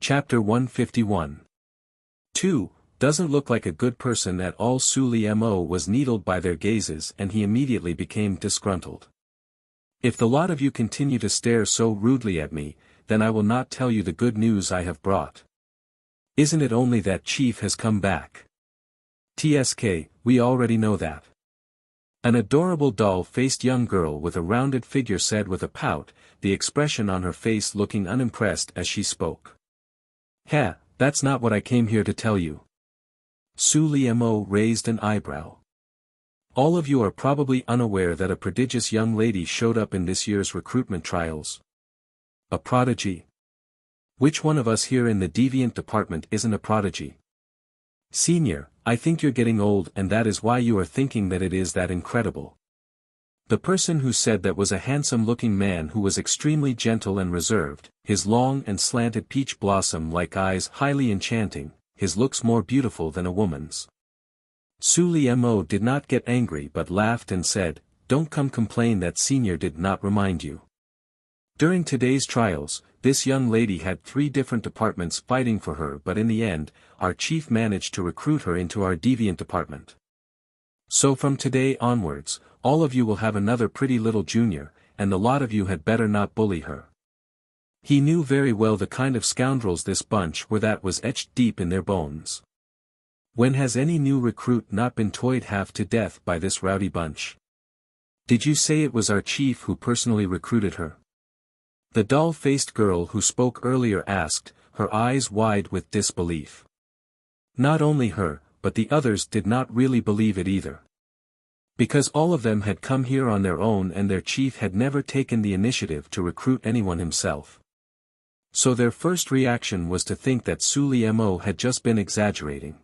Chapter 151. 2. Doesn't look like a good person at all. Su Limo was needled by their gazes, and he immediately became disgruntled. If the lot of you continue to stare so rudely at me, then I will not tell you the good news I have brought. Isn't it only that chief has come back? TSK, we already know that. An adorable doll-faced young girl with a rounded figure said with a pout, the expression on her face looking unimpressed as she spoke. That's not what I came here to tell you. Su Limo raised an eyebrow. All of you are probably unaware that a prodigious young lady showed up in this year's recruitment trials. A prodigy? Which one of us here in the deviant department isn't a prodigy? Senior, I think you're getting old, and that is why you are thinking that it is that incredible. The person who said that was a handsome-looking man who was extremely gentle and reserved, his long and slanted peach blossom-like eyes highly enchanting, his looks more beautiful than a woman's. Su Limo did not get angry but laughed and said, "Don't come complain that senior did not remind you. During today's trials, this young lady had 3 different departments fighting for her, but in the end, our chief managed to recruit her into our deviant department. So from today onwards, all of you will have another pretty little junior, and the lot of you had better not bully her." He knew very well the kind of scoundrels this bunch were, that was etched deep in their bones. When has any new recruit not been toyed half to death by this rowdy bunch? Did you say it was our chief who personally recruited her? The doll-faced girl who spoke earlier asked, her eyes wide with disbelief. Not only her, but the others did not really believe it either. Because all of them had come here on their own, and their chief had never taken the initiative to recruit anyone himself. So their first reaction was to think that Su Limo had just been exaggerating.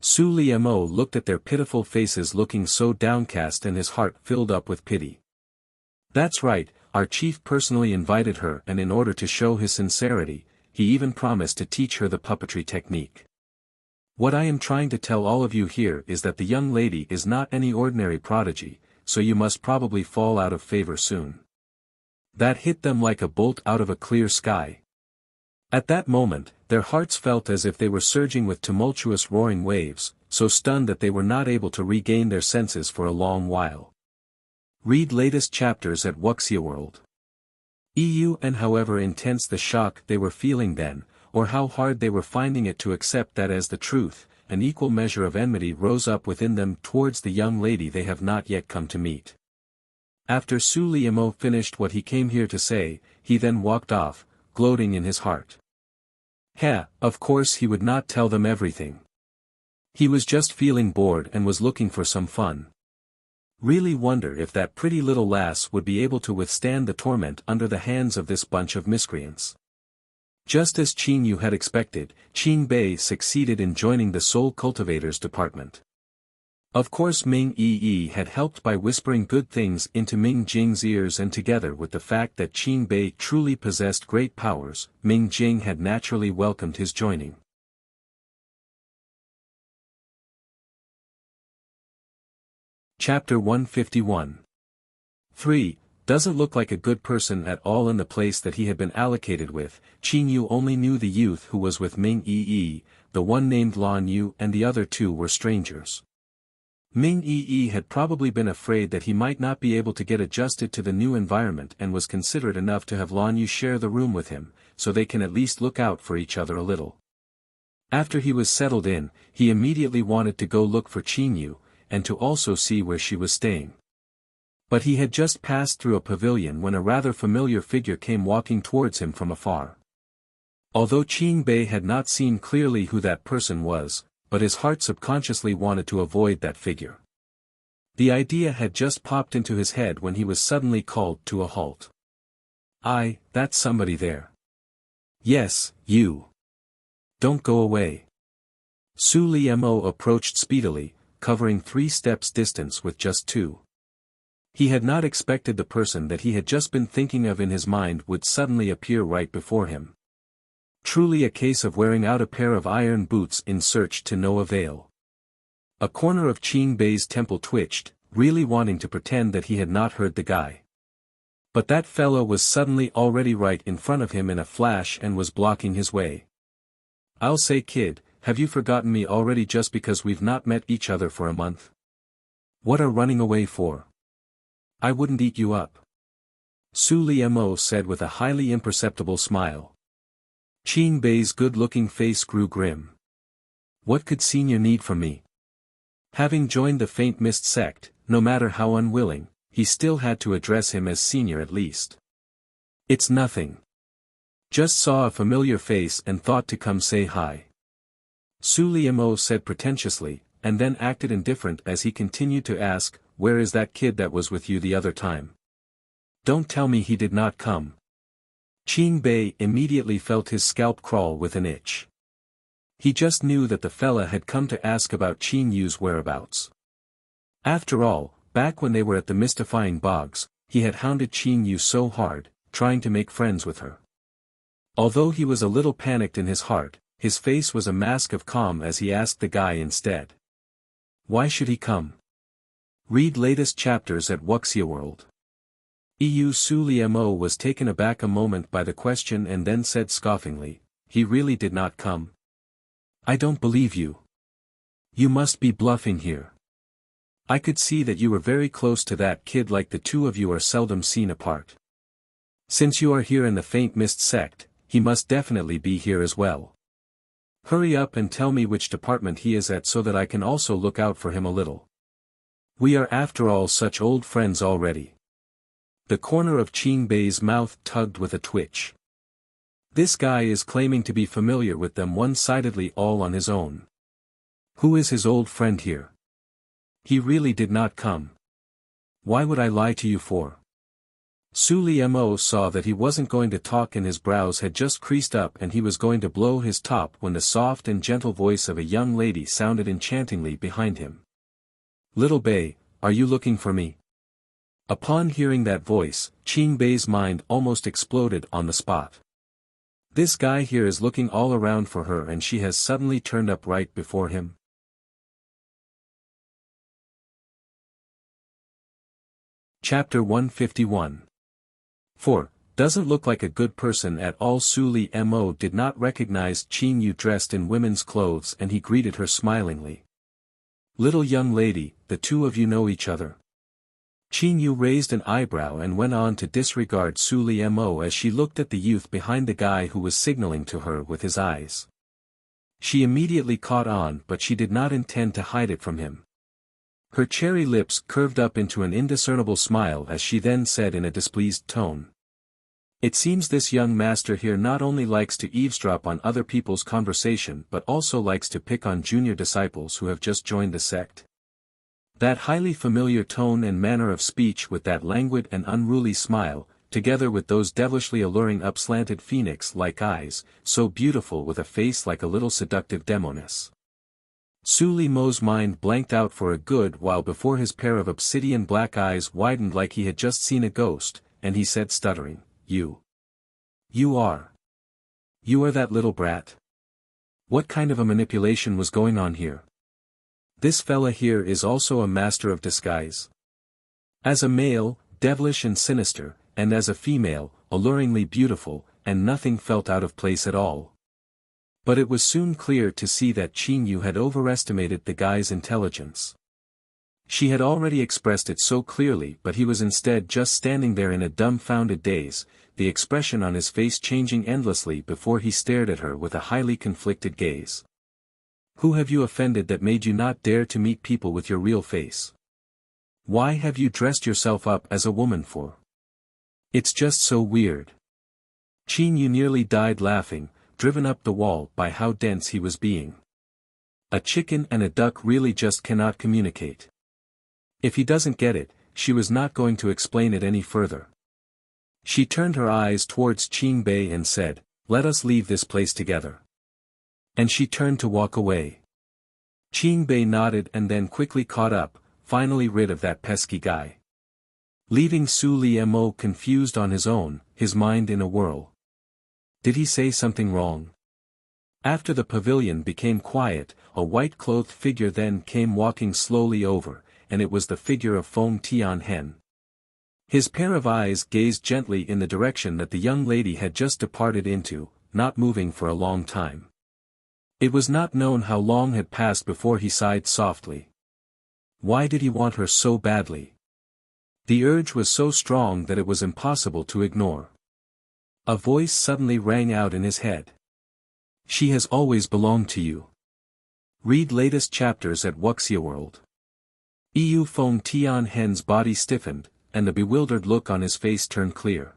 Su Limo looked at their pitiful faces looking so downcast, and his heart filled up with pity. That's right, our chief personally invited her, and in order to show his sincerity, he even promised to teach her the puppetry technique. What I am trying to tell all of you here is that the young lady is not any ordinary prodigy, so you must probably fall out of favor soon. That hit them like a bolt out of a clear sky. At that moment, their hearts felt as if they were surging with tumultuous roaring waves, so stunned that they were not able to regain their senses for a long while. Read latest chapters at Wuxia World. And however intense the shock they were feeling then, or how hard they were finding it to accept that as the truth, an equal measure of enmity rose up within them towards the young lady they have not yet come to meet. After Su Limo finished what he came here to say, he then walked off, gloating in his heart. Of course he would not tell them everything. He was just feeling bored and was looking for some fun. Really wonder if that pretty little lass would be able to withstand the torment under the hands of this bunch of miscreants. Just as Qin Yu had expected, Qin Bei succeeded in joining the Soul Cultivators department. Of course Ming Yi had helped by whispering good things into Ming Jing's ears, and together with the fact that Qin Bei truly possessed great powers, Ming Jing had naturally welcomed his joining. Chapter 151. 3. Doesn't look like a good person at all. In the place that he had been allocated with, Qin Yu only knew the youth who was with Ming Yi, the one named Lan Yu, and the other two were strangers. Ming Yi had probably been afraid that he might not be able to get adjusted to the new environment and was considerate enough to have Lan Yu share the room with him, so they can at least look out for each other a little. After he was settled in, he immediately wanted to go look for Qin Yu, and to also see where she was staying. But he had just passed through a pavilion when a rather familiar figure came walking towards him from afar. Although Qin Bei had not seen clearly who that person was, but his heart subconsciously wanted to avoid that figure. The idea had just popped into his head when he was suddenly called to a halt. That's somebody there. Yes, you. Don't go away. Su Liemo approached speedily, covering 3 steps distance with just 2. He had not expected the person that he had just been thinking of in his mind would suddenly appear right before him. Truly a case of wearing out a pair of iron boots in search to no avail. A corner of Qin Bei's temple twitched, really wanting to pretend that he had not heard the guy. But that fellow was suddenly already right in front of him in a flash and was blocking his way. I'll say, kid, have you forgotten me already just because we've not met each other for a month? What are running away for? I wouldn't eat you up. Su Liemo said with a highly imperceptible smile. Qin Bei's good-looking face grew grim. What could Senior need from me? Having joined the Faint Mist sect, no matter how unwilling, he still had to address him as Senior at least. It's nothing. Just saw a familiar face and thought to come say hi. Su Liemo said pretentiously, and then acted indifferent as he continued to ask, where is that kid that was with you the other time? Don't tell me he did not come. Qin Bei immediately felt his scalp crawl with an itch. He just knew that the fella had come to ask about Qin Yu's whereabouts. After all, back when they were at the mystifying bogs, he had hounded Qin Yu so hard, trying to make friends with her. Although he was a little panicked in his heart, his face was a mask of calm as he asked the guy instead. Why should he come? Read latest chapters at Wuxia World. Su Liemo was taken aback a moment by the question and then said scoffingly, he really did not come. I don't believe you. You must be bluffing here. I could see that you were very close to that kid, like the two of you are seldom seen apart. Since you are here in the Faint Mist sect, he must definitely be here as well. Hurry up and tell me which department he is at so that I can also look out for him a little. We are after all such old friends already. The corner of Qin Bei's mouth tugged with a twitch. This guy is claiming to be familiar with them one-sidedly all on his own. Who is his old friend here? He really did not come. Why would I lie to you for? Su Liemo saw that he wasn't going to talk and his brows had just creased up and he was going to blow his top when the soft and gentle voice of a young lady sounded enchantingly behind him. Little Bei, are you looking for me? Upon hearing that voice, Qin Bei's mind almost exploded on the spot. This guy here is looking all around for her and she has suddenly turned up right before him. Chapter 151. 4. Doesn't look like a good person at all. Su Liemo did not recognize Qin Yu dressed in women's clothes and he greeted her smilingly. Little young lady, the two of you know each other? Qin Yu raised an eyebrow and went on to disregard Su Liemo as she looked at the youth behind the guy who was signaling to her with his eyes. She immediately caught on, but she did not intend to hide it from him. Her cherry lips curved up into an indiscernible smile as she then said in a displeased tone. It seems this young master here not only likes to eavesdrop on other people's conversation but also likes to pick on junior disciples who have just joined the sect. That highly familiar tone and manner of speech with that languid and unruly smile, together with those devilishly alluring upslanted phoenix-like eyes, so beautiful with a face like a little seductive demoness. Su Li Mo's mind blanked out for a good while before his pair of obsidian black eyes widened like he had just seen a ghost, and he said stuttering, You are that little brat? What kind of a manipulation was going on here? This fella here is also a master of disguise. As a male, devilish and sinister, and as a female, alluringly beautiful, and nothing felt out of place at all. But it was soon clear to see that Qin Yu had overestimated the guy's intelligence. She had already expressed it so clearly, but he was instead just standing there in a dumbfounded daze, the expression on his face changing endlessly before he stared at her with a highly conflicted gaze. Who have you offended that made you not dare to meet people with your real face? Why have you dressed yourself up as a woman for? It's just so weird. Qin Yu nearly died laughing, driven up the wall by how dense he was being. A chicken and a duck really just cannot communicate. If he doesn't get it, she was not going to explain it any further. She turned her eyes towards Qin Bei and said, Let us leave this place together. And she turned to walk away. Qin Bei nodded and then quickly caught up, finally rid of that pesky guy. Leaving Su Li Mo confused on his own, his mind in a whirl. Did he say something wrong? After the pavilion became quiet, a white-clothed figure then came walking slowly over, and it was the figure of Feng Tianhen. His pair of eyes gazed gently in the direction that the young lady had just departed into, not moving for a long time. It was not known how long had passed before he sighed softly. Why did he want her so badly? The urge was so strong that it was impossible to ignore. A voice suddenly rang out in his head. She has always belonged to you. Read latest chapters at Wuxia World. Feng Tianhen's body stiffened, and the bewildered look on his face turned clear.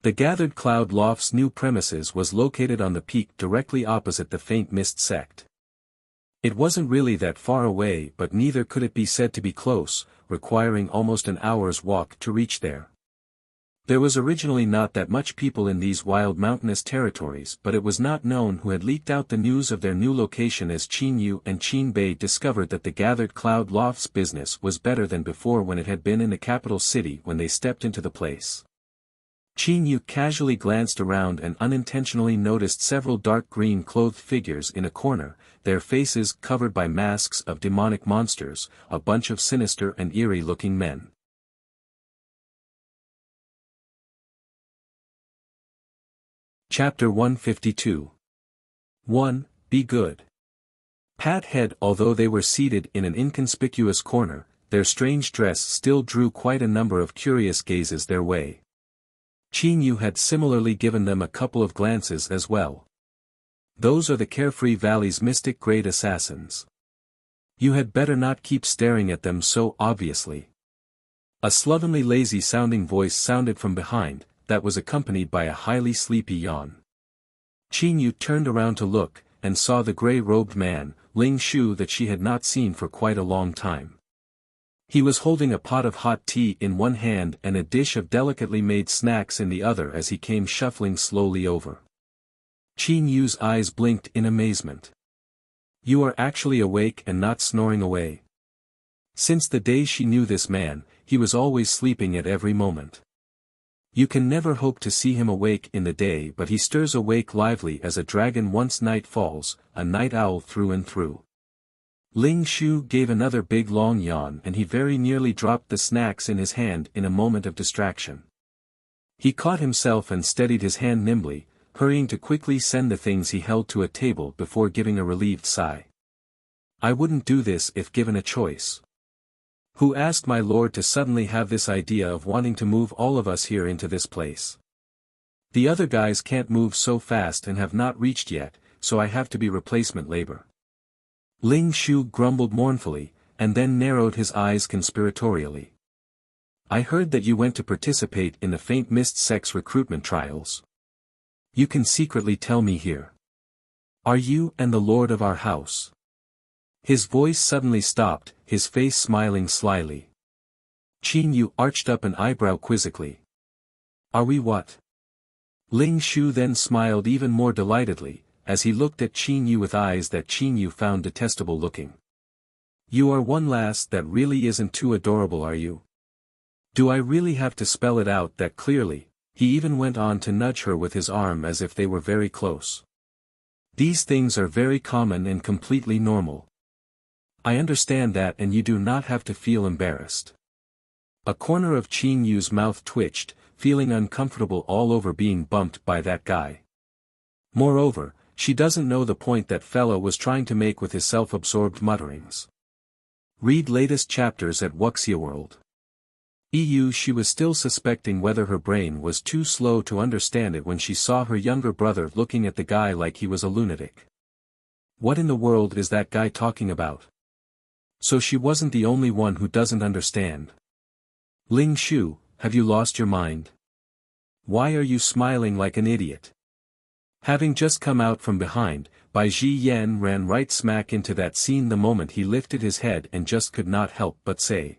The Gathered Cloud Loft's new premises was located on the peak directly opposite the Faint Mist sect. It wasn't really that far away, but neither could it be said to be close, requiring almost an hour's walk to reach there. There was originally not that much people in these wild mountainous territories, but it was not known who had leaked out the news of their new location as Qin Yu and Qin Bei discovered that the Gathered Cloud Loft's business was better than before when it had been in the capital city when they stepped into the place. Qin Yu casually glanced around and unintentionally noticed several dark green clothed figures in a corner, their faces covered by masks of demonic monsters, a bunch of sinister and eerie-looking men. Chapter 152. 1. Be good. Pat head. Although they were seated in an inconspicuous corner, their strange dress still drew quite a number of curious gazes their way. Qin Yu had similarly given them a couple of glances as well. Those are the Carefree Valley's mystic grade assassins. You had better not keep staring at them so obviously. A slovenly lazy-sounding voice sounded from behind, that was accompanied by a highly sleepy yawn. Qin Yu turned around to look, and saw the gray-robed man, Ling Shu, that she had not seen for quite a long time. He was holding a pot of hot tea in one hand and a dish of delicately made snacks in the other as he came shuffling slowly over. Qin Yu's eyes blinked in amazement. You are actually awake and not snoring away. Since the day she knew this man, he was always sleeping at every moment. You can never hope to see him awake in the day, but he stirs awake lively as a dragon once night falls, a night owl through and through. Ling Shu gave another big long yawn and he very nearly dropped the snacks in his hand in a moment of distraction. He caught himself and steadied his hand nimbly, hurrying to quickly send the things he held to a table before giving a relieved sigh. I wouldn't do this if given a choice. Who asked my lord to suddenly have this idea of wanting to move all of us here into this place? The other guys can't move so fast and have not reached yet, so I have to be replacement labor. Ling Shu grumbled mournfully, and then narrowed his eyes conspiratorially. I heard that you went to participate in the Faint Mist sect's recruitment trials. You can secretly tell me here. Are you and the lord of our house? His voice suddenly stopped, his face smiling slyly. Qin Yu arched up an eyebrow quizzically. Are we what? Ling Shu then smiled even more delightedly, as he looked at Qin Yu with eyes that Qin Yu found detestable looking. You are one lass that really isn't too adorable, are you? Do I really have to spell it out that clearly? He even went on to nudge her with his arm as if they were very close. These things are very common and completely normal. I understand that, and you do not have to feel embarrassed. A corner of Qin Yu's mouth twitched, feeling uncomfortable all over being bumped by that guy. Moreover, she doesn't know the point that fella was trying to make with his self-absorbed mutterings. Read latest chapters at Wuxia World. She was still suspecting whether her brain was too slow to understand it when she saw her younger brother looking at the guy like he was a lunatic. What in the world is that guy talking about? So she wasn't the only one who doesn't understand. Ling Shu, have you lost your mind? Why are you smiling like an idiot? Having just come out from behind, Bai Ji Yan ran right smack into that scene the moment he lifted his head and just could not help but say.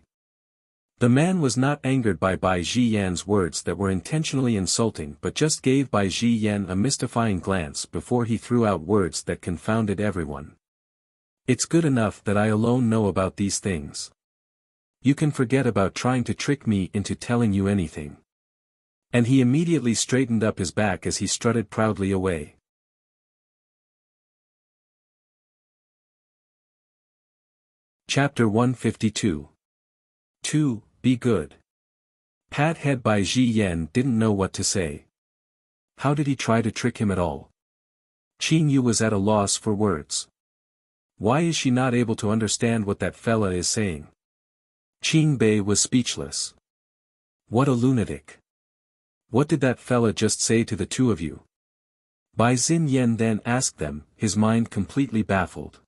The man was not angered by Bai Ji Yan's words that were intentionally insulting but just gave Bai Ji Yan a mystifying glance before he threw out words that confounded everyone. It's good enough that I alone know about these things. You can forget about trying to trick me into telling you anything. And he immediately straightened up his back as he strutted proudly away. Chapter 152. 2. Be good. Pat head Bai Ji Yan didn't know what to say. How did he try to trick him at all? Qin Yu was at a loss for words. Why is she not able to understand what that fella is saying? Qin Bei was speechless. What a lunatic. What did that fella just say to the two of you? Bai Xin Yan then asked them, his mind completely baffled.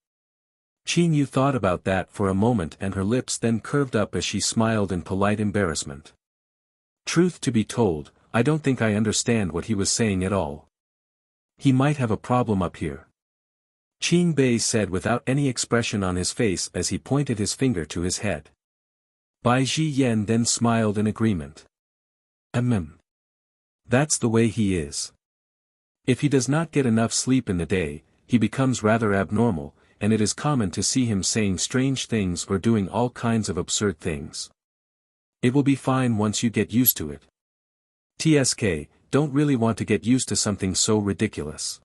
Qin Yu thought about that for a moment and her lips then curved up as she smiled in polite embarrassment. Truth to be told, I don't think I understand what he was saying at all. He might have a problem up here. Qin Bei said without any expression on his face as he pointed his finger to his head. Bai Ji Yan then smiled in agreement. That's the way he is. If he does not get enough sleep in the day, he becomes rather abnormal, and it is common to see him saying strange things or doing all kinds of absurd things. It will be fine once you get used to it. TSK, don't really want to get used to something so ridiculous.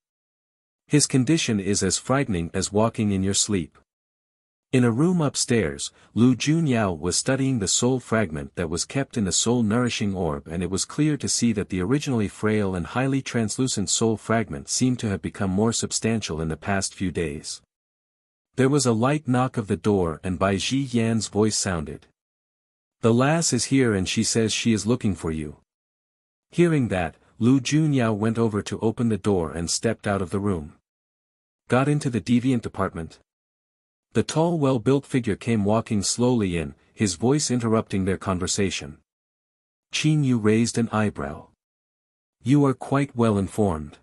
His condition is as frightening as walking in your sleep. In a room upstairs, Lu Junyao was studying the soul fragment that was kept in the soul-nourishing orb, and it was clear to see that the originally frail and highly translucent soul fragment seemed to have become more substantial in the past few days. There was a light knock of the door and Bai Ji Yan's voice sounded. The lass is here and she says she is looking for you. Hearing that, Lu Junyao went over to open the door and stepped out of the room. Got into the deviant department. The tall well-built figure came walking slowly in, his voice interrupting their conversation. Qin Yu raised an eyebrow. You are quite well informed.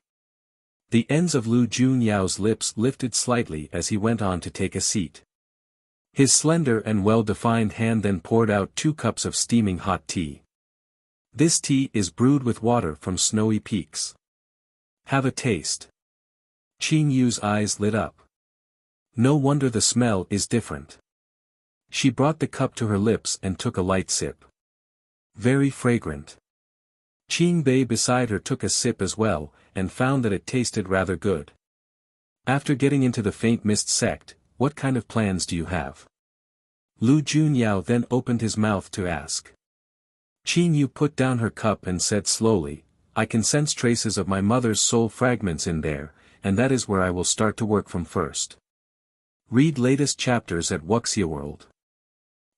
The ends of Lu Junyao's lips lifted slightly as he went on to take a seat. His slender and well-defined hand then poured out 2 cups of steaming hot tea. This tea is brewed with water from snowy peaks. Have a taste. Qin Yu's eyes lit up. No wonder the smell is different. She brought the cup to her lips and took a light sip. Very fragrant. Qin Bei beside her took a sip as well, and found that it tasted rather good. After getting into the faint mist sect, what kind of plans do you have? Lu Junyao then opened his mouth to ask. Qin Yu put down her cup and said slowly, I can sense traces of my mother's soul fragments in there, and that is where I will start to work from first. Read latest chapters at Wuxia World.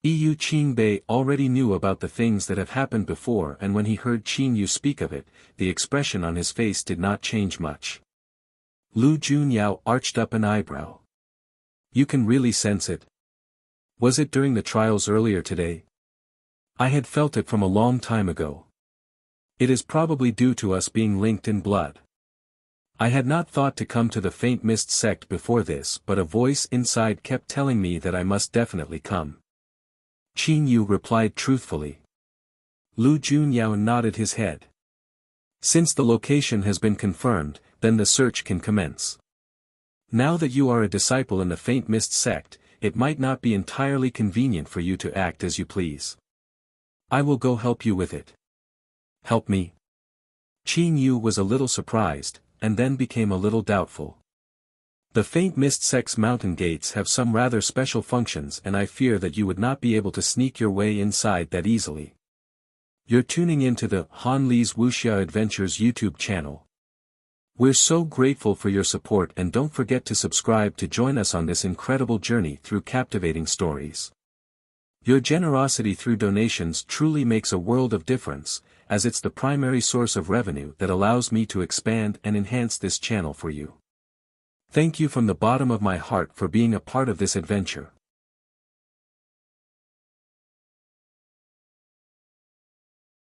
Qin Bei already knew about the things that have happened before, and when he heard Qin Yu speak of it, the expression on his face did not change much. Lu Junyao arched up an eyebrow. You can really sense it? Was it during the trials earlier today? I had felt it from a long time ago. It is probably due to us being linked in blood. I had not thought to come to the Faint Mist sect before this, but a voice inside kept telling me that I must definitely come. Qin Yu replied truthfully. Lu Junyao nodded his head. Since the location has been confirmed, then the search can commence. Now that you are a disciple in the Faint Mist sect, it might not be entirely convenient for you to act as you please. I will go help you with it. Help me? Qin Yu was a little surprised, and then became a little doubtful. The Faint Mist sect's mountain gates have some rather special functions, and I fear that you would not be able to sneak your way inside that easily. You're tuning into the Han Li's Wuxia Adventures YouTube channel. We're so grateful for your support, and don't forget to subscribe to join us on this incredible journey through captivating stories. Your generosity through donations truly makes a world of difference, as it's the primary source of revenue that allows me to expand and enhance this channel for you. Thank you from the bottom of my heart for being a part of this adventure.